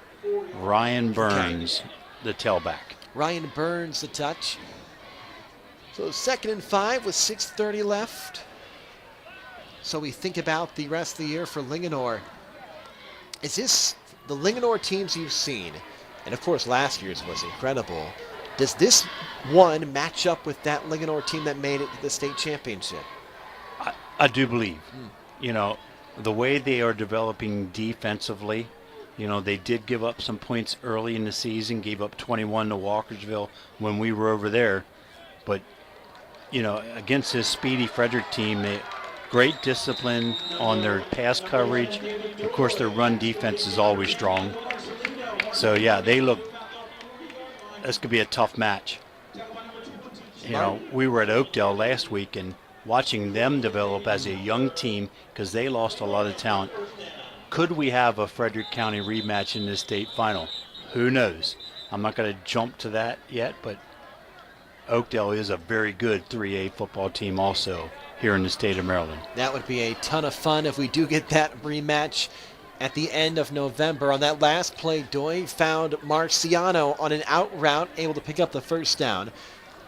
S4: Ryan Burns, the tailback.
S3: Ryan Burns, the touch. So 2nd and 5 with 6:30 left. So we think about the rest of the year for Linganore. Is this the Linganore teams you've seen, and of course last year's was incredible, does this one match up with that Linganore team that made it to the state championship?
S4: I do believe. You know, the way they are developing defensively, you know, they did give up some points early in the season, gave up 21 to Walkersville when we were over there. But, you know, against this speedy Frederick team, great discipline on their pass coverage. Of course, their run defense is always strong. So, yeah, this could be a tough match. You know, we were at Oakdale last week and watching them develop as a young team because they lost a lot of talent. Could we have a Frederick County rematch in the state final? Who knows? I'm not going to jump to that yet, but Oakdale is a very good 3A football team also here in the state of Maryland.
S3: That would be a ton of fun if we do get that rematch at the end of November. On that last play, Doy found Marciano on an out route, able to pick up the first down,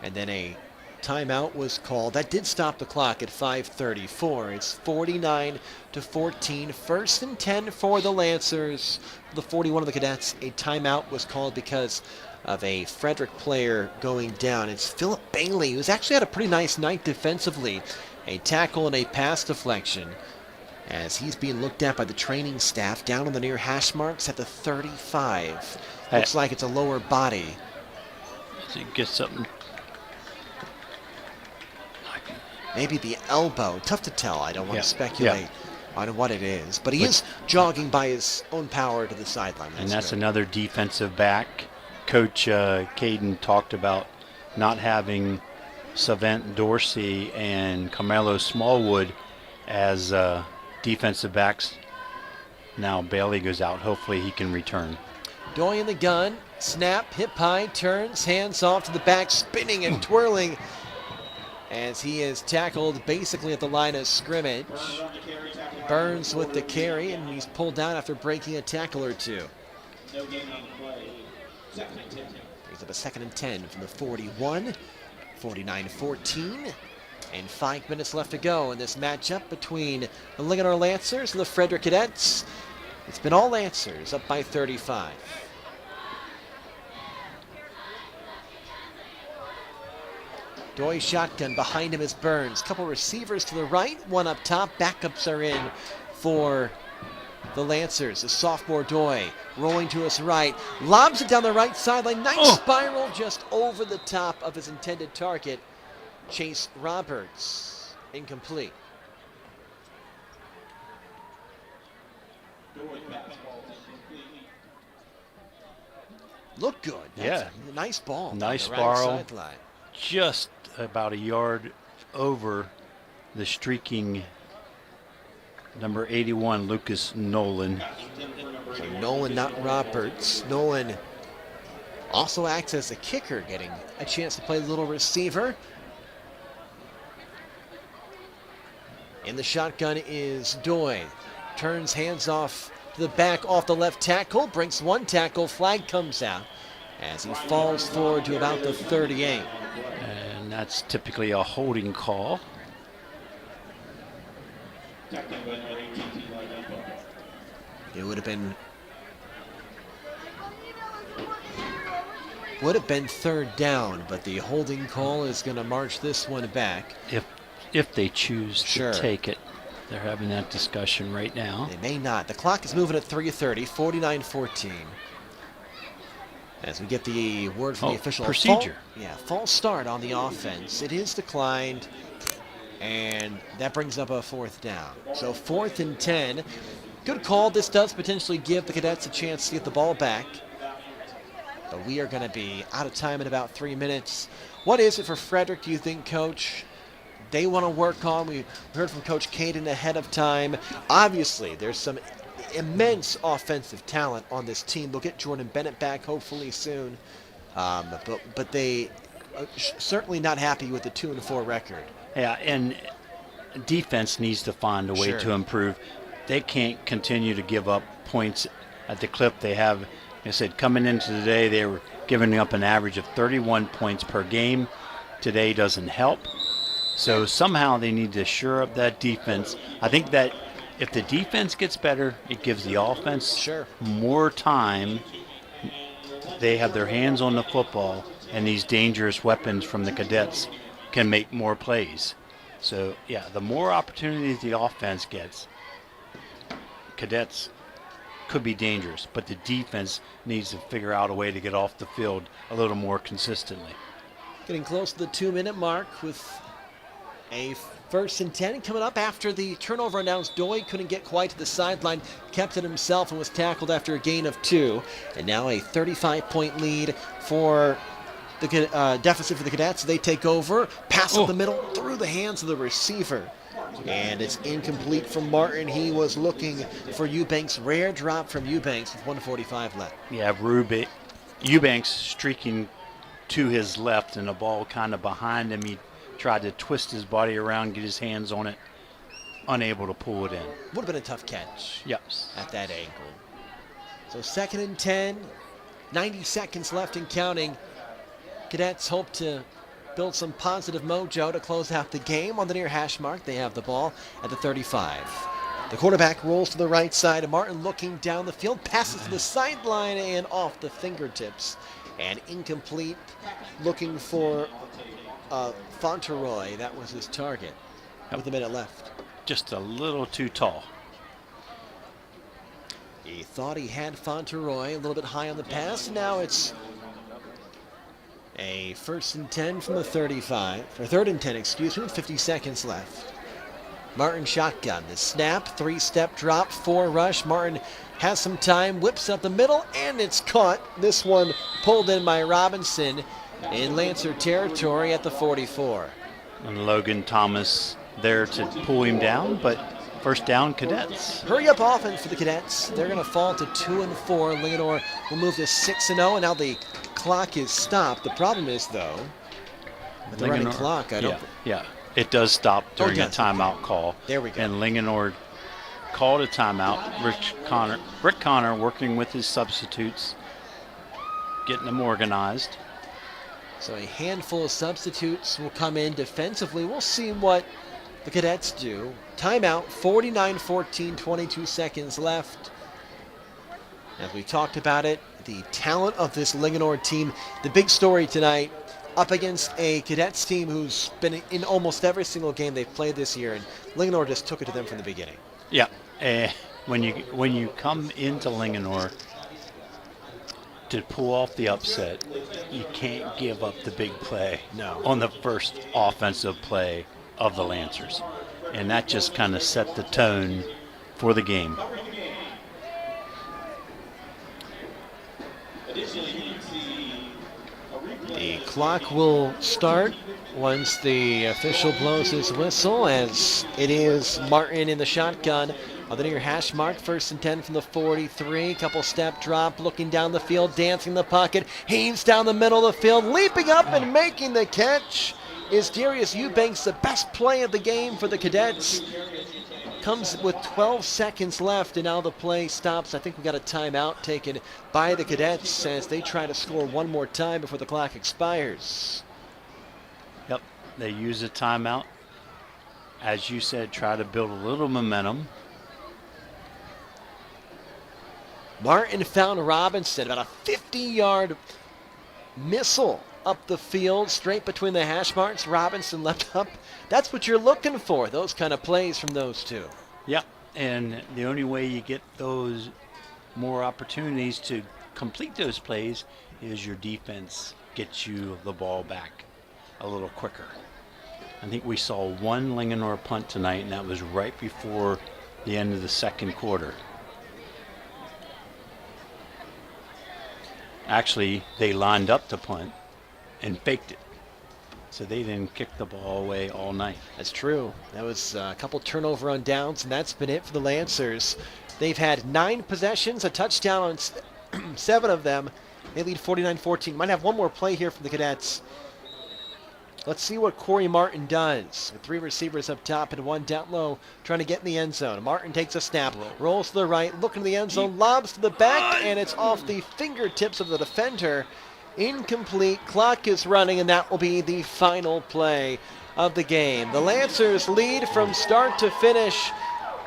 S3: and then a timeout was called. That did stop the clock at 5:34. It's 49-14. First and 10 for the Lancers. The 41 of the Cadets. A timeout was called because of a Frederick player going down. It's Philip Bailey, who's actually had a pretty nice night defensively. A tackle and a pass deflection as he's being looked at by the training staff down on the near hash marks at the 35. Looks like it's a lower body.
S4: So you get something.
S3: Maybe the elbow. Tough to tell. I don't want to speculate on what it is. But he is jogging by his own power to the sideline.
S4: That's another defensive back. Coach Caden talked about not having Savant Dorsey and Carmelo Smallwood as defensive backs. Now Bailey goes out. Hopefully he can return.
S3: Doy in the gun. Snap. Hip high. Turns. Hands off to the back. Spinning and twirling as he is tackled basically at the line of scrimmage. Burns with the carry, and he's pulled down after breaking a tackle or two. Brings up a 2nd and 10 from the 41. 49-14. And 5 minutes left to go in this matchup between the Linganore Lancers and the Frederick Cadets. It's been all Lancers, up by 35. Doy shotgun, behind him is Burns. Couple receivers to the right, one up top. Backups are in for the Lancers. The sophomore Doy rolling to his right. Lobs it down the right sideline. Nice spiral just over the top of his intended target. Chase Roberts. Incomplete. Look good. That's a nice ball.
S4: Nice
S3: right
S4: spiral.
S3: sideline.
S4: Just about a yard over the streaking number 81, Lucas Nolan.
S3: So Nolan, not Roberts. Nolan also acts as a kicker, getting a chance to play little receiver. In the shotgun is Doy. Turns hands off to the back off the left tackle. Breaks one tackle. Flag comes out as he falls forward to about the 38.
S4: And that's typically a holding call.
S3: It would have been third down, but the holding call is going to march this one back.
S4: If they choose to take it. They're having that discussion right now.
S3: They may not. The clock is moving at 3:30, 49-14. As we get the word from the official
S4: procedure.
S3: False start on the offense. It is declined, and that brings up a 4th down. So 4th and 10. Good call. This does potentially give the Cadets a chance to get the ball back. But we are going to be out of time in about 3 minutes. What is it for Frederick, do you think, Coach? They want to work on. We heard from Coach Caden ahead of time. Obviously, there's some immense offensive talent on this team. They'll get Jordan Bennett back hopefully soon. But they are certainly not happy with the 2-4 record.
S4: Yeah, and defense needs to find a way to improve. They can't continue to give up points at the clip they have. Like I said, coming into today, they were giving up an average of 31 points per game. Today doesn't help. So somehow they need to shore up that defense. I think that if the defense gets better, it gives the offense more time. They have their hands on the football, and these dangerous weapons from the cadets can make more plays. So, yeah, the more opportunities the offense gets, cadets could be dangerous, but the defense needs to figure out a way to get off the field a little more consistently.
S3: Getting close to the 2-minute mark with a 1st and 10 coming up after the turnover announced. Doy couldn't get quite to the sideline, kept it himself and was tackled after a gain of 2. And now a 35-point lead for the deficit for the Cadets. They take over, pass up the middle, through the hands of the receiver. And it's incomplete from Martin. He was looking for Eubanks. Rare drop from Eubanks with 1:45 left.
S4: Yeah, Eubanks streaking to his left and the ball kind of behind him. He tried to twist his body around, get his hands on it, unable to pull it in.
S3: Would have been a tough catch.
S4: Yes.
S3: At that angle. So 2nd and 10, 90 seconds left and counting. Cadets hope to build some positive mojo to close out the game. On the near hash mark, they have the ball at the 35. The quarterback rolls to the right side. Martin looking down the field, passes to the sideline and off the fingertips. And incomplete, looking for Fauntleroy. That was his target with a minute left.
S4: Just a little too tall.
S3: He thought he had Fauntleroy a little bit high on the pass. Now it's a 1st and 10 from the 35, or 3rd and 10, excuse me, 50 seconds left. Martin shotgun, the snap, 3-step drop, 4 rush. Martin has some time, whips up the middle, and it's caught. This one pulled in by Robinson in Lancer territory at the 44.
S4: And Logan Thomas there to pull him down, but first down, Cadets.
S3: Hurry up offense for the Cadets. They're going to fall to 2-4. Linganore will move to 6-0, and now the clock is stopped. The problem is, though, with the running clock, I don't...
S4: Yeah, it does stop during a timeout call.
S3: There we go.
S4: And Linganore called a timeout. Rick Connor working with his substitutes, getting them organized.
S3: So a handful of substitutes will come in defensively. We'll see what the Cadets do. Timeout, 49-14, 22 seconds left. As we talked about it, the talent of this Linganore team, the big story tonight, up against a Cadets team who's been in almost every single game they've played this year, and Linganore just took it to them from the beginning.
S4: Yeah, when you come into Linganore to pull off the upset, you can't give up the big play on the first offensive play of the Lancers. And that just kind of set the tone for the game.
S3: The clock will start once the official blows his whistle, as it is Martin in the shotgun on the near hash mark. 1st and 10 from the 43. Couple step drop, looking down the field, dancing in the pocket. Heaves down the middle of the field, leaping up and making the catch is Darius Eubanks. The best play of the game for the Cadets. Comes with 12 seconds left, and now the play stops. I think we got a timeout taken by the Cadets as they try to score one more time before the clock expires.
S4: Yep, they use a timeout. As you said, try to build a little momentum.
S3: Martin found Robinson, about a 50-yard missile up the field, straight between the hash marks. Robinson left up. That's what you're looking for, those kind of plays from those two.
S4: Yeah, and the only way you get those more opportunities to complete those plays is your defense gets you the ball back a little quicker. I think we saw one Linganore punt tonight, and that was right before the end of the second quarter. Actually, they lined up to punt and faked it. So they didn't kick the ball away all night.
S3: That's true. That was a couple turnover on downs, and that's been it for the Lancers. They've had 9 possessions, a touchdown on 7 of them. They lead 49-14. Might have one more play here for the Cadets. Let's see what Corey Martin does with 3 receivers up top and 1 down low trying to get in the end zone. Martin takes a snap, rolls to the right, looking to the end zone, lobs to the back, and it's off the fingertips of the defender. Incomplete. Clock is running, and that will be the final play of the game. The Lancers lead from start to finish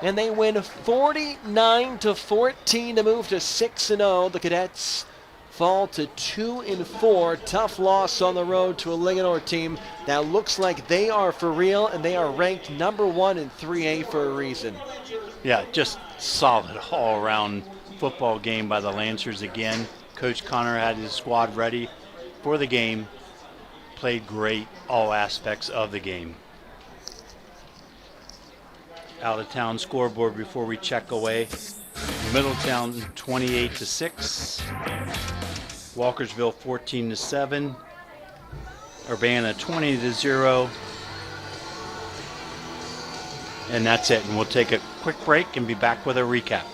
S3: and they win 49-14 to move to 6-0. The Cadets fall to 2-4. Tough loss on the road to a Linganore team that looks like they are for real, and they are ranked number 1 in 3A for a reason.
S4: Yeah, just solid all-around football game by the Lancers again. Coach Connor had his squad ready for the game, played great all aspects of the game. Out-of-town scoreboard before we check away. Middletown 28-6. Walkersville 14-7. Urbana 20-0. And that's it. And we'll take a quick break and be back with a recap.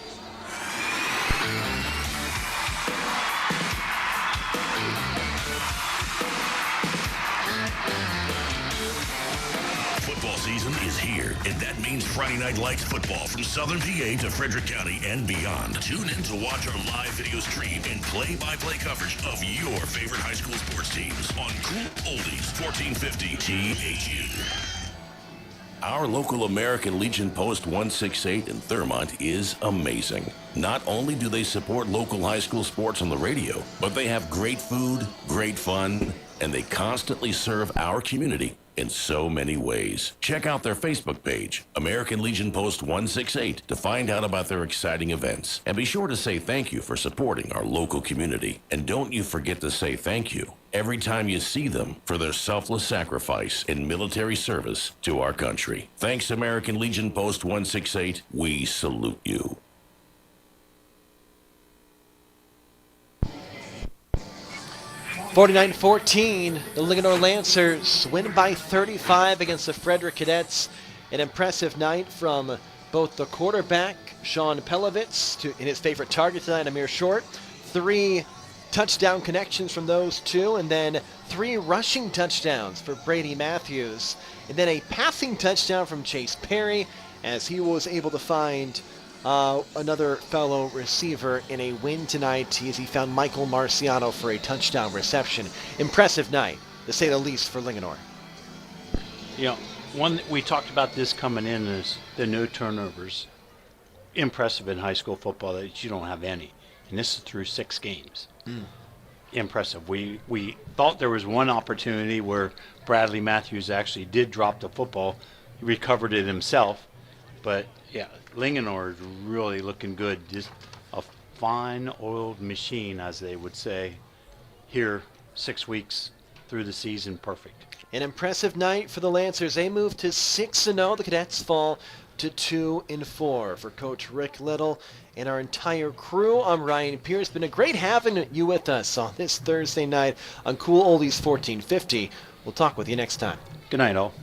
S1: Football season is here, and that means Friday Night Lights football from Southern PA to Frederick County and beyond. Tune in to watch our live video stream and play-by-play coverage of your favorite high school sports teams on Cool Oldies 1450 THU. Our local American Legion Post 168 in Thurmont is amazing. Not only do they support local high school sports on the radio, but they have great food, great fun, and they constantly serve our community in so many ways. Check out their Facebook page, American Legion Post 168, to find out about their exciting events. And be sure to say thank you for supporting our local community. And don't you forget to say thank you every time you see them for their selfless sacrifice in military service to our country. Thanks, American Legion Post 168. We salute you.
S3: (49-14), the Linganore Lancers win by 35 against the Frederick Cadets. An impressive night from both the quarterback, Sean Pelovitz, in his favorite target tonight, Amir Short. 3 touchdown connections from those two, and then 3 rushing touchdowns for Brady Matthews. And then a passing touchdown from Chase Perry, as he was able to find another fellow receiver in a win tonight, as he found Michael Marciano for a touchdown reception. Impressive night, to say the least, for Linganore.
S4: You know, one we talked about this coming in is the no turnovers. Impressive in high school football that you don't have any, and this is through 6 games. Impressive. We thought there was one opportunity where Bradley Matthews actually did drop the football. He recovered it himself, but yeah, Linganore is really looking good. Just a fine oiled machine, as they would say. Here, 6 weeks through the season, perfect.
S3: An impressive night for the Lancers. They move to 6-0. The Cadets fall to 2-4. For Coach Rick Little and our entire crew, I'm Ryan Pierce. Been a great having you with us on this Thursday night on Cool Oldies 1450. We'll talk with you next time.
S4: Good night, all.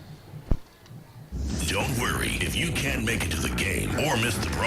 S1: Don't worry if you can't make it to the game or miss the broadcast.